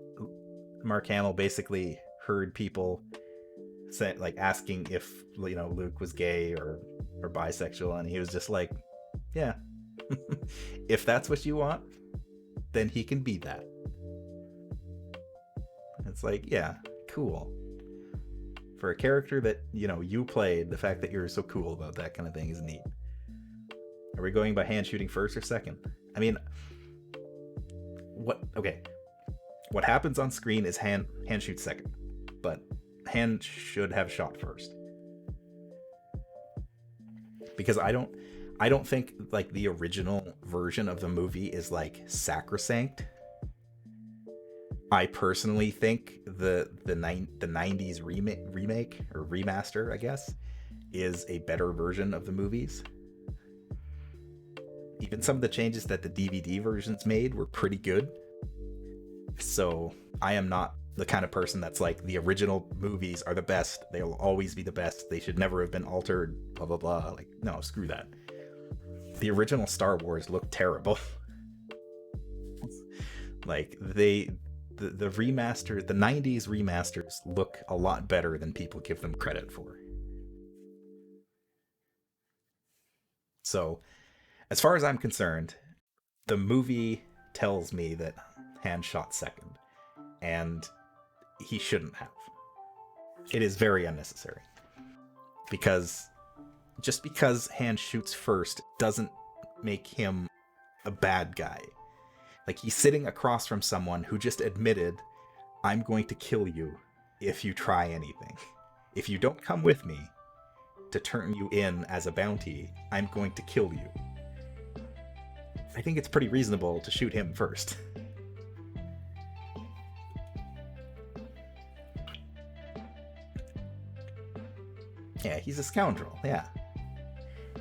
Mark Hamill basically heard people say, like, asking if Luke was gay or bisexual, and he was just like, yeah, if that's what you want, then he can be that. It's like, yeah, cool. For a character that you played, the fact that you're so cool about that kind of thing is neat. Are we going by hand shooting first or second? I mean, what happens on screen is hand shoots second, but hand should have shot first. Because I don't think like the original version of the movie is like sacrosanct. I personally think the 90s remake or remaster, I guess, is a better version of the movies. Even some of the changes that the DVD versions made were pretty good. So I am not the kind of person that's like, the original movies are the best. They'll always be the best. They should never have been altered, blah, blah, blah. Like, no, screw that. The original Star Wars looked terrible. Like, the remaster, the 90s remasters look a lot better than people give them credit for. So, as far as I'm concerned, the movie tells me that Han shot second, and he shouldn't have. It is very unnecessary. Because just because Han shoots first doesn't make him a bad guy. Like, he's sitting across from someone who just admitted, I'm going to kill you if you try anything. If you don't come with me to turn you in as a bounty, I'm going to kill you. I think it's pretty reasonable to shoot him first. Yeah, he's a scoundrel, yeah.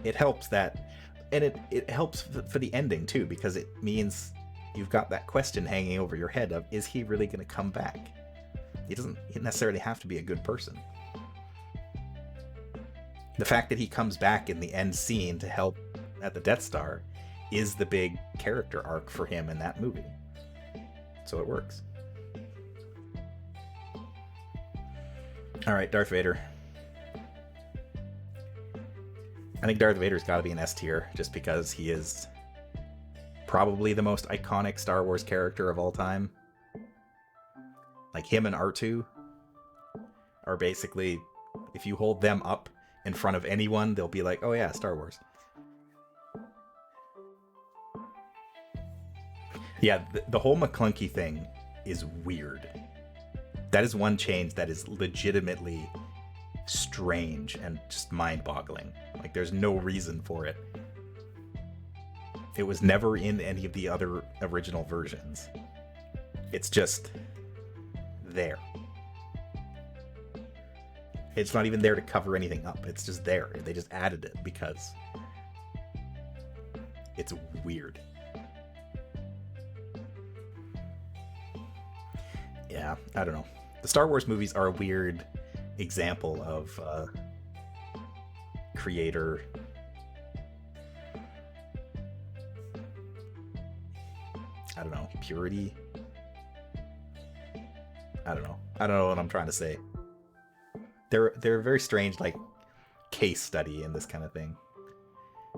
It helps that, and it helps for the ending too, because it means you've got that question hanging over your head of, is he really going to come back? He doesn't necessarily have to be a good person. The fact that he comes back in the end scene to help at the Death Star is the big character arc for him in that movie. So it works. Alright, Darth Vader. I think Darth Vader's got to be an S tier, just because he is probably the most iconic Star Wars character of all time. Like, him and R2 are basically, if you hold them up in front of anyone, they'll be like, oh yeah, Star Wars. Yeah, the whole McClunky thing is weird. That is one change that is legitimately strange and just mind-boggling. Like, there's no reason for it. It was never in any of the other original versions. It's just there. It's not even there to cover anything up. It's just there. They just added it because it's weird. Yeah, I don't know. The Star Wars movies are a weird example of creator. I don't know, purity. I don't know what I'm trying to say. They're a very strange like case study in this kind of thing.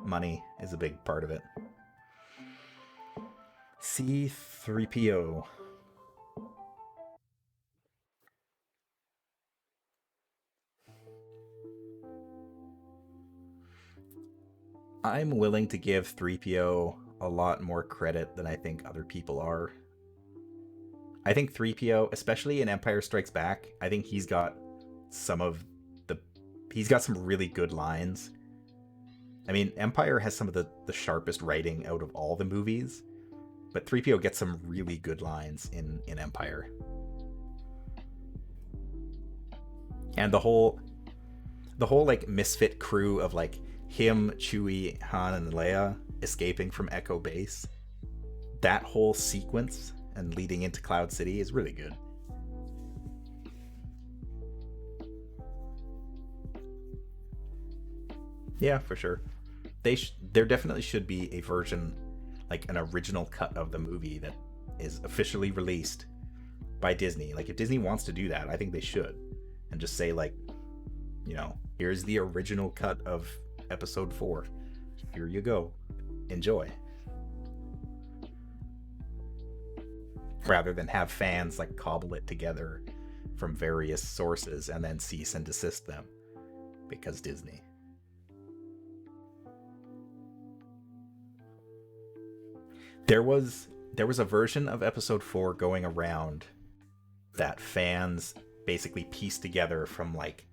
Money is a big part of it. C3PO. I'm willing to give 3PO a lot more credit than I think other people are. I think 3PO, especially in Empire Strikes Back, I think he's got some really good lines. I mean, Empire has some of the sharpest writing out of all the movies, but 3PO gets some really good lines in Empire. And the whole like misfit crew of like him, Chewie, Han, and Leia escaping from Echo Base, that whole sequence and leading into Cloud City is really good. Yeah, for sure. There definitely should be a version, like an original cut of the movie that is officially released by Disney. Like if Disney wants to do that, I think they should, and just say like, you know, here's the original cut of Episode 4. Here you go. Enjoy. Rather than have fans like cobble it together from various sources and then cease and desist them because Disney. There was a version of Episode 4 going around that fans basically pieced together from like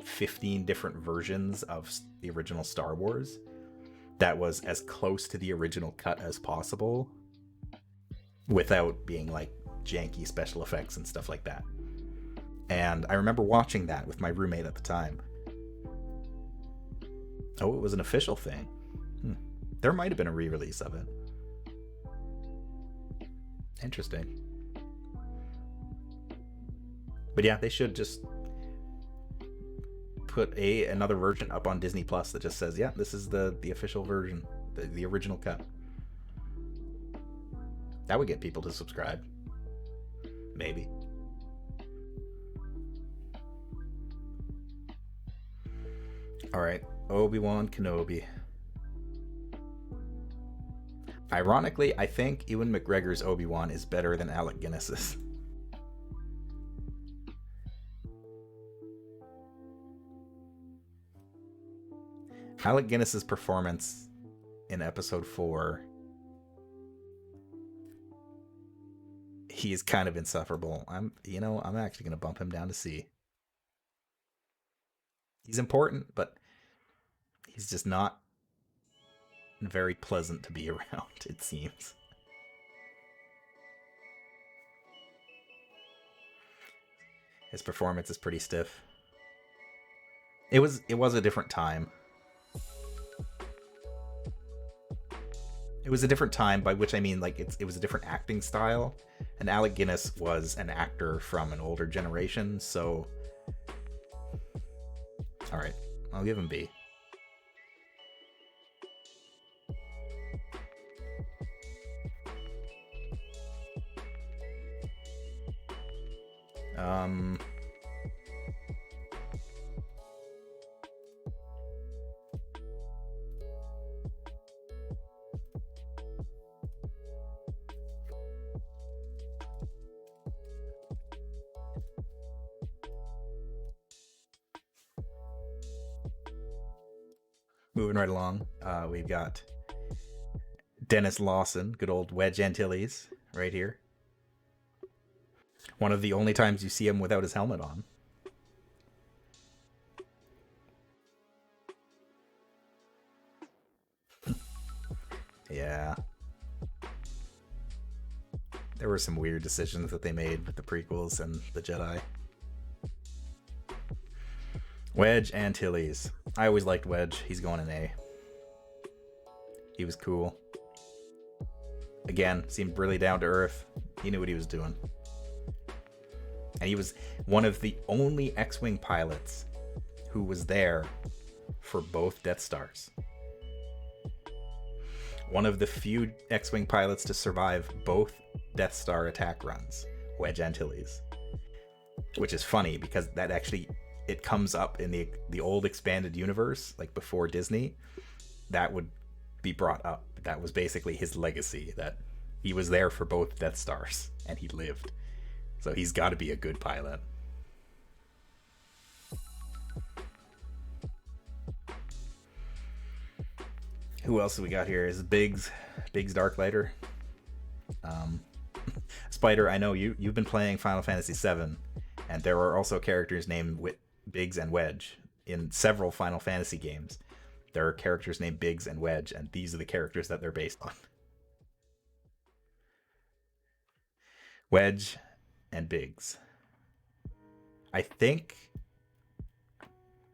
15 different versions of the original Star Wars that was as close to the original cut as possible without being like janky special effects and stuff like that. And I remember watching that with my roommate at the time. Oh, it was an official thing. There might have been a re-release of it. Interesting. But yeah, they should just put another version up on Disney Plus that just says, yeah, this is the official version, the original cut. That would get people to subscribe. Maybe. Alright, Obi-Wan Kenobi. Ironically, I think Ewan McGregor's Obi-Wan is better than Alec Guinness's. Alec Guinness's performance in Episode 4, he's kind of insufferable. I'm actually going to bump him down to C. He's important, but he's just not very pleasant to be around, it seems. His performance is pretty stiff. It was a different time. It was a different time, by which I mean like it was a different acting style, and Alec Guinness was an actor from an older generation, so all right, I'll give him B. Moving right along, we've got Dennis Lawson, good old Wedge Antilles, right here. One of the only times you see him without his helmet on. Yeah. There were some weird decisions that they made with the prequels and the Jedi. Wedge Antilles. I always liked Wedge. He's going an A. He was cool. Again, seemed really down to earth. He knew what he was doing. And he was one of the only X-Wing pilots who was there for both Death Stars. One of the few X-Wing pilots to survive both Death Star attack runs, Wedge Antilles. Which is funny because that actually, it comes up in the old expanded universe, like before Disney. That would be brought up. That was basically his legacy, that he was there for both Death Stars and he lived. So he's got to be a good pilot. Who else do we got here? Is Biggs Darklighter. Spider, I know you've been playing Final Fantasy VII, and there are also characters named Biggs and Wedge in several Final Fantasy games. There are characters named Biggs and Wedge, and these are the characters that they're based on. Wedge and Biggs. I think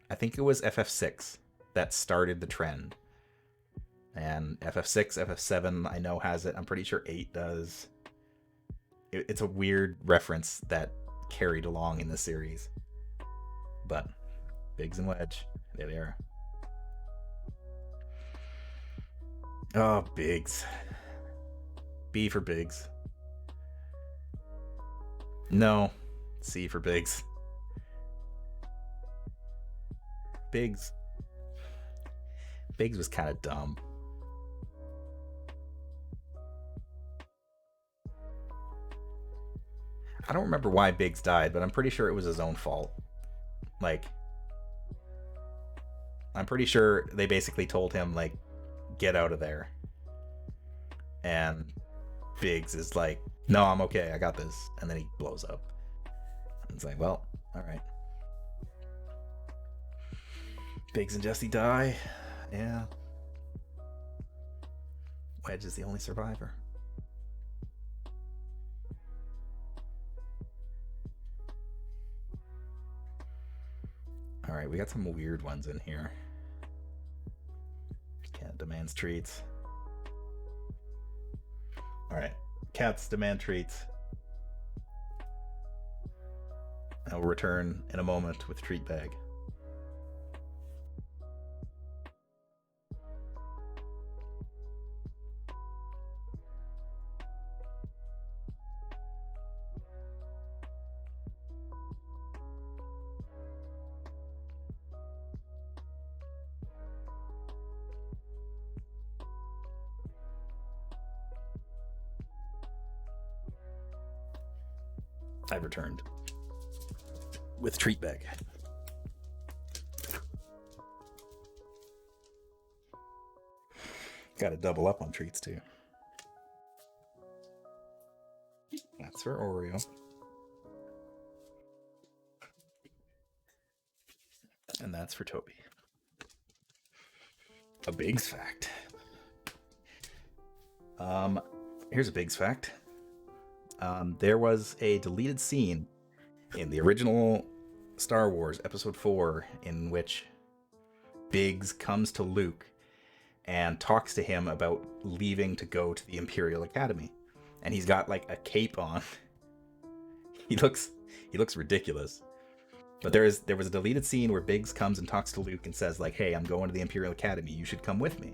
it was FF6 that started the trend. And FF6, FF7, I know has it. I'm pretty sure 8 does. It's a weird reference that carried along in the series. But Biggs and Wedge, there they are. Oh, Biggs. B for Biggs. No, C for Biggs. Biggs was kind of dumb. I don't remember why Biggs died, but I'm pretty sure it was his own fault. Like, I'm pretty sure they basically told him, like, get out of there. And Biggs is like, no, I'm okay, I got this. And then he blows up. It's like, well, alright. Biggs and Jesse die. Yeah. Wedge is the only survivor. Alright, we got some weird ones in here. Cat demands treats. Alright, cats demand treats. I'll return in a moment with treat bag. I've returned with treat bag. Got to double up on treats too. That's for Oreo. And that's for Toby. A Biggs fact. Here's a Biggs fact. There was a deleted scene in the original Star Wars Episode 4 in which Biggs comes to Luke and talks to him about leaving to go to the Imperial Academy. And he's got like a cape on. He looks ridiculous. But there was a deleted scene where Biggs comes and talks to Luke and says like, hey, I'm going to the Imperial Academy. You should come with me.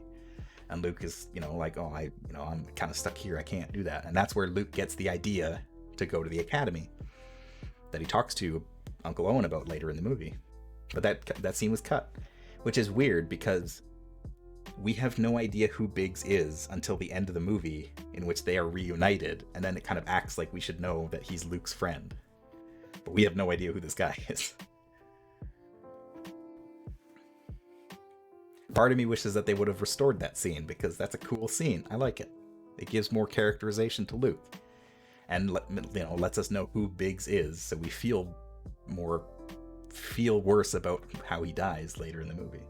And Luke is, like, oh, I'm kind of stuck here. I can't do that. And that's where Luke gets the idea to go to the academy that he talks to Uncle Owen about later in the movie. But that scene was cut, which is weird because we have no idea who Biggs is until the end of the movie in which they are reunited. And then it kind of acts like we should know that he's Luke's friend. But we have no idea who this guy is. Part of me wishes that they would have restored that scene because that's a cool scene. I like it. It gives more characterization to Luke, and lets us know who Biggs is, so we feel worse about how he dies later in the movie.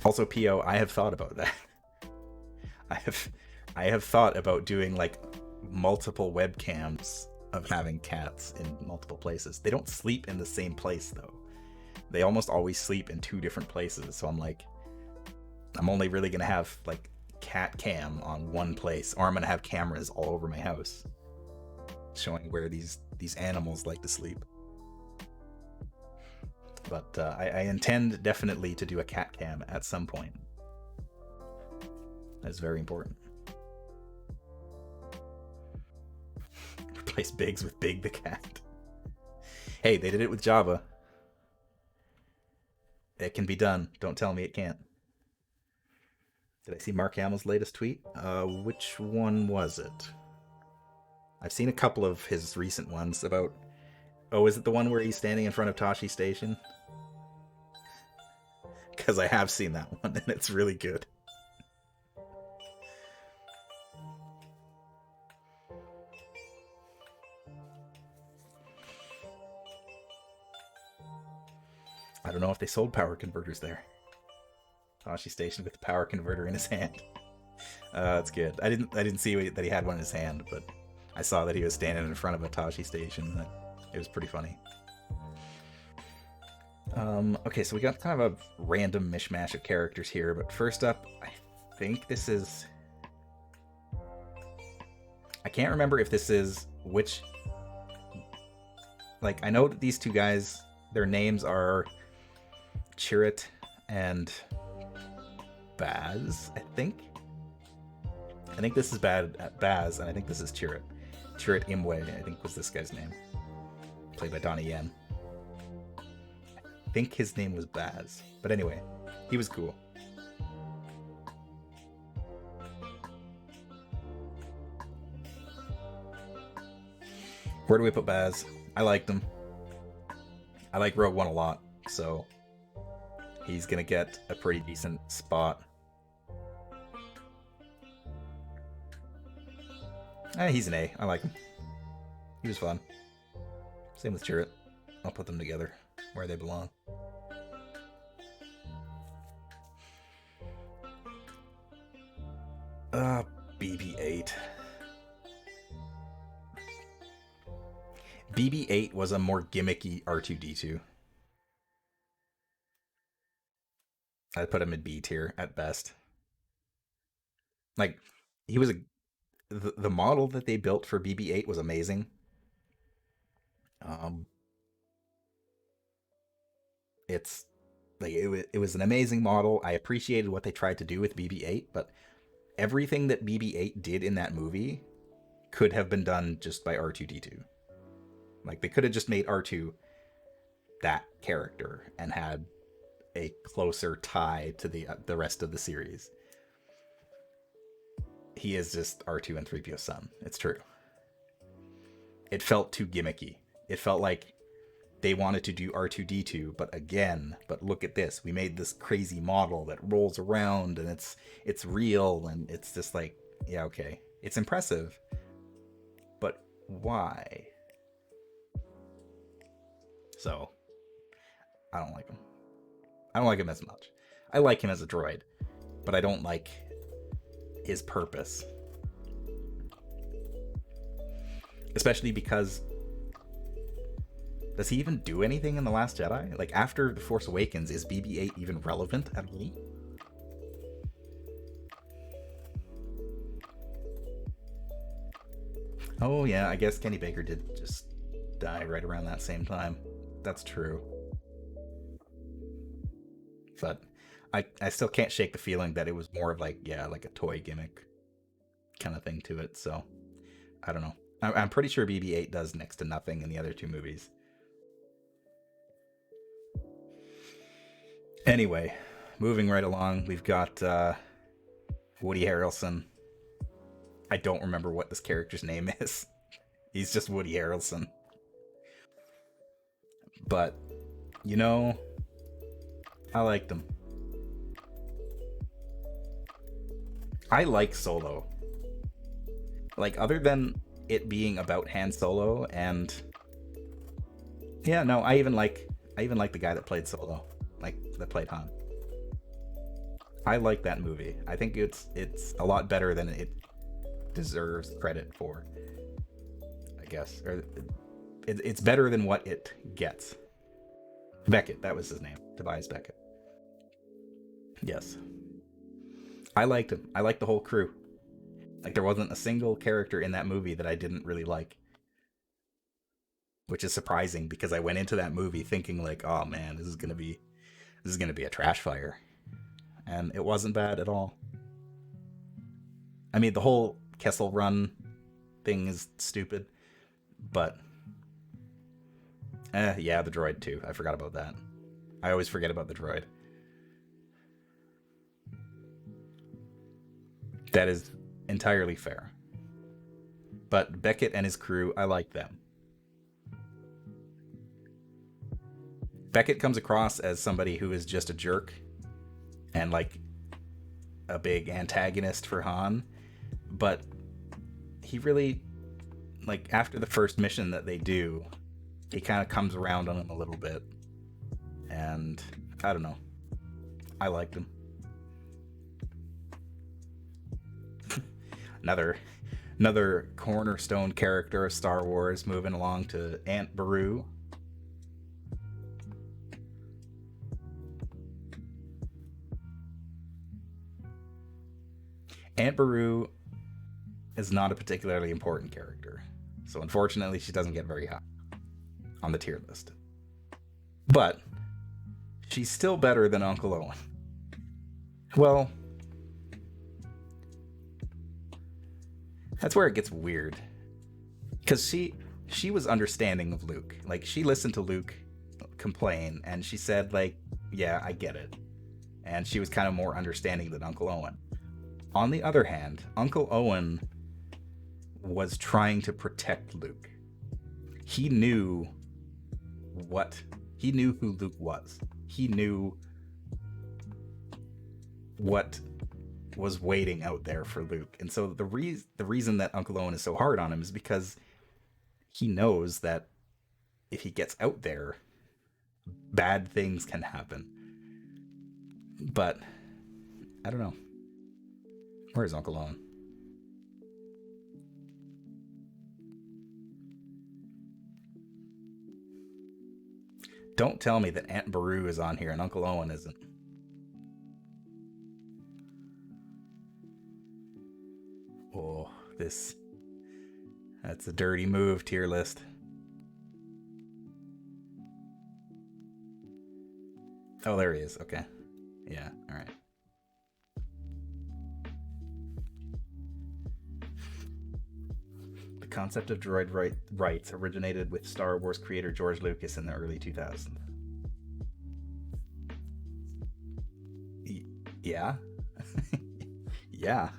Also, P.O., I have thought about that. I have thought about doing like multiple webcams of having cats in multiple places. They don't sleep in the same place though. They almost always sleep in 2 different places. So I'm like, I'm only really gonna have like cat cam on one place, or I'm gonna have cameras all over my house showing where these animals like to sleep. but I intend definitely to do a cat cam at some point. That's very important. Replace Biggs with Big the Cat. Hey, they did it with Java. It can be done. Don't tell me it can't. Did I see Mark Hamill's latest tweet? Which one was it? I've seen a couple of his recent ones about... Oh, is it the one where he's standing in front of Tashi Station? Because I have seen that one, and it's really good. I don't know if they sold power converters there. Tashi Station with the power converter in his hand. That's good. I didn't see that he had one in his hand, but I saw that he was standing in front of a Tashi Station. It was pretty funny. Okay, so we got kind of a random mishmash of characters here, but first up, I think this is... I can't remember if this is which... Like, I know that these two guys, their names are Chirrut and Baz, I think. I think this is Baz, and I think this is Chirrut. Chirrut Imwe, I think was this guy's name. Played by Donnie Yen. I think his name was Baz. But anyway, he was cool. Where do we put Baz? I liked him. I like Rogue One a lot, so he's gonna get a pretty decent spot. He's an A. I like him. He was fun. Same with Chirrut. I'll put them together where they belong. BB-8. BB-8 was a more gimmicky R2-D2. I'd put him in B tier at best. Like, he was the model that they built for BB-8 was amazing. It's like it was an amazing model. I appreciated what they tried to do with BB-8, but everything that BB-8 did in that movie could have been done just by R2-D2. Like, they could have just made R2 that character and had a closer tie to the rest of the series. He is just R2 and 3PO's son. It's true. It felt too gimmicky. It felt like they wanted to do R2-D2, but look at this. We made this crazy model that rolls around and it's real, and it's just like, yeah, okay. It's impressive, but why? So, I don't like him. I don't like him as much. I like him as a droid, but I don't like his purpose. Especially because, does he even do anything in The Last Jedi? Like, after The Force Awakens, is BB-8 even relevant at all? Oh yeah, I guess Kenny Baker did just die right around that same time. That's true. But I still can't shake the feeling that it was more of like, yeah, like a toy gimmick kind of thing to it. So, I don't know. I'm pretty sure BB-8 does next to nothing in the other two movies. Anyway, moving right along, we've got Woody Harrelson. I don't remember what this character's name is. He's just Woody Harrelson. But, you know, I liked him. I like Solo. Like, other than it being about Han Solo, and yeah, no, I even like the guy that played Solo, like that played Han. I like that movie. I think it's a lot better than it deserves credit for, I guess, or it's better than what it gets. Beckett, that was his name, Tobias Beckett. Yes, I liked him. I liked the whole crew. Like, there wasn't a single character in that movie that I didn't really like. which is surprising because I went into that movie thinking like, oh man, this is gonna be a trash fire, and it wasn't bad at all. I mean, the whole Kessel Run thing is stupid, but yeah, the droid too. I forgot about that. I always forget about the droid. That is entirely fair. But Beckett and his crew, I like them. Beckett comes across as somebody who is just a jerk and like a big antagonist for Han, but he really, like, after the first mission that they do, he kind of comes around on him a little bit, and I don't know, I liked him. another cornerstone character of Star Wars, moving along to Aunt Beru. Aunt Beru is not a particularly important character, so unfortunately she doesn't get very high on the tier list. But she's still better than Uncle Owen. Well, that's where it gets weird, because she was understanding of Luke. Like, she listened to Luke complain, and she said, like, yeah, I get it. And she was kind of more understanding than Uncle Owen. On the other hand, Uncle Owen was trying to protect Luke. He knew who Luke was. He knew what was waiting out there for Luke. And so the reason that Uncle Owen is so hard on him is because he knows that if he gets out there, bad things can happen. But I don't know. Where's Uncle Owen? Don't tell me that Aunt Beru is on here and Uncle Owen isn't. Oh, that's a dirty move, tier list. Oh, there he is. Okay. Yeah, all right. The concept of droid rights originated with Star Wars creator George Lucas in the early 2000s. Yeah. Yeah.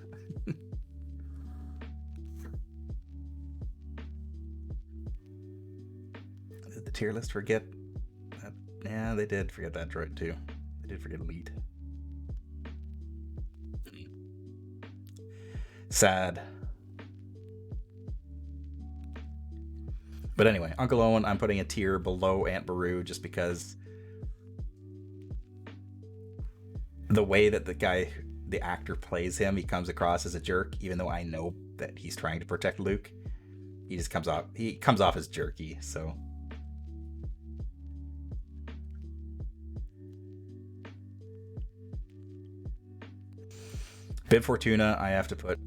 Did the tier list forget that? Yeah, they did forget that droid too. They did forget Elite. Sad. But anyway, Uncle Owen, I'm putting a tier below Aunt Beru just because the way that the actor plays him, he comes across as a jerk, even though I know that he's trying to protect Luke. He comes off as jerky, so. Bib Fortuna, I have to put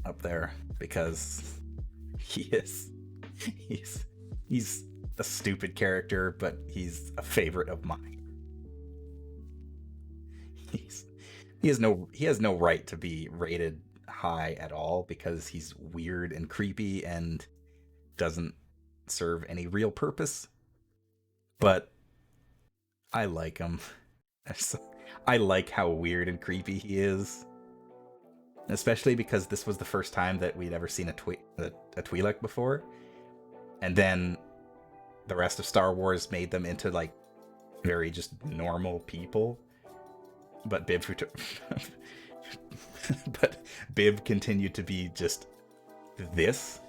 up there because he's a stupid character, but he's a favorite of mine. He has no right to be rated high at all because he's weird and creepy and doesn't serve any real purpose. But I like him. I like how weird and creepy he is. Especially because this was the first time that we'd ever seen a Twi'lek before. And then the rest of Star Wars made them into like very just normal people. But Bib continued to be just this.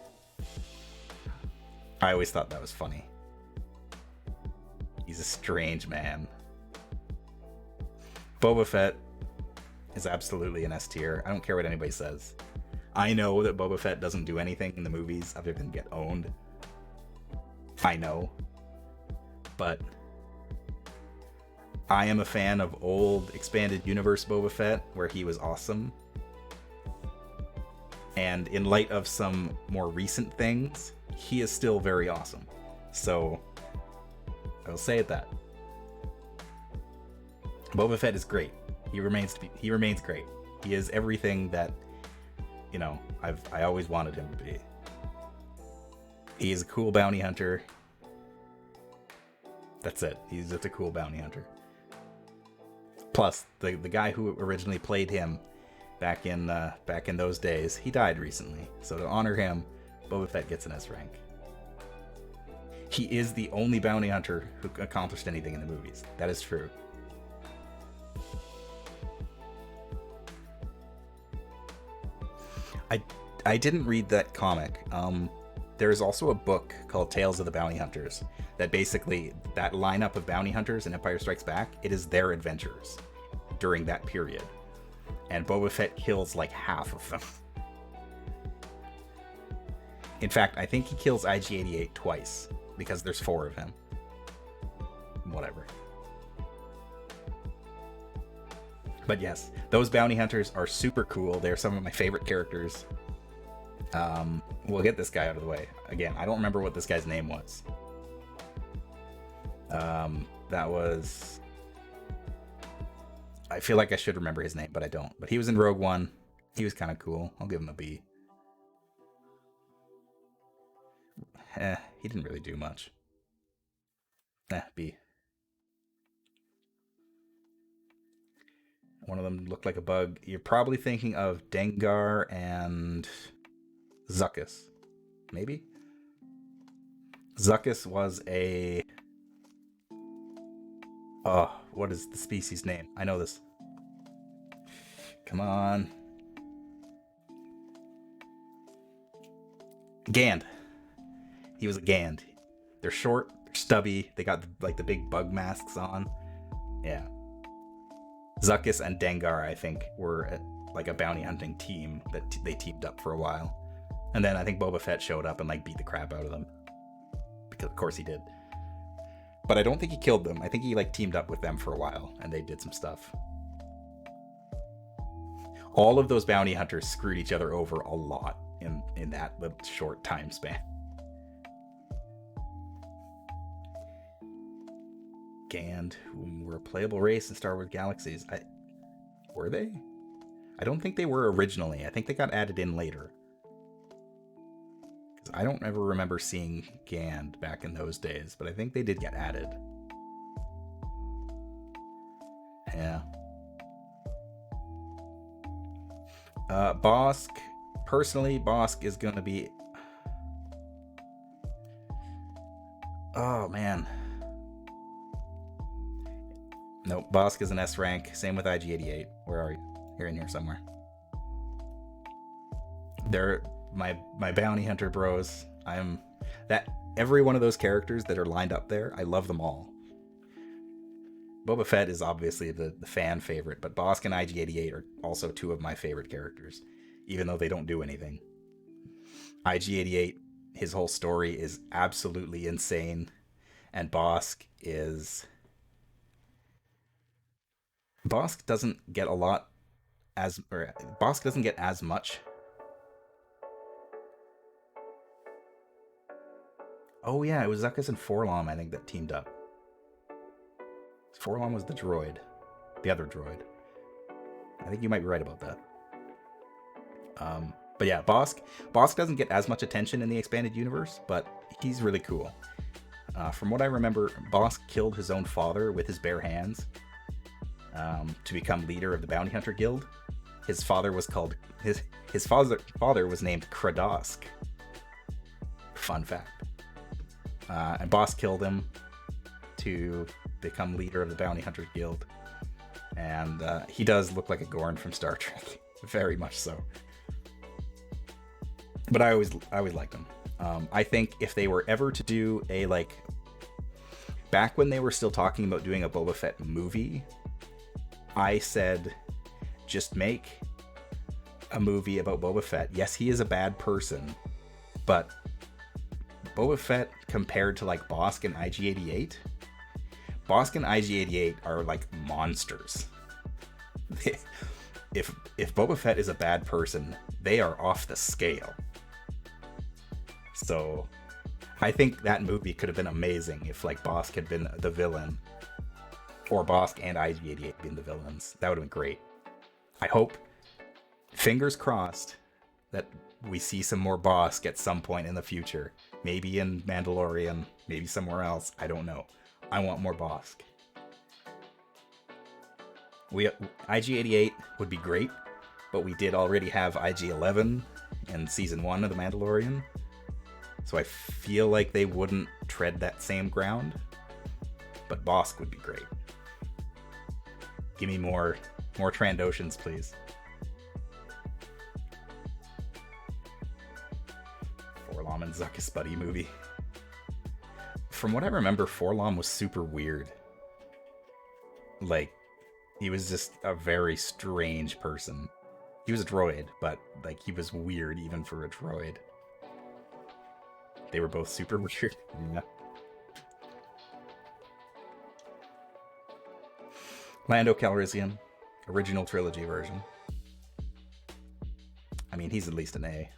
I always thought that was funny. He's a strange man. Boba Fett is absolutely an S tier. I don't care what anybody says. I know that Boba Fett doesn't do anything in the movies other than get owned. I know. But I am a fan of old expanded universe Boba Fett, where he was awesome. And in light of some more recent things, he is still very awesome. So I'll say it that. Boba Fett is great. He remains great. He is everything that, you know, I always wanted him to be. He is a cool bounty hunter. That's it. He's just a cool bounty hunter. Plus, the guy who originally played him back in those days, he died recently. So to honor him, Boba Fett gets an S rank. He is the only bounty hunter who accomplished anything in the movies. That is true. I didn't read that comic. There's also a book called Tales of the Bounty Hunters that basically, that lineup of bounty hunters in Empire Strikes Back, it is their adventures during that period. And Boba Fett kills like half of them. In fact, I think he kills IG-88 twice because there's 4 of him. Whatever. But yes, those bounty hunters are super cool. They're some of my favorite characters. We'll get this guy out of the way. Again, I don't remember what this guy's name was. That was... I feel like I should remember his name, but I don't. But he was in Rogue One. He was kind of cool. I'll give him a B. He didn't really do much. B. One of them looked like a bug. You're probably thinking of Dengar and Zuckuss. Maybe? Zuckuss was a... Oh, what is the species name? I know this. Come on. Gand. He was a Gand. They're short, they're stubby, they got like the big bug masks on. Yeah. Zuckuss and Dengar, I think, were like a bounty hunting team that they teamed up for a while. And then I think Boba Fett showed up and like beat the crap out of them. Because of course he did. But I don't think he killed them. I think he like teamed up with them for a while and they did some stuff. All of those bounty hunters screwed each other over a lot in that little short time span. Gand, who were a playable race in Star Wars Galaxies. Were they? I don't think they were originally. I think they got added in later. Because I don't ever remember seeing Gand back in those days, but I think they did get added. Yeah. Bosk. Personally, Bosk is going to be... Oh, man. Nope, Bosk is an S rank. Same with IG-88. Where are you? You're in here somewhere. They're my bounty hunter bros. Every one of those characters that are lined up there, I love them all. Boba Fett is obviously the fan favorite, but Bosk and IG-88 are also 2 of my favorite characters, even though they don't do anything. IG-88, his whole story is absolutely insane, and Bosk doesn't get as much. Oh yeah, it was Zuckuss and Forlom, I think, that teamed up. Forlom was the droid. The other droid. I think you might be right about that. But yeah, Bosk doesn't get as much attention in the expanded universe, but he's really cool. From what I remember, Bosk killed his own father with his bare hands. To become leader of the Bounty Hunter Guild. His father was named Kradosk. Fun fact. And Bosk killed him to become leader of the Bounty Hunter Guild. And he does look like a Gorn from Star Trek. Very much so. But I always liked him. I think if they were ever to do a back when they were still talking about doing a Boba Fett movie, I said, just make a movie about Boba Fett. Yes, he is a bad person, but Boba Fett compared to like Bosk and IG-88, Bosk and IG-88 are like monsters. If Boba Fett is a bad person, they are off the scale. So I think that movie could have been amazing if like Bosk had been the villain, or Bosk and IG-88 being the villains. That would have been great. I hope, fingers crossed, that we see some more Bosk at some point in the future. Maybe in Mandalorian, maybe somewhere else. I don't know. I want more Bosk. IG-88 would be great, but we did already have IG-11 in season 1 of The Mandalorian, so I feel like they wouldn't tread that same ground. But Bosk would be great. Give me more Trandoshans, please. Forlom and Zuckuss buddy movie. From what I remember, Forlom was super weird. Like, he was just a very strange person. He was a droid, but like he was weird even for a droid. They were both super weird. Yeah. Lando Calrissian, original trilogy version. I mean, he's at least an A.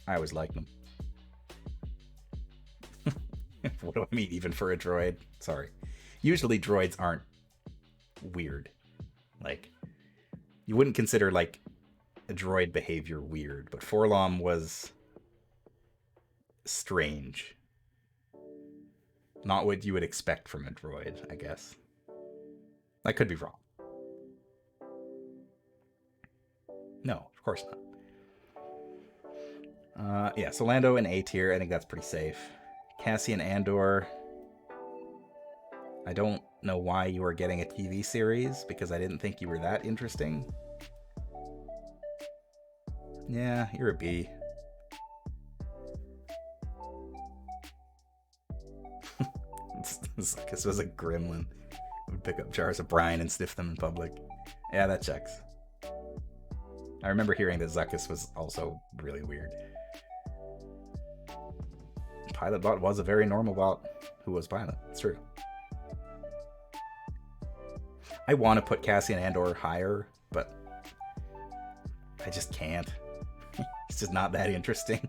I always liked him. What do I mean, even for a droid? Sorry. Usually droids aren't weird. Like, you wouldn't consider, like, a droid behavior weird, but Forlom was strange. Not what you would expect from a droid, I guess. I could be wrong. No, of course not. Yeah, so Lando in A tier, I think that's pretty safe. Cassian Andor, I don't know why you are getting a TV series, because I didn't think you were that interesting. Yeah, you're a B. This was a gremlin. I would pick up jars of brine and sniff them in public. Yeah, that checks. I remember hearing that Zuckuss was also really weird. Pilot Bot was a very normal bot who was Pilot. It's true. I want to put Cassian Andor higher, but I just can't. It's just not that interesting.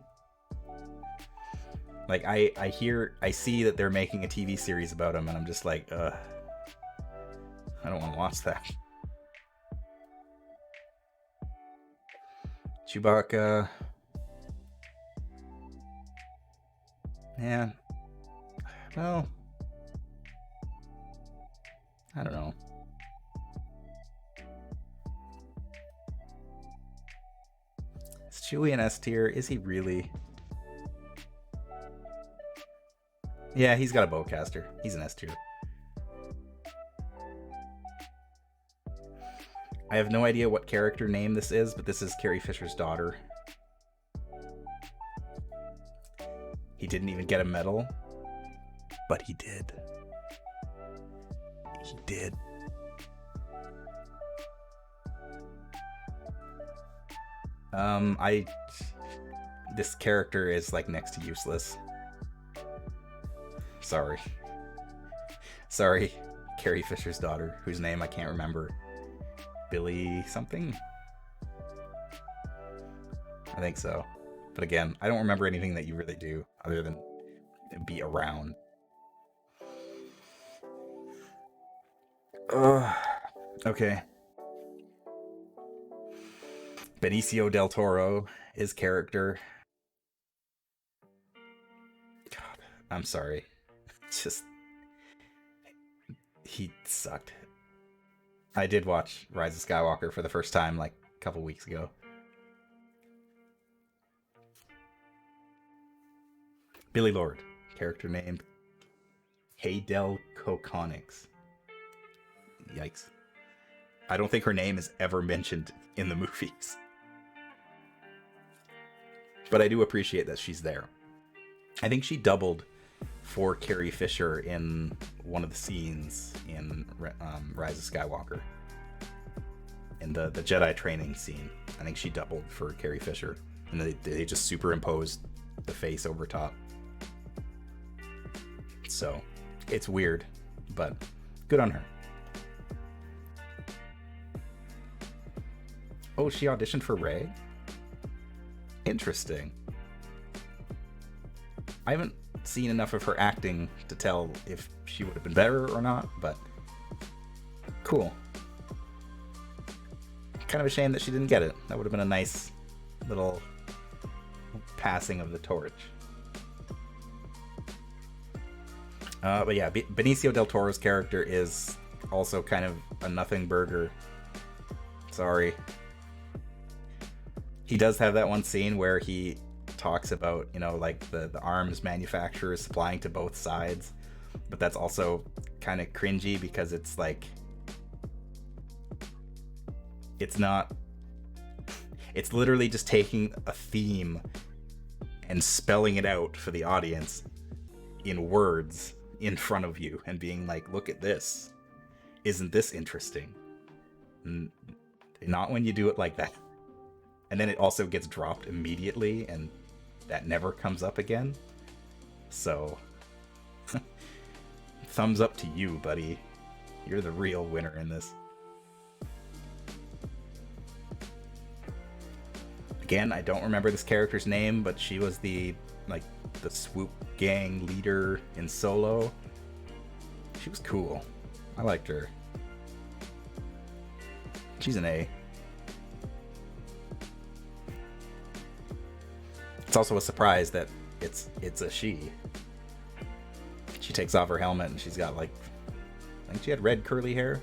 Like, I see that they're making a TV series about him, and I'm just like, I don't want to watch that. Chewbacca. Yeah. Well, I don't know. Is Chewie an S tier? Is he really? Yeah, he's got a bowcaster. He's an S tier. I have no idea what character name this is, but this is Carrie Fisher's daughter. He didn't even get a medal, but he did. He did. This character is like next to useless. Sorry. Sorry, Carrie Fisher's daughter, whose name I can't remember. Billy something? I think so. But again, I don't remember anything that you really do other than be around. Okay. Benicio del Toro, his character. God, I'm sorry. Just, he sucked. I did watch Rise of Skywalker for the first time like a couple weeks ago. Billy Lord, character named Haydel Kokonix. Yikes. I don't think her name is ever mentioned in the movies. But I do appreciate that she's there. I think she doubled for Carrie Fisher in one of the scenes in Rise of Skywalker. In the Jedi training scene. I think she doubled for Carrie Fisher. And they just superimposed the face over top. So, it's weird, but good on her. Oh, she auditioned for Rey? Interesting. I haven't seen enough of her acting to tell if she would have been better or not, but cool. Kind of a shame that she didn't get it. That would have been a nice little passing of the torch. But yeah, Benicio del Toro's character is also kind of a nothing burger. Sorry. He does have that one scene where he talks about, you know, like the arms manufacturers supplying to both sides, but that's also kind of cringy because it's like, it's literally just taking a theme and spelling it out for the audience in words in front of you and being like, look at this. Isn't this interesting? Not when you do it like that. And then it also gets dropped immediately, and that never comes up again. So, thumbs up to you, buddy. You're the real winner in this. Again, I don't remember this character's name, but she was the swoop gang leader in Solo. She was cool. I liked her. She's an A. It's also a surprise that it's a she. She takes off her helmet and she's got I think she had red curly hair.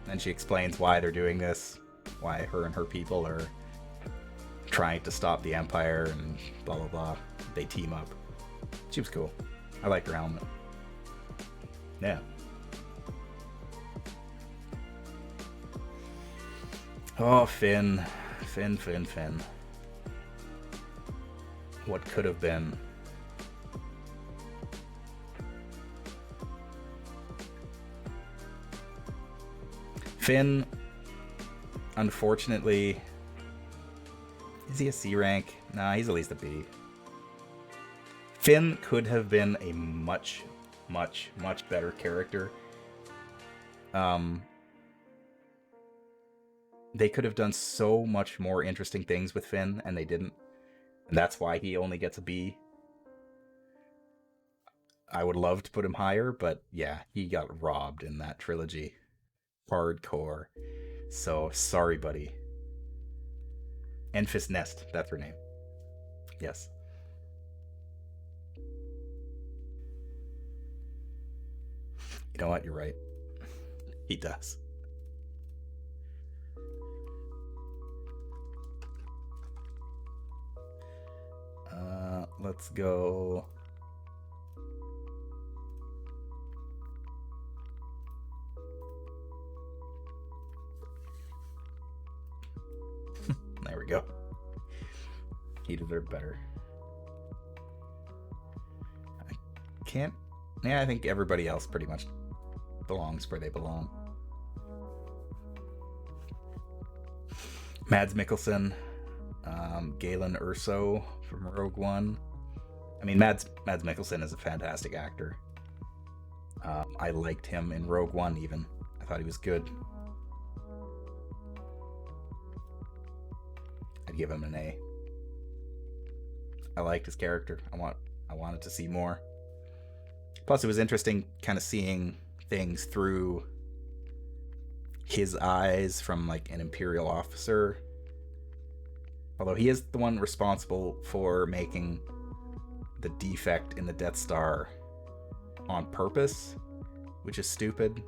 And she explains why they're doing this, why her and her people are trying to stop the Empire and blah blah blah. They team up. She was cool. I liked her helmet. Yeah. Oh, Finn. Finn. What could have been. Finn, unfortunately, is he a C rank? Nah, he's at least a B. Finn could have been a much better character. They could have done so much more interesting things with Finn, and they didn't. And that's why he only gets a B. I would love to put him higher, but yeah, he got robbed in that trilogy. Hardcore. So, sorry, buddy. Enfys Nest, that's her name. Yes. You know what? You're right. He does. Let's go. There we go. He deserved better. I can't. Yeah, I think everybody else pretty much belongs where they belong. Mads Mikkelsen, Galen Erso from Rogue One. I mean, Mads Mikkelsen is a fantastic actor. I liked him in Rogue One even. I thought he was good. I'd give him an A. I liked his character. I wanted to see more. Plus, it was interesting kind of seeing things through his eyes from like an Imperial officer. Although he is the one responsible for making the defect in the Death Star on purpose, which is stupid.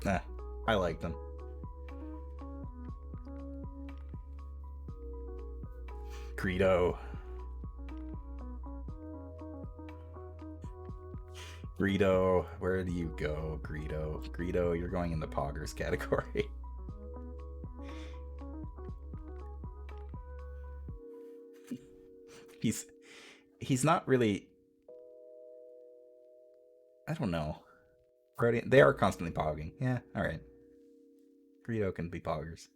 I liked him. Greedo, where do you go, Greedo, you're going in the poggers category. He's not really, I don't know. They are constantly pogging. Yeah, alright. Greedo can be poggers.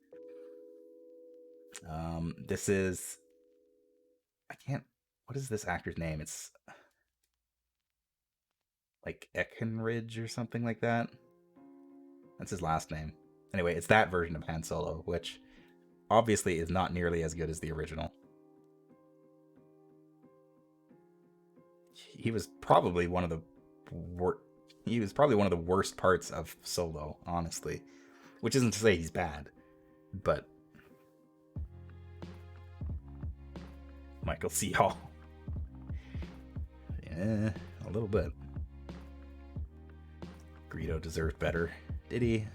This is, what is this actor's name? It's like Eckenridge or something like that. That's his last name. Anyway, it's that version of Han Solo, which obviously is not nearly as good as the original. he was probably one of the he was probably one of the worst parts of Solo, honestly. Which isn't to say he's bad, but Michael C. Hall. Yeah, a little bit. Greedo deserved better. Did he?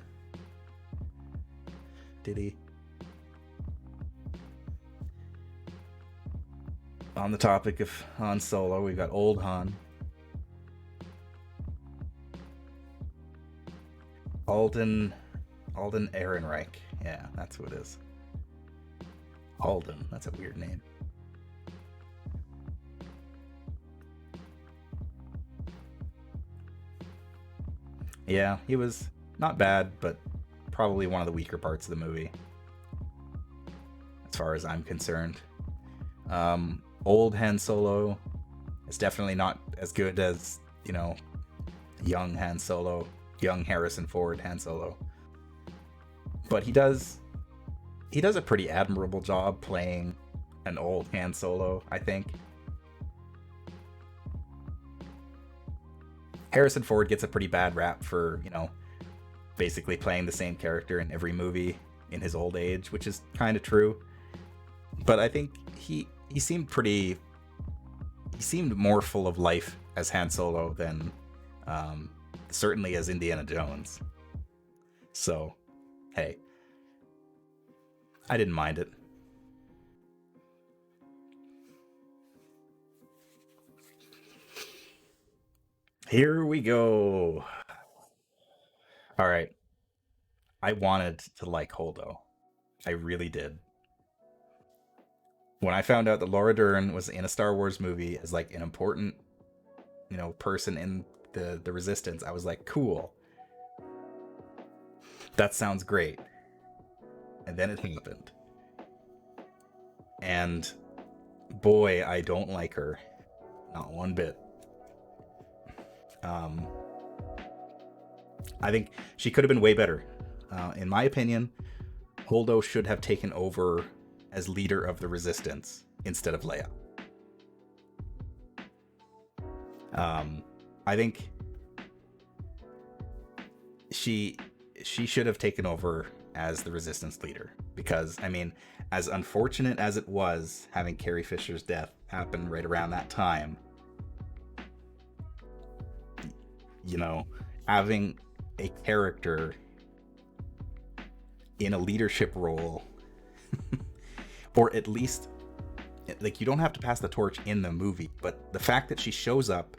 Did he? On the topic of Han Solo, we've got old Han. Alden Ehrenreich. Yeah, that's who it is. Alden. That's a weird name. Yeah, he was not bad, but probably one of the weaker parts of the movie, as far as I'm concerned. Old Han Solo is definitely not as good as, young Han Solo, young Harrison Ford Han Solo. But he does a pretty admirable job playing an old Han Solo, I think. Harrison Ford gets a pretty bad rap for, basically playing the same character in every movie in his old age, which is kind of true. But I think he seemed more full of life as Han Solo than certainly as Indiana Jones. So, hey, I didn't mind it. Here we go. All right. I wanted to like Holdo. I really did. When I found out that Laura Dern was in a Star Wars movie as like an important, person in the Resistance, I was like, cool. That sounds great. And then it happened. And boy, I don't like her. Not one bit. I think she could have been way better. In my opinion, Holdo should have taken over as leader of the Resistance instead of Leia. I think she should have taken over as the Resistance leader, because, as unfortunate as it was having Carrie Fisher's death happen right around that time, having a character in a leadership role, or at least, like, you don't have to pass the torch in the movie, but the fact that she shows up,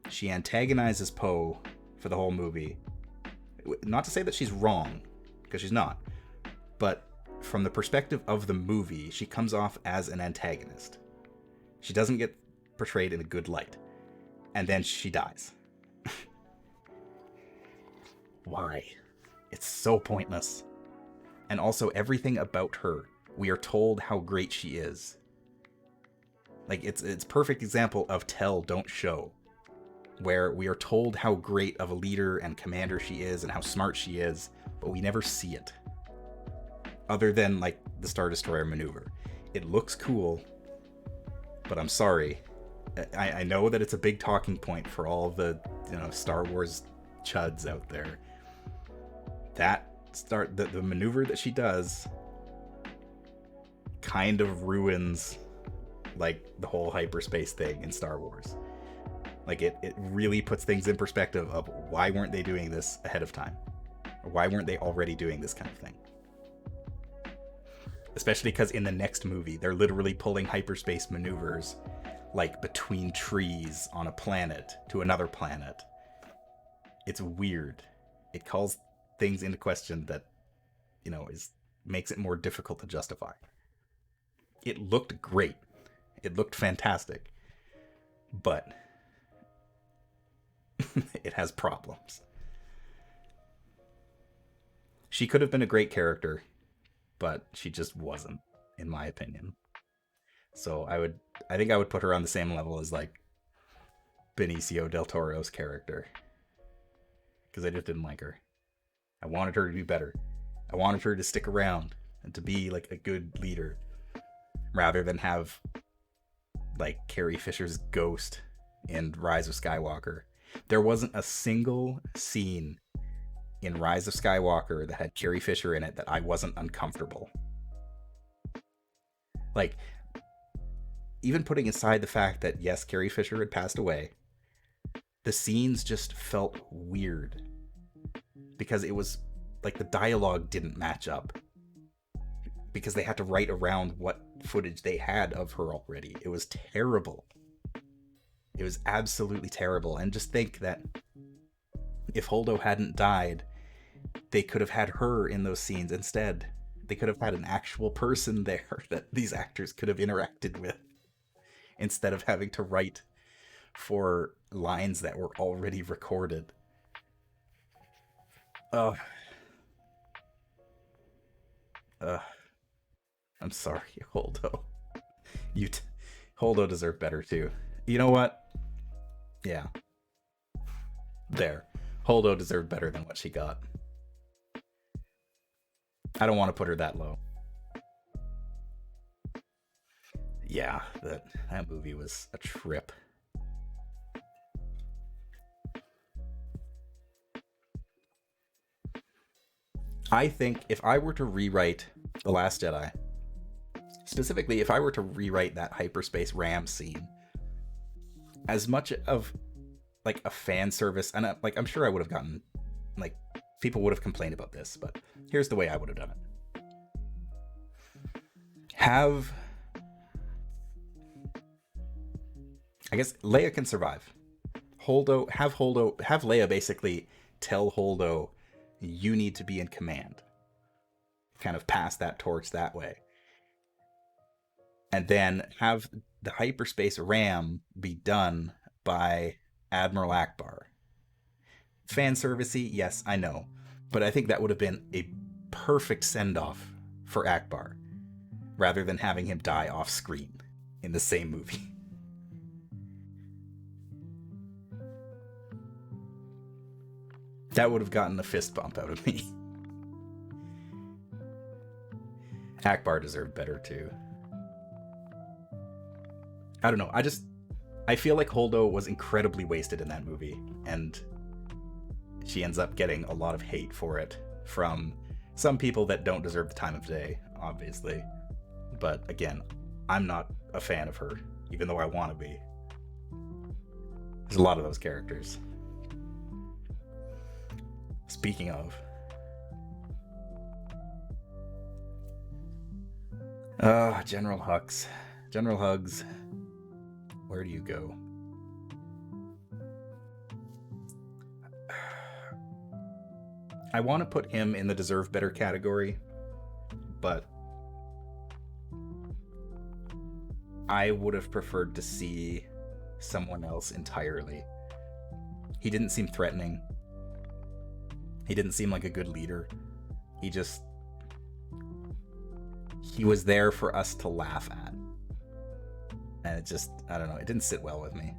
she antagonizes Poe for the whole movie. Not to say that she's wrong, because she's not, but from the perspective of the movie, she comes off as an antagonist. She doesn't get portrayed in a good light. And then she dies. Why? It's so pointless. And also, everything about her, we are told how great she is. Like, it's perfect example of tell, don't show. Where we are told how great of a leader and commander she is and how smart she is, but we never see it. Other than, like, the Star Destroyer maneuver. It looks cool, but I'm sorry. I know that it's a big talking point for all the, Star Wars chuds out there. The maneuver that she does kind of ruins, like, the whole hyperspace thing in Star Wars. Like, it really puts things in perspective of why weren't they doing this ahead of time? Or why weren't they already doing this kind of thing? Especially because in the next movie, they're literally pulling hyperspace maneuvers, like, between trees on a planet to another planet. It's weird. It calls things into question that, makes it more difficult to justify. It looked great. It looked fantastic. But it has problems. She could have been a great character, but she just wasn't, in my opinion. So I think I would put her on the same level as, like, Benicio del Toro's character, because I just didn't like her. I wanted her to do better. I wanted her to stick around and to be, like, a good leader, rather than have, like, Carrie Fisher's ghost in Rise of Skywalker. There wasn't a single scene in Rise of Skywalker that had Carrie Fisher in it that I wasn't uncomfortable. Like, even putting aside the fact that, yes, Carrie Fisher had passed away, the scenes just felt weird. Because it was, like, the dialogue didn't match up. Because they had to write around what footage they had of her already. It was terrible. It was absolutely terrible. And just think that if Holdo hadn't died, they could have had her in those scenes instead. They could have had an actual person there that these actors could have interacted with, instead of having to write for lines that were already recorded. Ugh. I'm sorry, Holdo. Holdo deserved better too. You know what? Yeah. There. Holdo deserved better than what she got. I don't want to put her that low. Yeah, that movie was a trip. I think if I were to rewrite The Last Jedi, specifically if I were to rewrite that hyperspace ram scene, as much of like a fan service, and I'm sure I would have gotten, like, people would have complained about this, but here's the way I would have done it. I guess Leia can survive. Have Leia basically tell Holdo, you need to be in command. Kind of pass that torch that way. And then have the hyperspace ram be done by Admiral Akbar. Fan servicey, yes, I know. But I think that would have been a perfect send-off for Akbar, rather than having him die off screen in the same movie. That would have gotten a fist bump out of me. Akbar deserved better too. I don't know. I feel like Holdo was incredibly wasted in that movie, and she ends up getting a lot of hate for it from some people that don't deserve the time of day, obviously. But again, I'm not a fan of her, even though I want to be. There's a lot of those characters. Speaking of, General Hux. General Hugs, where do you go? I want to put him in the deserve better category, but I would have preferred to see someone else entirely. He didn't seem threatening. He didn't seem like a good leader. He was there for us to laugh at. And it just, I don't know, it didn't sit well with me.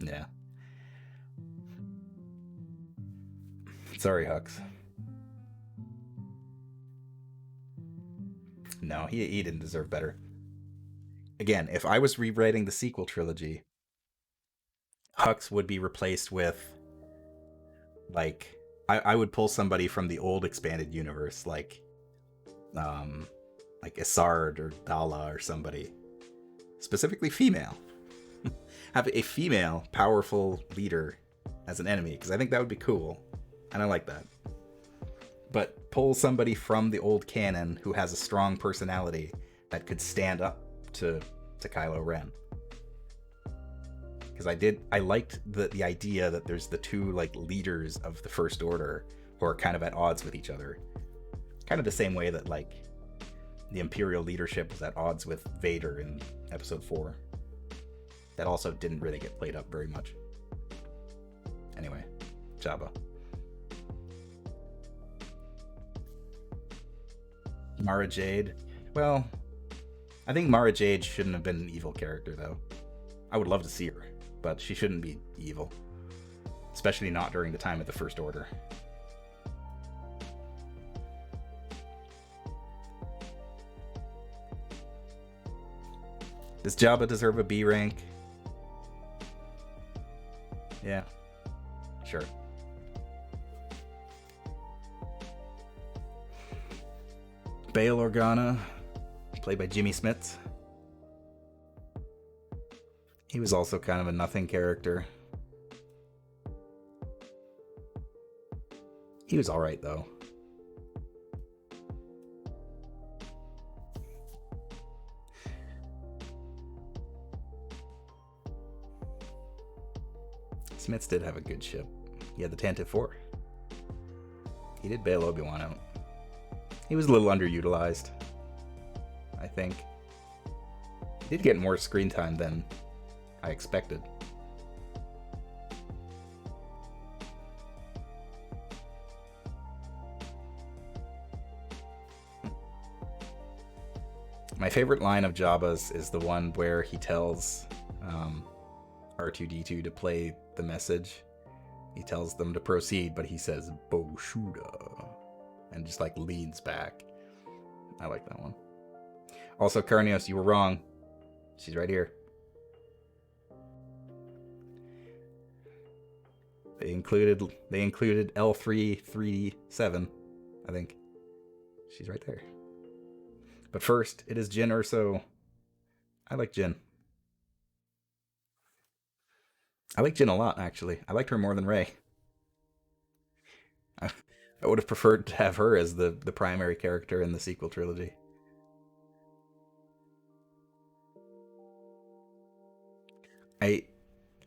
Yeah. Sorry, Hux. No, he didn't deserve better. Again, if I was rewriting the sequel trilogy, Hux would be replaced with, like, I would pull somebody from the old expanded universe, like Isard or Dala or somebody, specifically female. Have a female powerful leader as an enemy, because I think that would be cool, and I like that. But pull somebody from the old canon who has a strong personality that could stand up to Kylo Ren. Because I liked the idea that there's the two, like, leaders of the First Order who are kind of at odds with each other. Kind of the same way that, like, the Imperial leadership was at odds with Vader in Episode 4. That also didn't really get played up very much. Anyway, Jabba. Mara Jade. Well, I think Mara Jade shouldn't have been an evil character, though. I would love to see her, but she shouldn't be evil. Especially not during the time of the First Order. Does Jabba deserve a B rank? Yeah. Sure. Bail Organa, played by Jimmy Smits. He was also kind of a nothing character. He was alright, though. Smits did have a good ship. He had the Tantive 4. He did bail Obi-Wan out. He was a little underutilized, I think. He did get more screen time than I expected. My favorite line of Jabba's is the one where he tells R2-D2 to play the message. He tells them to proceed, but he says Boshuda and just like leans back. I like that one. Also, Carnios, you were wrong. She's right here. They included L337, I think. She's right there. But first, it is Jyn Erso. I like Jyn. I like Jyn a lot, actually. I liked her more than Rey. I would have preferred to have her as the primary character in the sequel trilogy.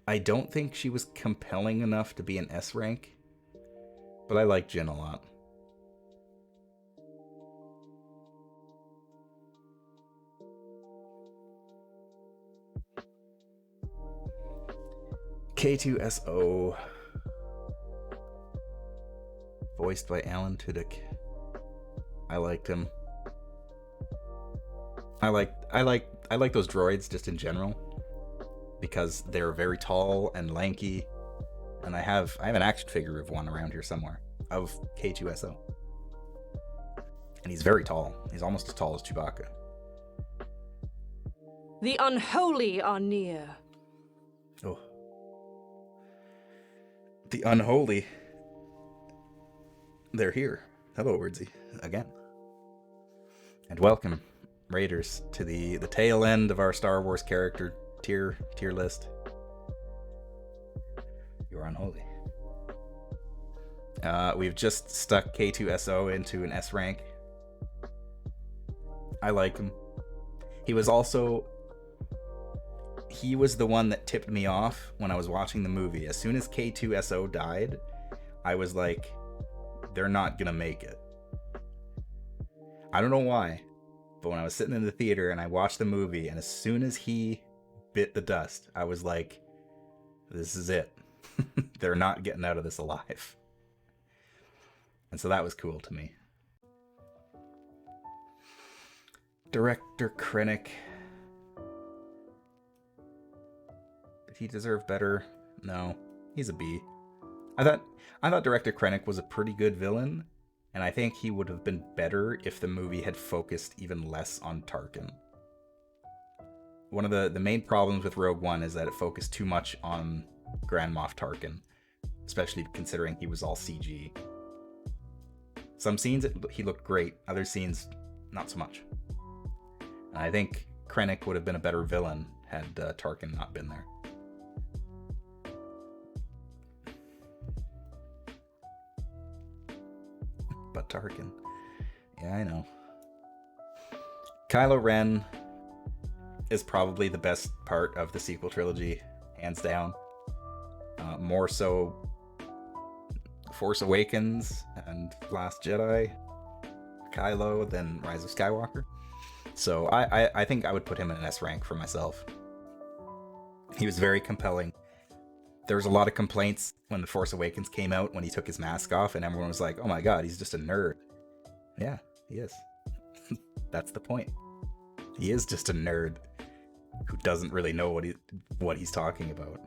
I don't think she was compelling enough to be an S rank, but I like Jyn a lot. K2SO, voiced by Alan Tudyk. I liked him. I like those droids just in general because they're very tall and lanky, and I have an action figure of one around here somewhere of K2SO, and he's very tall. He's almost as tall as Chewbacca. The unholy are near. Oh. The unholy. They're here. Hello, Wordsy, again. And welcome, Raiders, to the tail end of our Star Wars character tier list. You're unholy. We've just stuck K2SO into an S rank. I like him. He was the one that tipped me off when I was watching the movie. As soon as K2SO died, I was like, they're not gonna make it. I don't know why, but when I was sitting in the theater and I watched the movie, and as soon as he bit the dust, I was like, this is it. They're not getting out of this alive. And so that was cool to me. Director Krennic. Did he deserve better? No, he's a B. I thought Director Krennic was a pretty good villain, and I think he would have been better if the movie had focused even less on Tarkin. One of the main problems with Rogue One is that it focused too much on Grand Moff Tarkin, especially considering he was all CG. Some scenes he looked great, other scenes not so much. And I think Krennic would have been a better villain had Tarkin not been there. But Tarkin. Yeah, I know. Kylo Ren is probably the best part of the sequel trilogy, hands down. More so Force Awakens and Last Jedi, Kylo, than Rise of Skywalker. So I think I would put him in an S rank for myself. He was very compelling. There was a lot of complaints when The Force Awakens came out, when he took his mask off, and everyone was like, oh my god, he's just a nerd. Yeah, he is. That's the point. He is just a nerd who doesn't really know what he's talking about.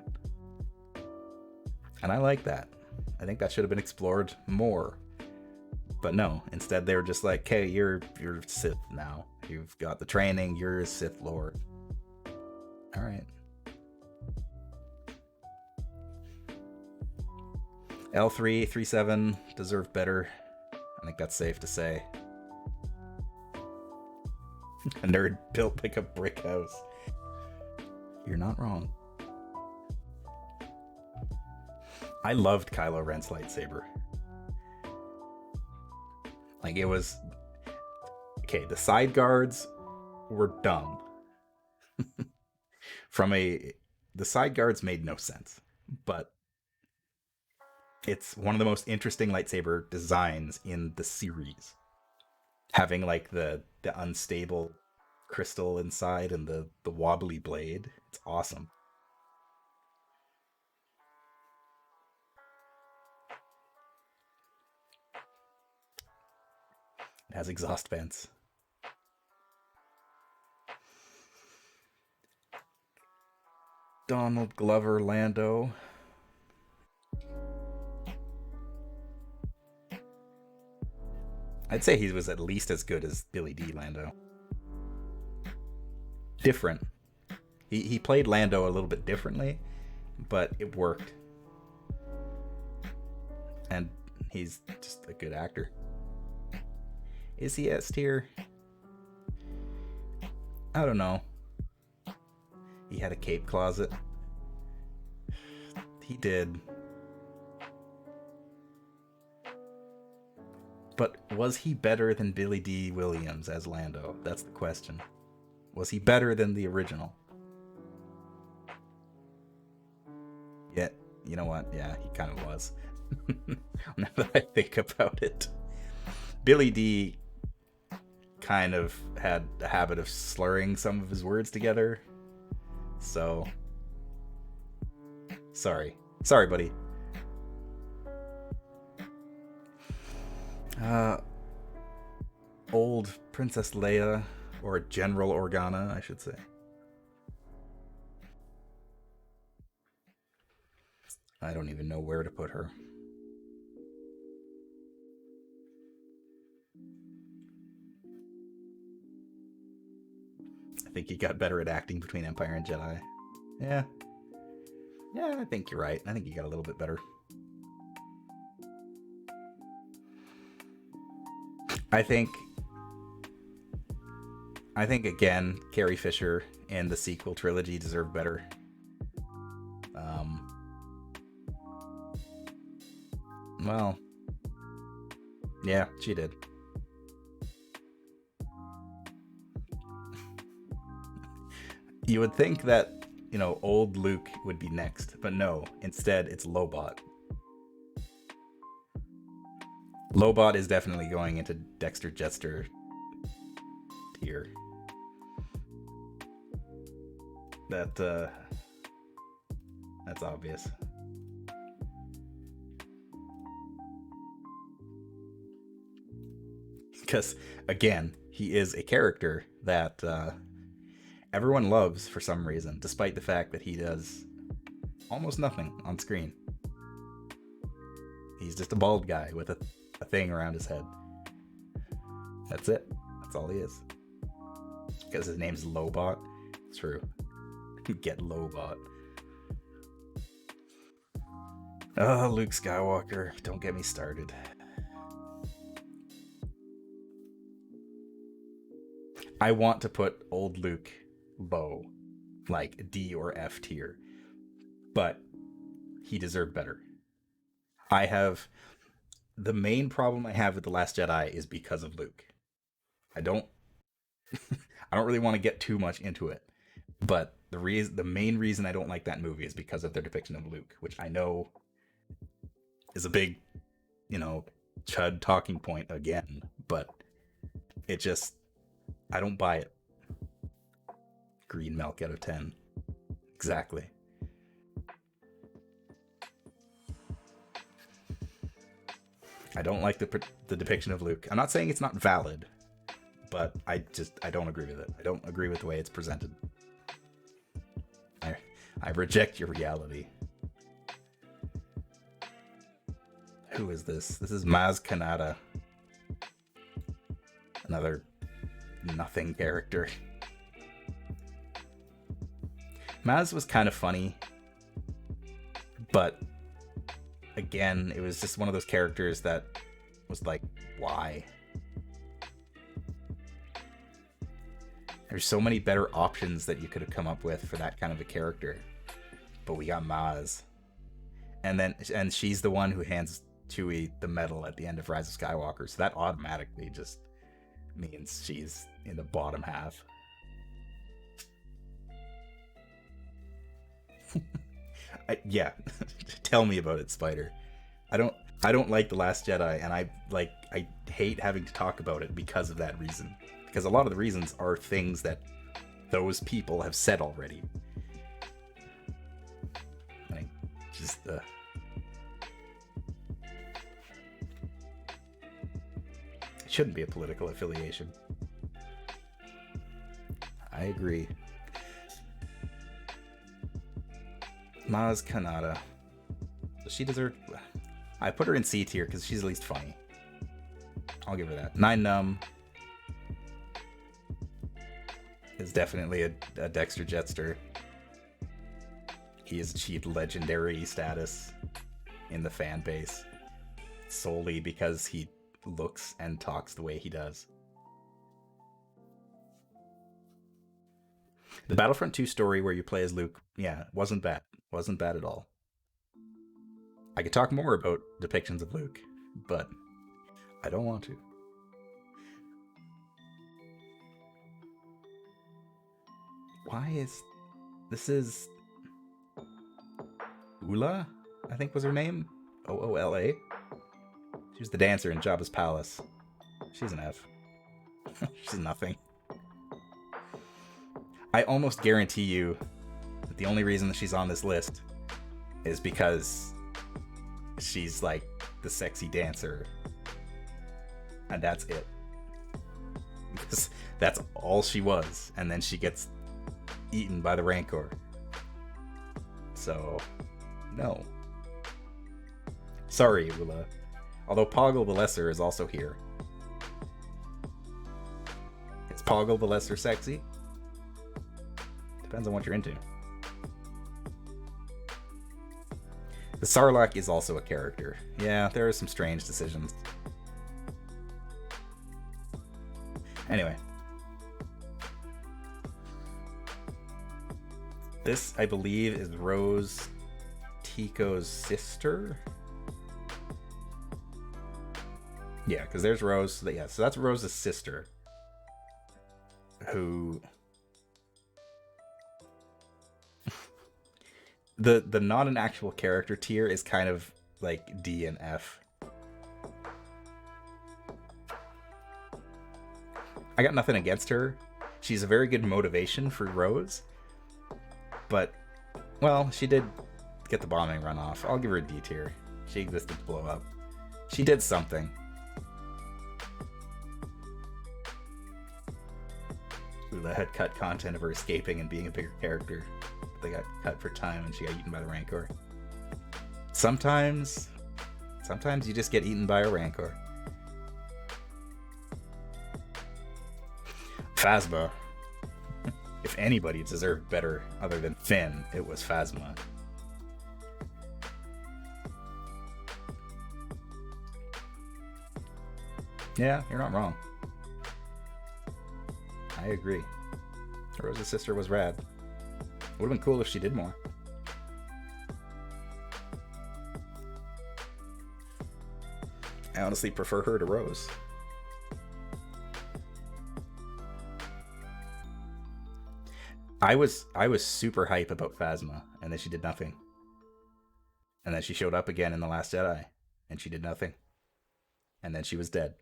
And I like that. I think that should have been explored more. But no, instead they were just like, hey, you're Sith now. You've got the training, you're a Sith Lord. All right. L3, 3-7 deserved better. I think that's safe to say. A nerd built like a brick house. You're not wrong. I loved Kylo Ren's lightsaber. Like, it was... Okay, the side guards were dumb. The side guards made no sense. But it's one of the most interesting lightsaber designs in the series. Having, like, the unstable crystal inside and the wobbly blade. It's awesome. It has exhaust vents. Donald Glover Lando. I'd say he was at least as good as Billy D. Lando. Different. He played Lando a little bit differently, but it worked. And he's just a good actor. Is he S tier? I don't know. He had a cape closet. He did. But was he better than Billy D. Williams as Lando? That's the question. Was he better than the original? Yeah, you know what? Yeah, he kind of was. Now that I think about it. Billy D kind of had a habit of slurring some of his words together. So... Sorry, buddy. Old Princess Leia, or General Organa, I should say. I don't even know where to put her. I think he got better at acting between Empire and Jedi. Yeah, I think you're right. I think he got a little bit better. I think again, Carrie Fisher and the sequel trilogy deserve better. Well, yeah, she did. You would think that, old Luke would be next, but no. Instead, it's Lobot. Lobot is definitely going into Dexter Jettster tier. That's obvious. Because, again, he is a character that everyone loves for some reason, despite the fact that he does almost nothing on screen. He's just a bald guy with a thing around his head. That's it. That's all he is. Because his name's Lobot. True. Get Lobot. Oh, Luke Skywalker. Don't get me started. I want to put old Luke low, like D or F tier, but he deserved better. The main problem I have with The Last Jedi is because of Luke. I don't really want to get too much into it, but the main reason I don't like that movie is because of their depiction of Luke, which I know is a big, chud talking point again, but it just, I don't buy it. Green milk out of 10. Exactly. I don't like the depiction of Luke. I'm not saying it's not valid, but I don't agree with it. I don't agree with the way it's presented. I reject your reality. Who is this? This is Maz Kanata. Another nothing character. Maz was kind of funny, but again, it was just one of those characters that was like, why? There's so many better options that you could have come up with for that kind of a character, but we got Maz, and she's the one who hands Chewie the medal at the end of Rise of Skywalker, so that automatically just means she's in the bottom half. Yeah, tell me about it, Spider. I don't like The Last Jedi, and I hate having to talk about it because of that reason. Because a lot of the reasons are things that those people have said already. And I just it shouldn't be a political affiliation. I agree. Maz Kanata. Does she deserve... I put her in C tier because she's at least funny. I'll give her that. Nine Numb is definitely a Dexter Jetster. He has achieved legendary status in the fan base solely because he looks and talks the way he does. The Battlefront 2 story where you play as Luke, yeah, wasn't bad. Wasn't bad at all. I could talk more about depictions of Luke, but I don't want to. Why is... This is... Oola, I think was her name? Oola? She was the dancer in Jabba's palace. She's an F. She's nothing. I almost guarantee you that the only reason that she's on this list is because she's like the sexy dancer. And that's it. Because that's all she was. And then she gets eaten by the Rancor. So, no. Sorry, Ula. Although Poggle the Lesser is also here. Is Poggle the Lesser sexy? Depends on what you're into. The Sarlacc is also a character. Yeah, there are some strange decisions. Anyway. This, I believe, is Rose Tico's sister? Yeah, because there's Rose. Yeah, so that's Rose's sister. Who... The not an actual character tier is kind of like D and F. I got nothing against her. She's a very good motivation for Rose. But, well, she did get the bombing run off. I'll give her a D tier. She existed to blow up. She did something. Ula had cut content of her escaping and being a bigger character. They got cut for time and she got eaten by the Rancor. Sometimes you just get eaten by a Rancor. Phasma. If anybody deserved better other than Finn, it was Phasma. Yeah, you're not wrong. I agree. Rose's sister was rad. Would have been cool if she did more. I honestly prefer her to Rose. I was super hype about Phasma, and then she did nothing. And then she showed up again in The Last Jedi, and she did nothing. And then she was dead.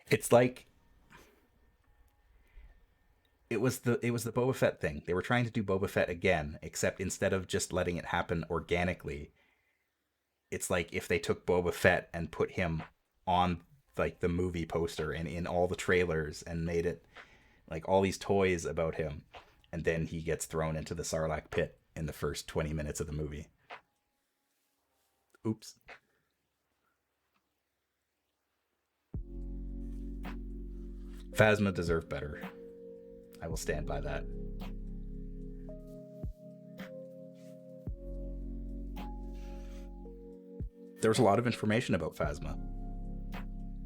It's like it was the Boba Fett thing. They were trying to do Boba Fett again, except instead of just letting it happen organically, it's like if they took Boba Fett and put him on like the movie poster and in all the trailers and made it like all these toys about him, and then he gets thrown into the Sarlacc pit in the first 20 minutes of the movie. Oops. Phasma deserved better. I will stand by that. There was a lot of information about Phasma.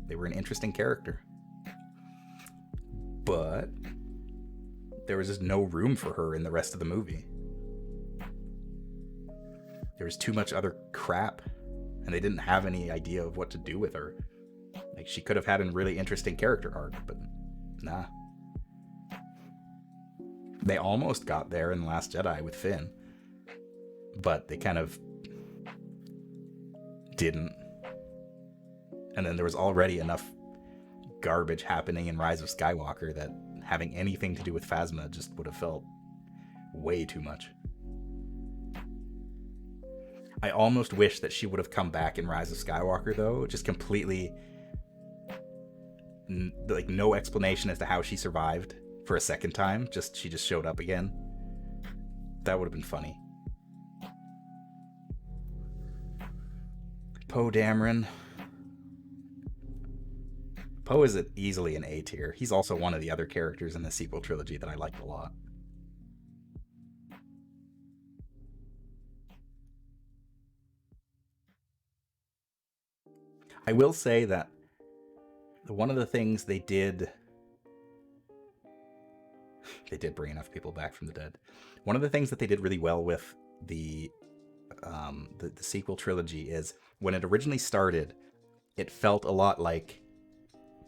They were an interesting character. But there was just no room for her in the rest of the movie. There was too much other crap, and they didn't have any idea of what to do with her. Like, she could have had a really interesting character arc, but nah. They almost got there in The Last Jedi with Finn, but they kind of didn't. And then there was already enough garbage happening in Rise of Skywalker that having anything to do with Phasma just would have felt way too much. I almost wish that she would have come back in Rise of Skywalker, though, just completely, like, no explanation as to how she survived for a second time. She just showed up again. That would have been funny. Poe Dameron. Poe is easily an A tier. He's also one of the other characters in the sequel trilogy that I liked a lot. I will say that one of the things they did bring enough people back from the dead. One of the things that they did really well with the sequel trilogy is when it originally started, it felt a lot like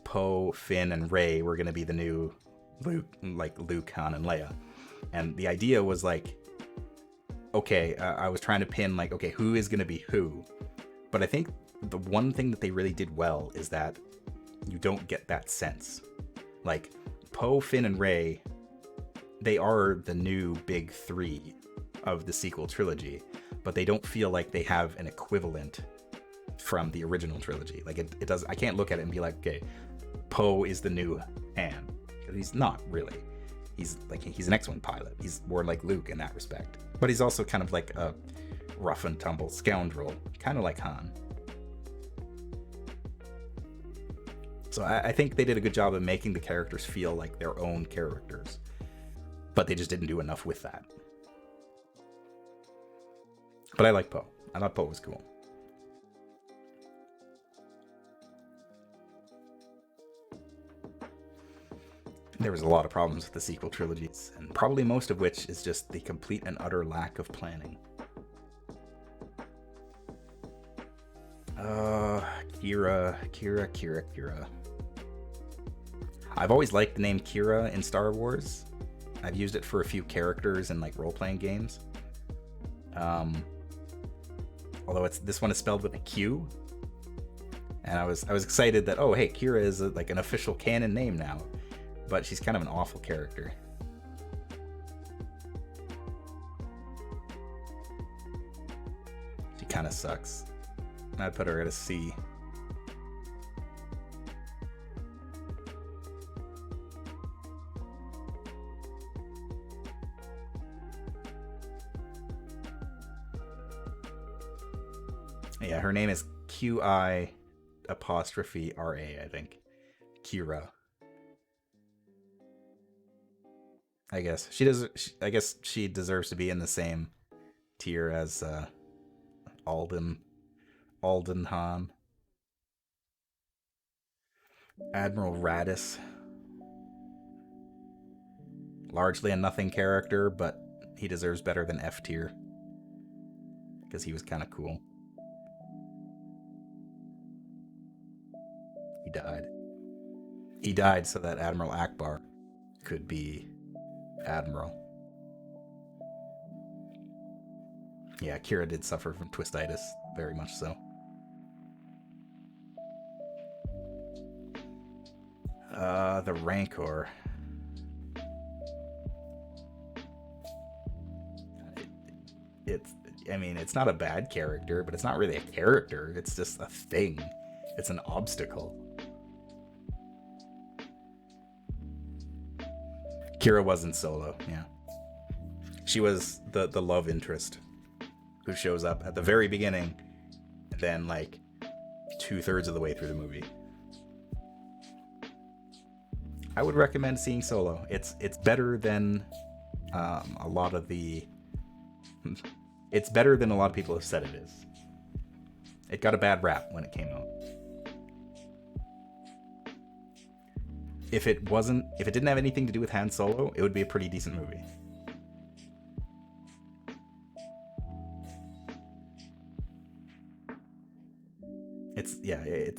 Poe, Finn, and Rey were going to be the new Luke, Han, and Leia. And the idea was like, okay, I was trying to pin like, okay, who is going to be who? But I think the one thing that they really did well is that you don't get that sense. Like, Poe, Finn, and Rey, they are the new big three of the sequel trilogy, but they don't feel like they have an equivalent from the original trilogy. Like, it does. I can't look at it and be like, okay, Poe is the new Han, because he's not really. He's an X-Wing pilot. He's more like Luke in that respect, but he's also kind of like a rough and tumble scoundrel, kind of like Han. So I think they did a good job of making the characters feel like their own characters, but they just didn't do enough with that. But I like Poe. I thought Poe was cool. There was a lot of problems with the sequel trilogies, and probably most of which is just the complete and utter lack of planning. Kira. I've always liked the name Kira in Star Wars. I've used it for a few characters in like role-playing games. Although this one is spelled with a Q, and I was excited that, oh hey, Kira is like an official canon name now, but she's kind of an awful character. She kind of sucks. I'd put her at a C. Yeah, her name is QI apostrophe RA, I think. Kira. I guess she deserves to be in the same tier as Alden Han. Admiral Radis. Largely a nothing character, but he deserves better than F tier, because he was kind of cool. He died so that Admiral Akbar could be Admiral. Yeah, Kira did suffer from twistitis, very much so. The Rancor. It's not a bad character, but it's not really a character. It's just a thing. It's an obstacle. Kira wasn't Solo, yeah. She was the love interest who shows up at the very beginning, and then like 2/3 of the way through the movie. I would recommend seeing Solo. It's better than a lot of the. It's better than a lot of people have said it is. It got a bad rap when it came out. If it didn't have anything to do with Han Solo, it would be a pretty decent movie.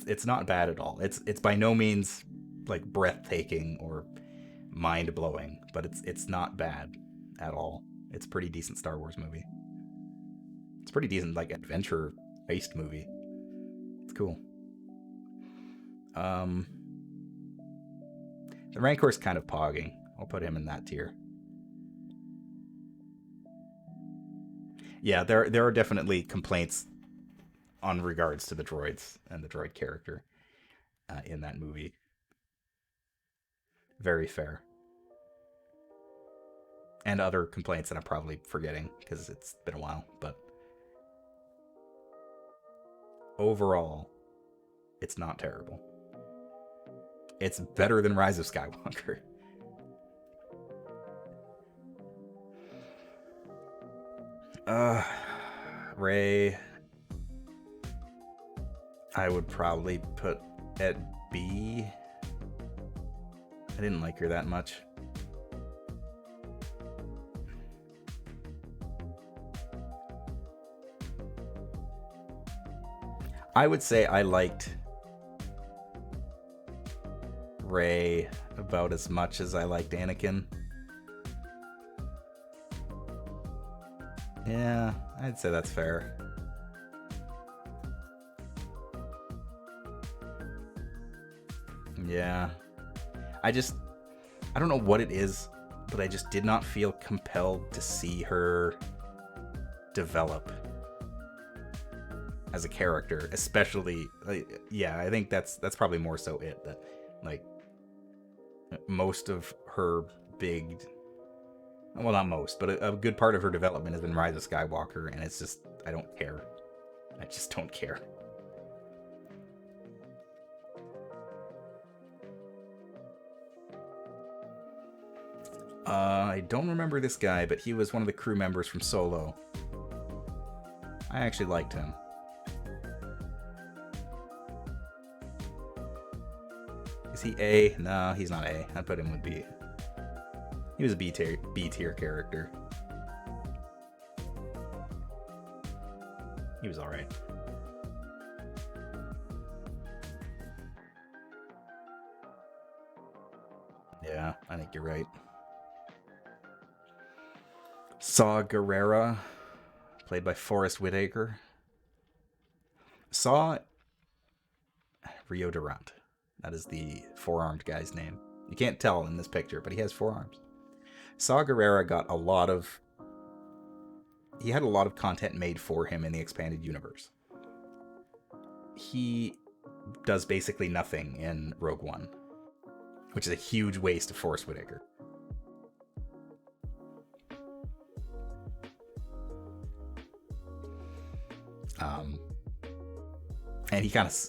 It's not bad at all. It's by no means like breathtaking or mind blowing, but it's not bad at all. It's a pretty decent Star Wars movie. It's pretty decent like adventure heist movie. It's cool. The Rancor's kind of pogging. I'll put him in that tier. Yeah, there are definitely complaints on regards to the droids and the droid character in that movie. Very fair. And other complaints that I'm probably forgetting because it's been a while, but overall, it's not terrible. It's better than Rise of Skywalker. Rey, I would probably put at B. I didn't like her that much. I would say I liked Rey about as much as I liked Anakin. Yeah, I'd say that's fair. Yeah. I don't know what it is, but I just did not feel compelled to see her develop as a character, especially I think that's probably more so it, that like most of her big, well, not most, but a good part of her development has been Rise of Skywalker, and it's just I don't care. I just don't care. I don't remember this guy, but he was one of the crew members from Solo. I actually liked him. Is he A? No, he's not A. I'd put him with B. He was a B tier character. He was alright. Yeah, I think you're right. Saw Gerrera, played by Forrest Whitaker. Saw Rio Durant. That is the four-armed guy's name. You can't tell in this picture, but he has four arms. Saw Gerrera got he had a lot of content made for him in the expanded universe. He does basically nothing in Rogue One, which is a huge waste of Forrest Whitaker.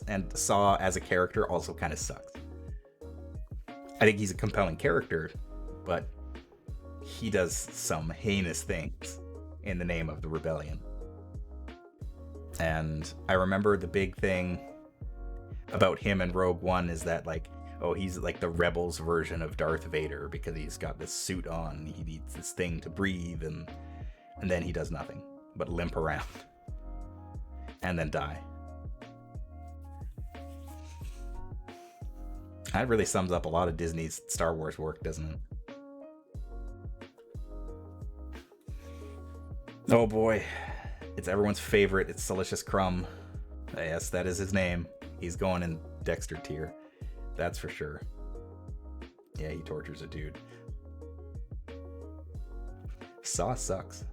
And Saw as a character also kind of sucks. I think he's a compelling character, but he does some heinous things in the name of the rebellion. And I remember the big thing about him in Rogue One is that, like, oh, he's like the rebels version of Darth Vader because he's got this suit on, he needs this thing to breathe, and then he does nothing but limp around and then die. That really sums up a lot of Disney's Star Wars work, doesn't it? Oh boy. It's everyone's favorite. It's Salicious Crumb. Yes, that is his name. He's going in Dexter tier. That's for sure. Yeah, he tortures a dude. Saw sucks.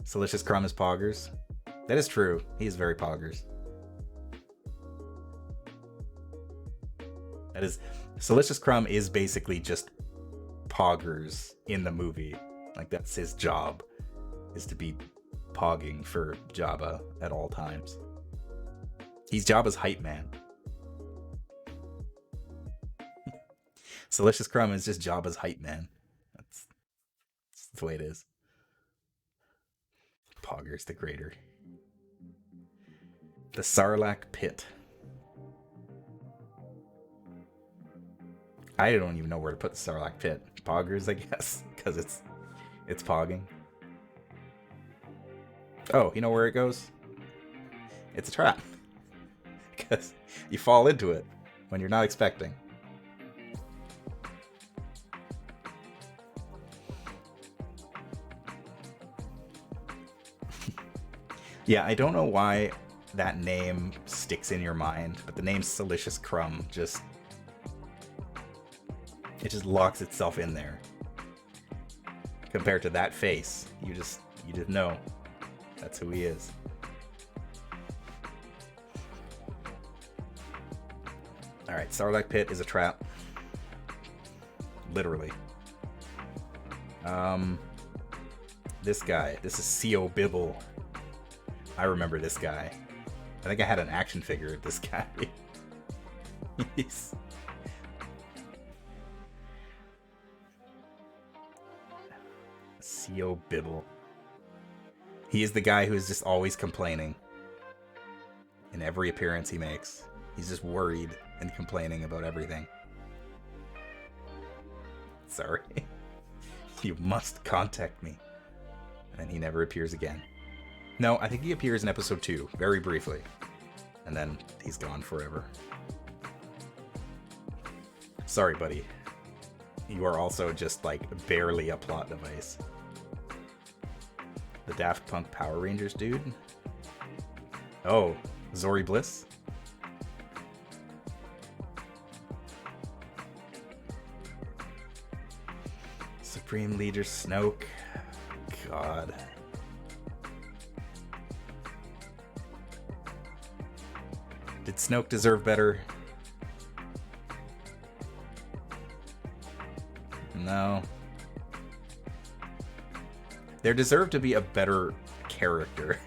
Salicious Crumb is poggers. That is true. He is very poggers. That is, Salicious Crumb is basically just poggers in the movie. Like, that's his job, is to be pogging for Jabba at all times. He's Jabba's hype man. Salicious Crumb is just Jabba's hype man. That's the way it is. Poggers the Greater. The Sarlacc Pit. I don't even know where to put the Sarlacc Pit. Poggers, I guess, because it's pogging. Oh, you know where it goes? It's a trap. Because you fall into it when you're not expecting. Yeah, I don't know why that name sticks in your mind, but the name Salicious Crumb just locks itself in there. Compared to that face, you just know that's who he is. All right, Sarlacc Pit is a trap. Literally. This guy. This is C.O. Bibble. I remember this guy. I think I had an action figure of this guy. He's... C.O. Bibble. He is the guy who is just always complaining. In every appearance he makes. He's just worried and complaining about everything. Sorry. You must contact me. And he never appears again. No, I think he appears in episode 2, very briefly. And then he's gone forever. Sorry, buddy. You are also just, like, barely a plot device. The Daft Punk Power Rangers dude? Oh, Zori Bliss? Supreme Leader Snoke. God. Did Snoke deserve better? No. There deserved to be a better character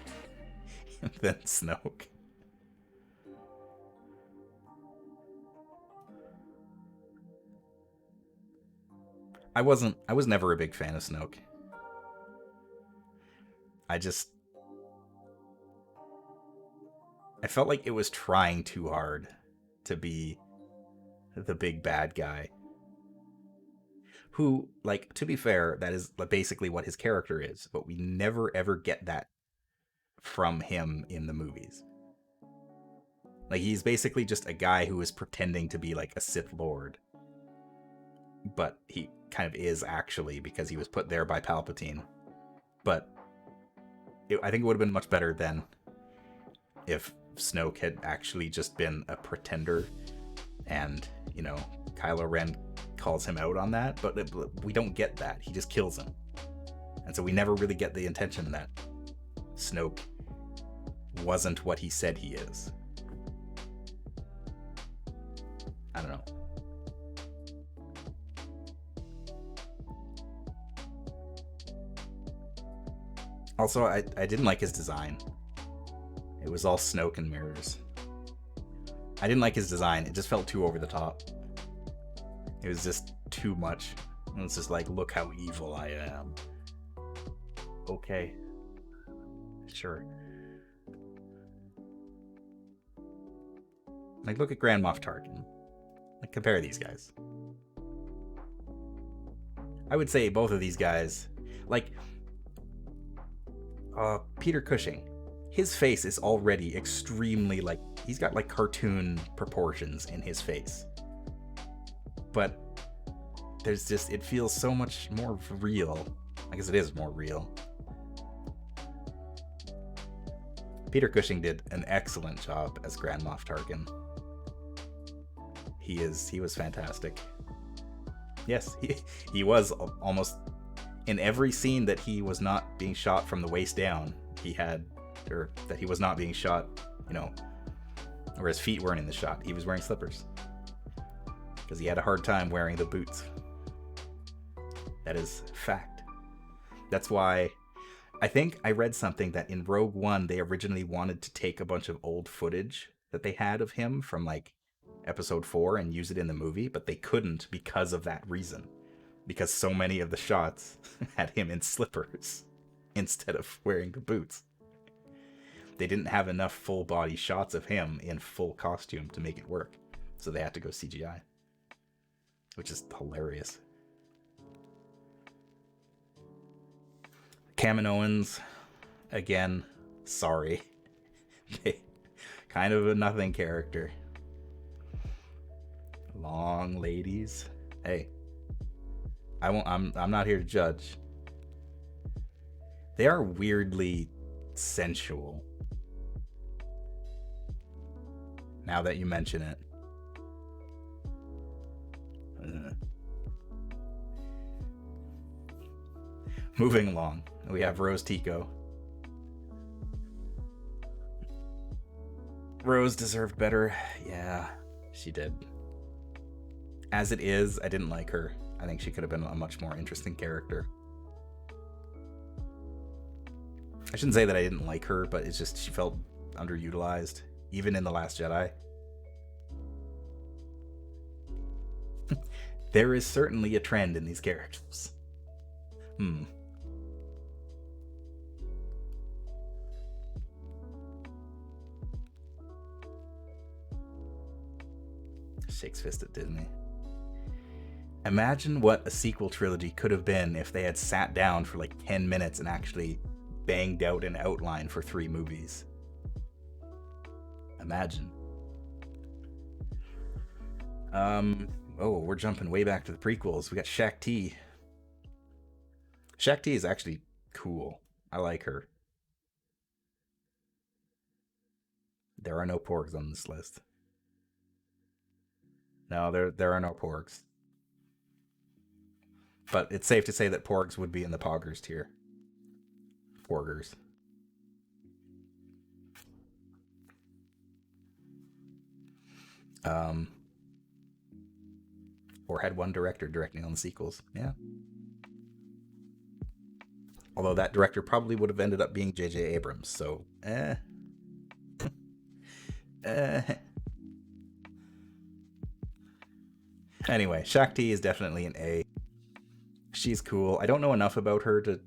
than Snoke. I was never a big fan of Snoke. I felt like it was trying too hard to be the big bad guy. Who, like, to be fair, that is basically what his character is, but we never ever get that from him in the movies. Like, he's basically just a guy who is pretending to be, like, a Sith Lord. But he kind of is, actually, because he was put there by Palpatine. But I think it would have been much better than if Snoke had actually just been a pretender. And, you know, Kylo Ren calls him out on that. But we don't get that. He just kills him. And so we never really get the intention that Snoke wasn't what he said he is. I don't know. Also, I didn't like his design. It was all smoke and mirrors. I didn't like his design. It just felt too over the top. It was just too much. And it's just like, look how evil I am. Okay. Sure. Like, look at Grand Moff Tarkin. Like, compare these guys. I would say both of these guys, like, Peter Cushing, his face is already extremely, like, he's got, like, cartoon proportions in his face. But there's just, it feels so much more real. I guess it is more real. Peter Cushing did an excellent job as Grand Moff Tarkin. He was fantastic. Yes, he was almost in every scene that he was not being shot from the waist down. Or that he was not being shot, you know, or his feet weren't in the shot. He was wearing slippers because he had a hard time wearing the boots. That is fact. That's why I think I read something that in Rogue One they originally wanted to take a bunch of old footage that they had of him from, like, episode 4 and use it in the movie, but they couldn't because of that reason. Because so many of the shots had him in slippers instead of wearing the boots. They didn't have enough full body shots of him in full costume to make it work. So they had to go CGI. Which is hilarious. Kaminoans, again, sorry. Kind of a nothing character. Long ladies. Hey, I'm not here to judge. They are weirdly sensual. Now that you mention it. Moving along, we have Rose Tico. Rose deserved better. Yeah, she did. As it is, I didn't like her. I think she could have been a much more interesting character. I shouldn't say that I didn't like her, but it's just she felt underutilized, even in The Last Jedi. There is certainly a trend in these characters. 6-fisted Disney. Imagine what a sequel trilogy could have been if they had sat down for like 10 minutes and actually banged out an outline for 3 movies. Imagine. Oh, we're jumping way back to the prequels. We got Shak Ti. Shak Ti is actually cool. I like her. There are no porgs on this list. No, there are no porgs. But it's safe to say that porgs would be in the poggers tier. Porgers. Or had one director directing on the sequels. Yeah. Although that director probably would have ended up being J.J. Abrams, so Anyway, Shak Ti is definitely an A. She's cool. I don't know enough about her to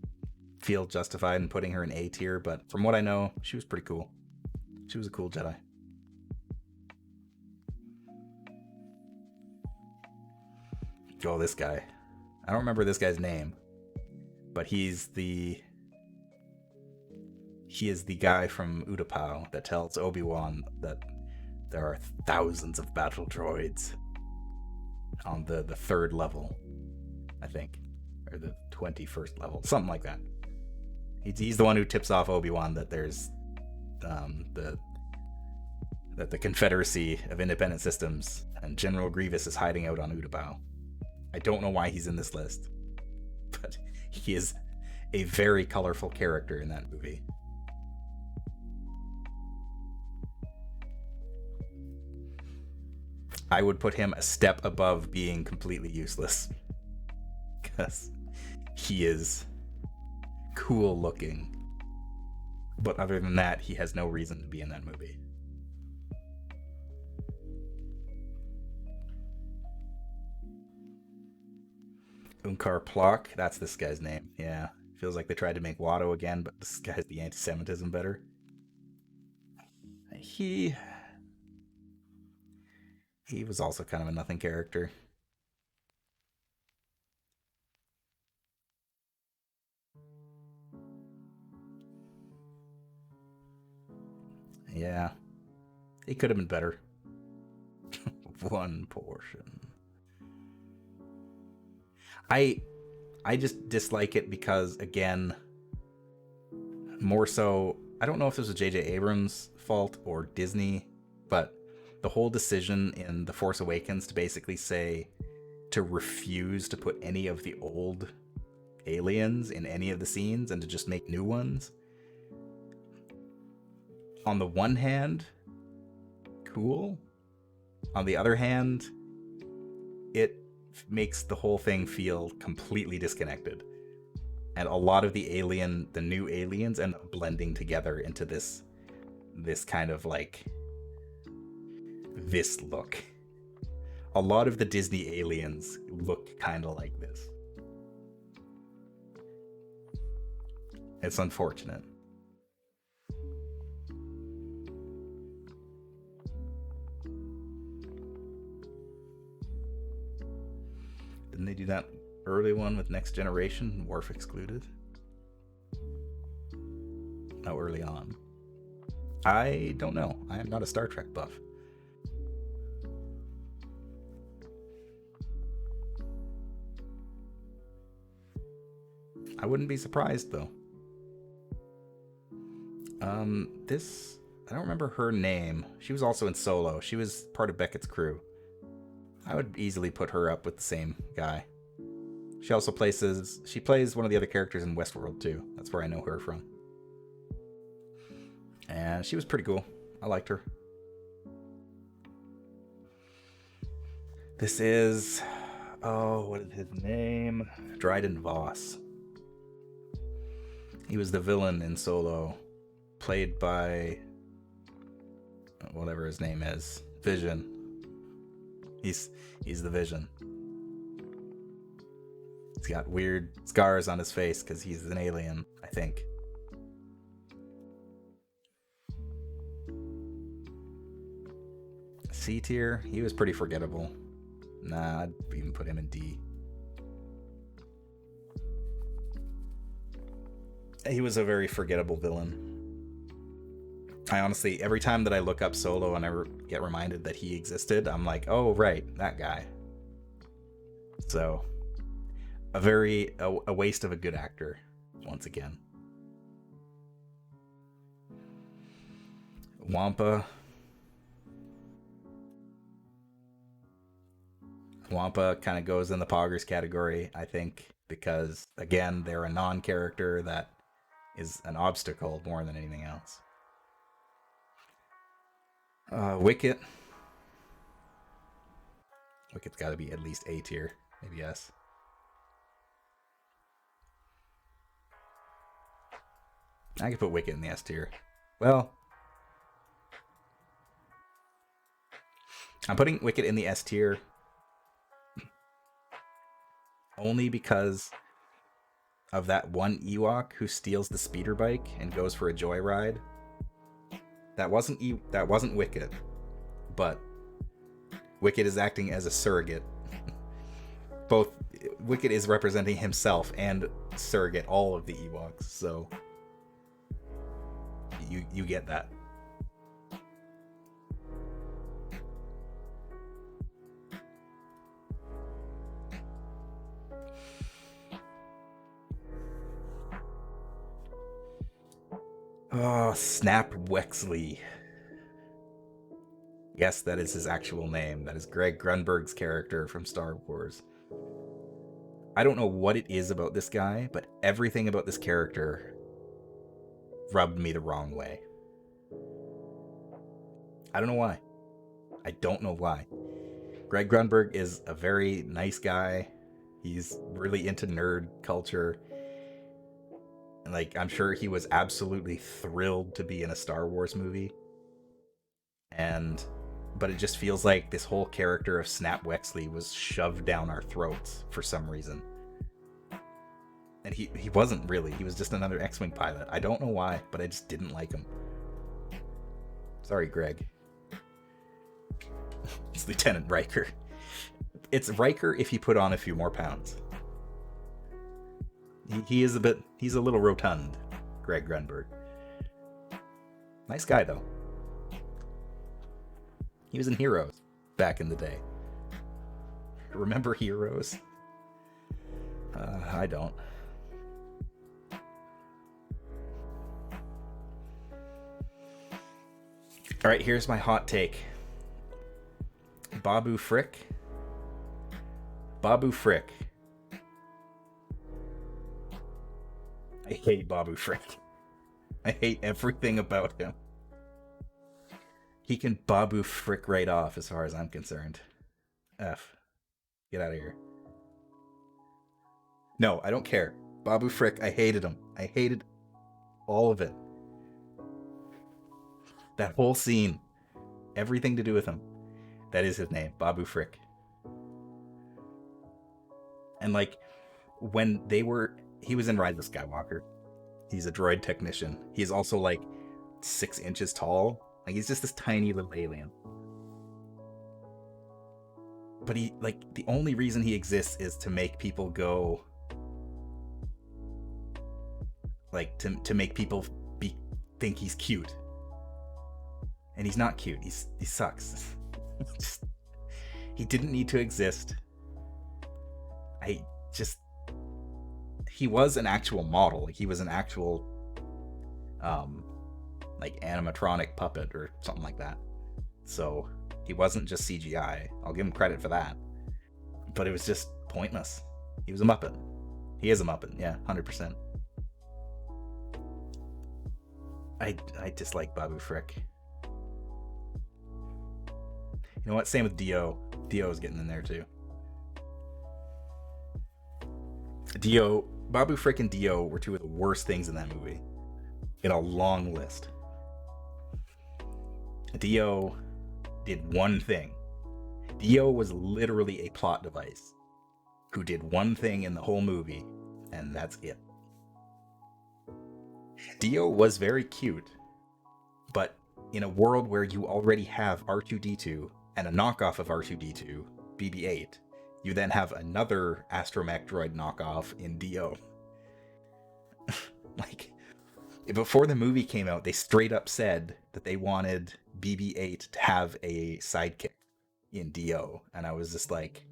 feel justified in putting her in A tier, but from what I know, she was pretty cool. She was a cool Jedi. Oh, this guy. I don't remember this guy's name, but he is the guy from Utapau that tells Obi-Wan that there are thousands of battle droids on the 3rd level, I think, or the 21st level, something like that. He's the one who tips off Obi-Wan that there's the Confederacy of Independent Systems and General Grievous is hiding out on Utapau. I don't know why he's in this list, but he is a very colorful character in that movie. I would put him a step above being completely useless, because he is cool looking. But other than that, he has no reason to be in that movie. Unkar Pluck, that's this guy's name. Yeah, feels like they tried to make Watto again, but this guy's the anti-Semitism better. He was also kind of a nothing character. Yeah, he could have been better. One portion. I just dislike it because, again, more so, I don't know if this was J.J. Abrams' fault or Disney, but the whole decision in The Force Awakens to basically say to refuse to put any of the old aliens in any of the scenes and to just make new ones. On the one hand, cool. On the other hand, it makes the whole thing feel completely disconnected. And a lot of the new aliens end up blending together into this kind of like this look. a lot of the Disney aliens look kind of like this. It's unfortunate. Didn't they do that early one with Next Generation, Worf excluded? No, early on. I don't know. I am not a Star Trek buff. I wouldn't be surprised though. I don't remember her name. She was also in Solo. She was part of Beckett's crew. I would easily put her up with the same guy. She also plays one of the other characters in Westworld too. That's where I know her from. And she was pretty cool. I liked her. This is, what is his name? Dryden Voss. He was the villain in Solo, played by whatever his name is, Vision. He's the Vision. He's got weird scars on his face because he's an alien, I think. C tier, he was pretty forgettable. Nah, I'd even put him in D. He was a very forgettable villain. I honestly, every time that I look up Solo and I get reminded that he existed, I'm like, oh, right, that guy. So, a waste of a good actor, once again. Wampa kind of goes in the Poggers category, I think, because, again, they're a non-character that is an obstacle more than anything else. Wicket. Wicket's got to be at least A tier, maybe S. I could put Wicket in the S tier. Well, I'm putting Wicket in the S tier only because of that one Ewok who steals the speeder bike and goes for a joyride. That wasn't Wicket, but Wicket is acting as a surrogate. Both Wicket is representing himself and surrogate all of the Ewoks, so you get that. Oh, Snap Wexley. Yes, that is his actual name. That is Greg Grunberg's character from Star Wars. I don't know what it is about this guy, but everything about this character rubbed me the wrong way. I don't know why. I don't know why. Greg Grunberg is a very nice guy. He's really into nerd culture. And I'm sure he was absolutely thrilled to be in a Star Wars movie. But it just feels like this whole character of Snap Wexley was shoved down our throats for some reason. And he wasn't really. He was just another X-Wing pilot. I don't know why, but I just didn't like him. Sorry, Greg. It's Lieutenant Riker. It's Riker if he put on a few more pounds. He's a little rotund, Greg Grunberg. Nice guy, though. He was in Heroes back in the day. Remember Heroes? I don't. Alright, here's my hot take. Babu Frick. I hate Babu Frick. I hate everything about him. He can Babu Frick right off as far as I'm concerned. F. Get out of here. No, I don't care. Babu Frick, I hated him. I hated all of it. That whole scene. Everything to do with him. That is his name, Babu Frick. And like he was in Rise of Skywalker. He's a droid technician. He's also like 6 inches tall. Like he's just this tiny little alien. But he, like, the only reason he exists is to make people go, like, to make people think he's cute. And he's not cute. He sucks. He didn't need to exist. He was an actual model. Like, he was an actual, like, animatronic puppet or something like that. So he wasn't just CGI. I'll give him credit for that. But it was just pointless. He was a Muppet. He is a Muppet, yeah, 100%. I dislike Babu Frick. You know what? Same with Dio. Dio's getting in there too. Babu Frick and Dio were two of the worst things in that movie. In a long list. Dio did one thing. Dio was literally a plot device who did one thing in the whole movie, and that's it. Dio was very cute, but in a world where you already have R2-D2 and a knockoff of R2-D2, BB-8, you then have another astromech droid knockoff in Dio. Like, before the movie came out, they straight up said that they wanted BB-8 to have a sidekick in Dio, and I was just like,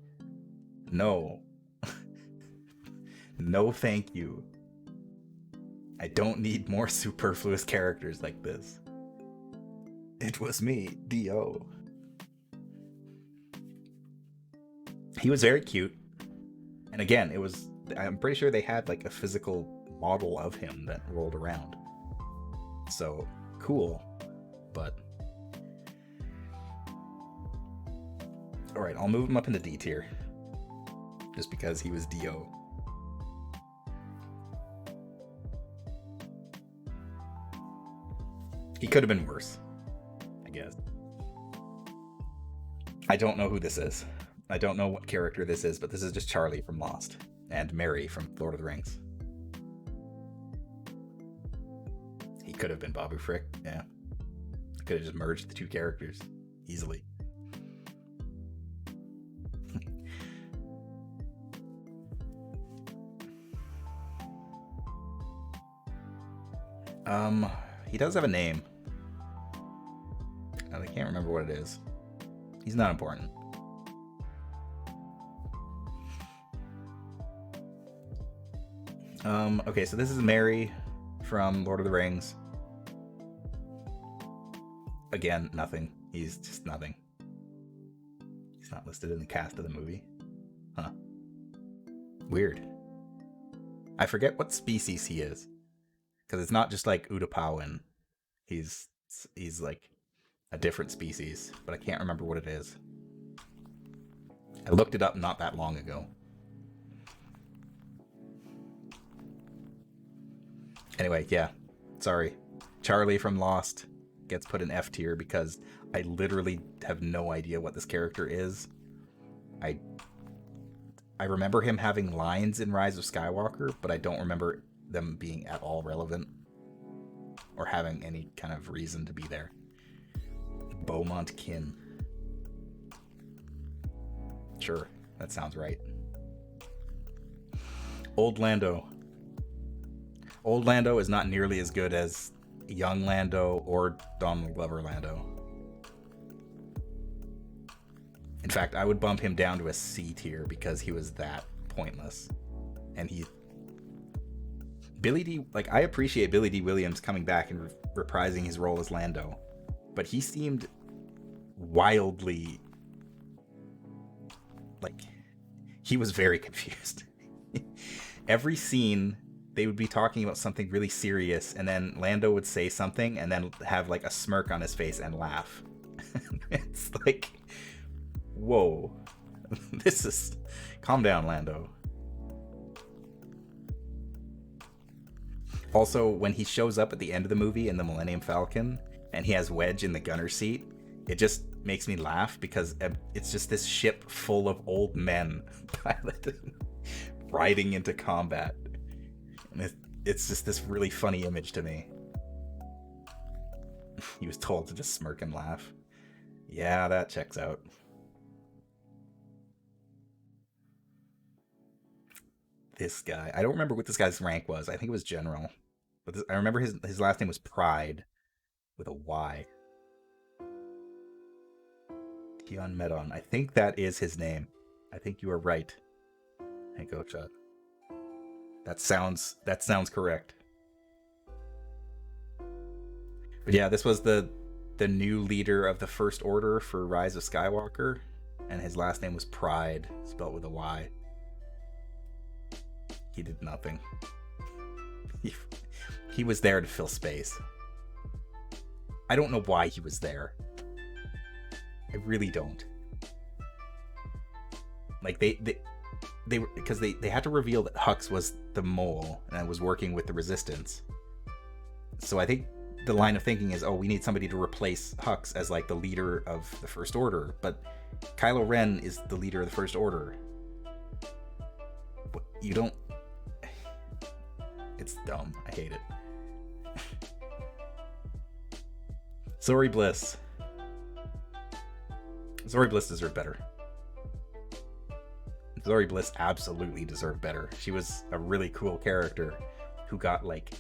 no. No thank you. I don't need more superfluous characters like this. It was me, Dio. He was very cute. And again, I'm pretty sure they had like a physical model of him that rolled around. So, cool. But alright, I'll move him up into D tier. Just because he was Dio. He could have been worse, I guess. I don't know who this is. I don't know what character this is, but this is just Charlie from Lost. And Mary from Lord of the Rings. He could have been Babu Frick, yeah. I could have just merged the two characters easily. He does have a name. I can't remember what it is. He's not important. Okay, so this is Mary from Lord of the Rings. Again, nothing. He's just nothing. He's not listed in the cast of the movie. Huh. Weird. I forget what species he is. Because it's not just like Utapauan. He's like a different species, but I can't remember what it is. I looked it up not that long ago. Anyway, yeah. Sorry. Charlie from Lost gets put in F tier because I literally have no idea what this character is. I remember him having lines in Rise of Skywalker, but I don't remember them being at all relevant or having any kind of reason to be there. Beaumont Kin. Sure, that sounds right. Old Lando. Old Lando is not nearly as good as young Lando or Donald Glover Lando. In fact, I would bump him down to a C tier because he was that pointless. And I appreciate Billy D. Williams coming back and reprising his role as Lando, but he seemed wildly, like, he was very confused. Every scene, they would be talking about something really serious, and then Lando would say something and then have like a smirk on his face and laugh. It's like, whoa, calm down, Lando. Also, when he shows up at the end of the movie in the Millennium Falcon and he has Wedge in the gunner seat, it just makes me laugh because it's just this ship full of old men piloted riding into combat. And it's just this really funny image to me. He was told to just smirk and laugh. Yeah, that checks out. This guy. I don't remember what this guy's rank was. I think it was general. But I remember his last name was Pride with a Y. Tion Medon. I think that is his name. I think you are right. Hey, go shot. That sounds correct. But yeah, this was the new leader of the First Order for Rise of Skywalker, and his last name was Pride, spelled with a Y. He did nothing. He was there to fill space. I don't know why he was there. I really don't. Like they because they had to reveal that Hux was the mole and was working with the Resistance. So I think the line of thinking is, oh, we need somebody to replace Hux as like the leader of the First Order, but Kylo Ren is the leader of the First Order. But you don't. It's dumb. I hate it. Zori Bliss. Zori Bliss deserved better. Zori Bliss absolutely deserved better. She was a really cool character who got like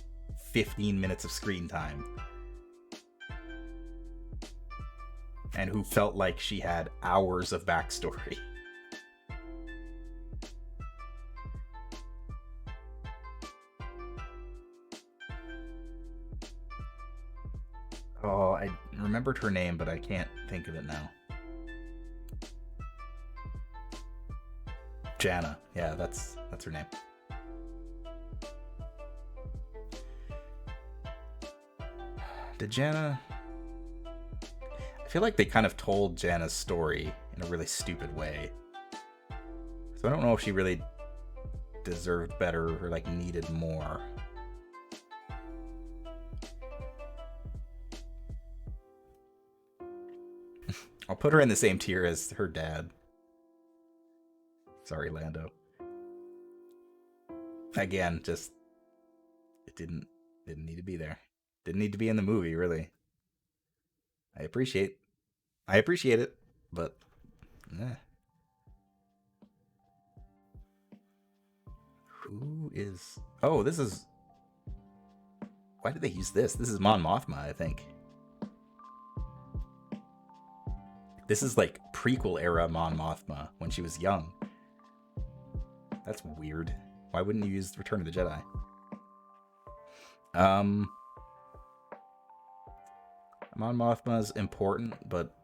15 minutes of screen time. And who felt like she had hours of backstory. Oh, I remembered her name, but I can't think of it now. Janna. Yeah, that's her name. Did Janna... I feel like they kind of told Janna's story in a really stupid way. So I don't know if she really deserved better or like needed more. I'll put her in the same tier as her dad. Sorry, Lando. Again, just it didn't need to be there. Didn't need to be in the movie, really. I appreciate it, but Who is... Oh, this is... Why did they use this? This is Mon Mothma, I think. This is like prequel era Mon Mothma when she was young. That's weird. Why wouldn't you use Return of the Jedi? Mon Mothma's important, but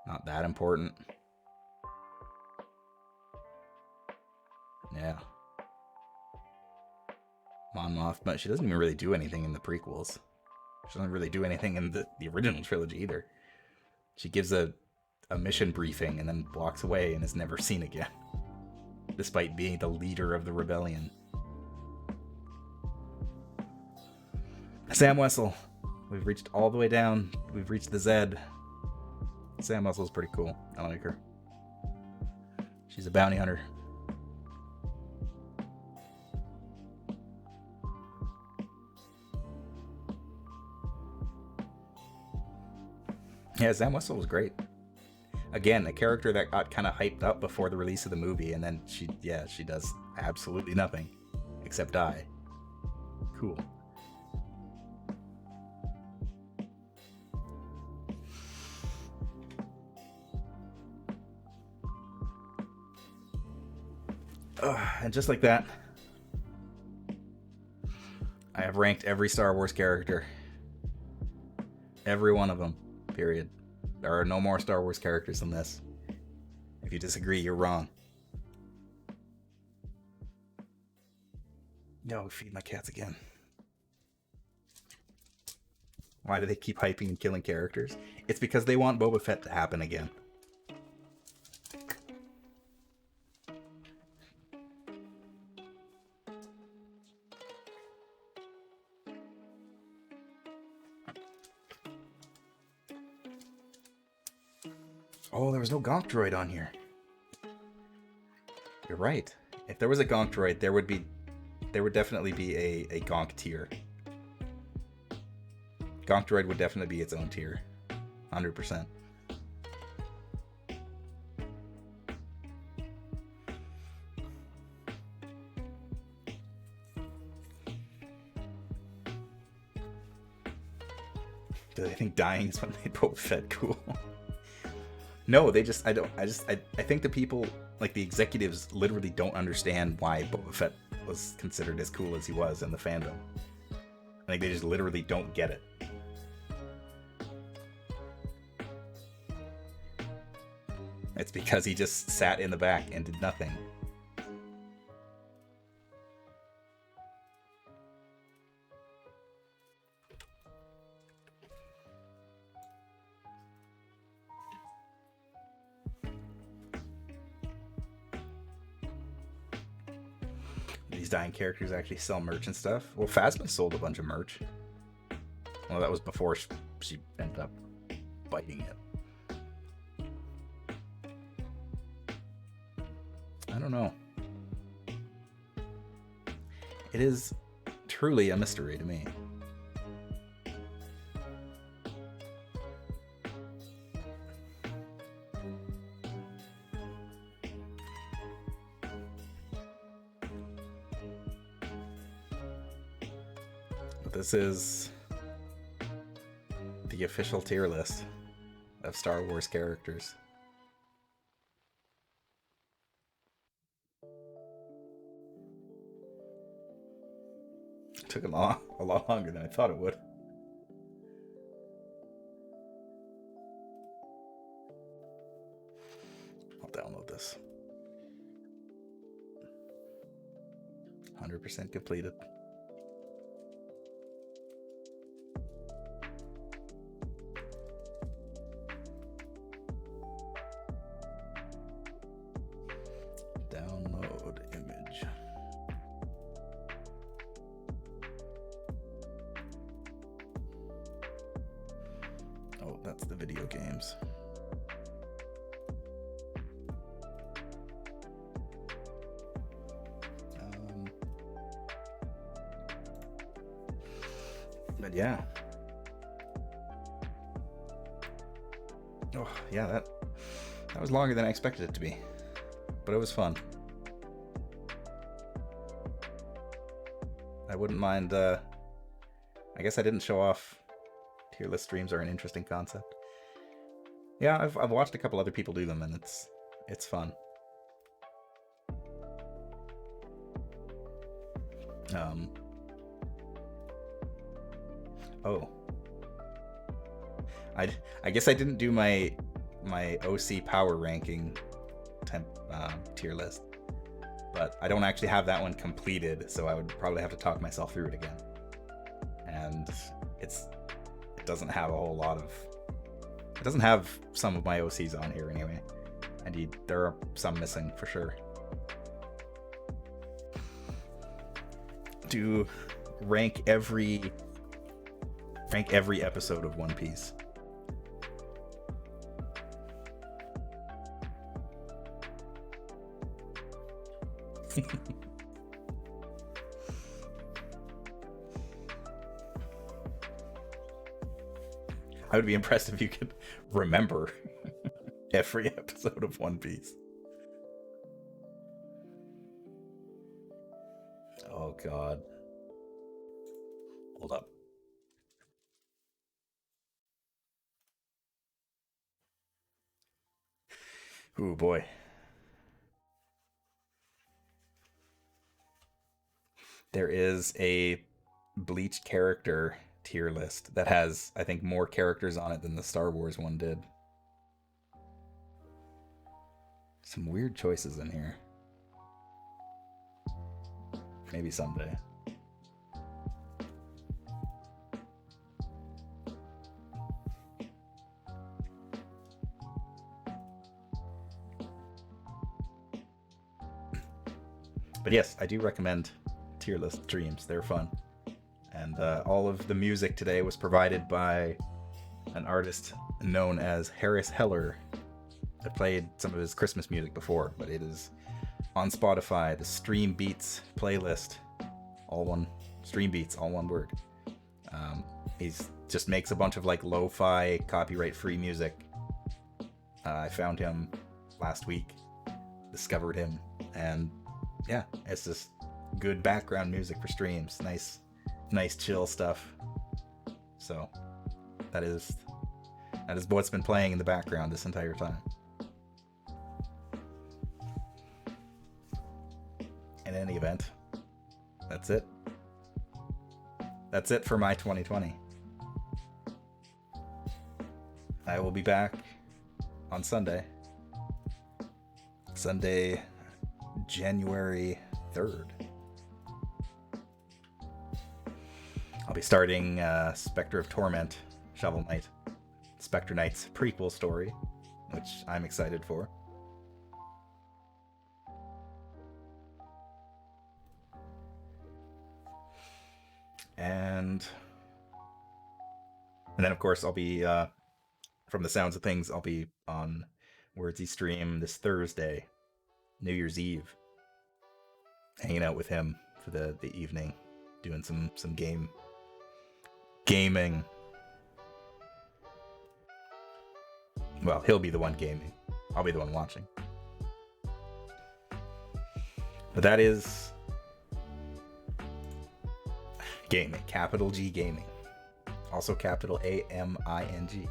not that important. Yeah. Mon Mothma, she doesn't even really do anything in the prequels. She doesn't really do anything in the original trilogy either. She gives a mission briefing and then walks away and is never seen again. Despite being the leader of the rebellion. Sam Wessel. We've reached all the way down. We've reached the Zed. Sam Wessel's pretty cool. I like her. She's a bounty hunter. Yeah, Sam Wessel was great. Again, a character that got kind of hyped up before the release of the movie, and then she does absolutely nothing except die. Cool. And just like that, I have ranked every Star Wars character. Every one of them, period. There are no more Star Wars characters than this. If you disagree, you're wrong. No, feed my cats again. Why do they keep hyping and killing characters? It's because they want Boba Fett to happen again. Oh, there was no Gonk droid on here. You're right. If there was a Gonk droid, there would definitely be a Gonk tier. Gonk droid would definitely be its own tier. 100%. Do they think dying is what made Boba Fett cool? No, they just, I think the people, like the executives, literally don't understand why Boba Fett was considered as cool as he was in the fandom. I think they just literally don't get it. It's because he just sat in the back and did nothing. These dying characters actually sell merch and stuff. Well, Phasma sold a bunch of merch. Well, that was before she ended up biting it. I don't know. It is truly a mystery to me. But this is the official tier list of Star Wars characters. It took a lot longer than I thought it would. I'll download this. 100% completed. Download image. Oh, that's the video games. But yeah. Oh, yeah, that was longer than I expected it to be. But it was fun. I wouldn't mind, I guess I didn't show off tier list streams are an interesting concept. Yeah, I've watched a couple other people do them, and it's fun. Oh. I guess I didn't do my OC power ranking tier list, but I don't actually have that one completed, so I would probably have to talk myself through it again. And it doesn't have a whole lot of, it doesn't have some of my OCs on here anyway. Indeed, there are some missing for sure. To rank every episode of One Piece. I would be impressed if you could remember every episode of One Piece. Oh god. Hold up. Ooh boy. There is a Bleach character tier list that has, I think, more characters on it than the Star Wars one did. Some weird choices in here. Maybe someday. But yes, I do recommend tier list streams. They're fun. And all of the music today was provided by an artist known as Harris Heller that played some of his Christmas music before, but it is on Spotify, the Stream Beats playlist, all one Stream Beats, all one word. He's just makes a bunch of like lo-fi, copyright-free music. I found him last week, discovered him, and yeah, it's just good background music for streams. Nice chill stuff. So that is what's been playing in the background this entire time. In any event, that's it. That's it for my 2020. I will be back on Sunday, January 3rd. I'll be starting Spectre of Torment, Shovel Knight, Spectre Knight's prequel story, which I'm excited for. And then, of course, I'll be, from the sounds of things, I'll be on Wordsy Stream this Thursday, New Year's Eve, hanging out with him for the evening, doing some gaming. Well, he'll be the one gaming. I'll be the one watching. But that is gaming, capital G gaming. Also capital AMING.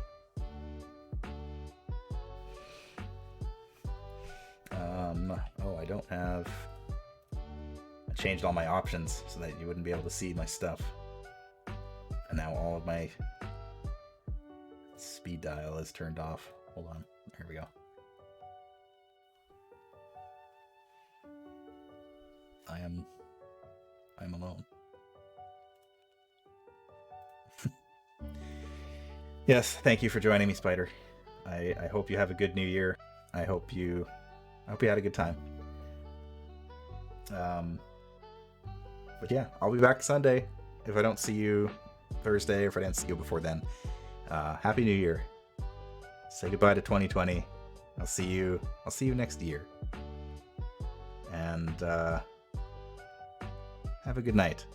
I don't have... I changed all my options so that you wouldn't be able to see my stuff. And now all of my speed dial is turned off. Hold on. Here we go. I'm alone. Yes, thank you for joining me, Spider. I hope you have a good new year. I hope you had a good time. But yeah, I'll be back Sunday. If I don't see you Thursday, or if I didn't see you before then, Happy New Year. Say goodbye to 2020. I'll see you next year. And have a good night.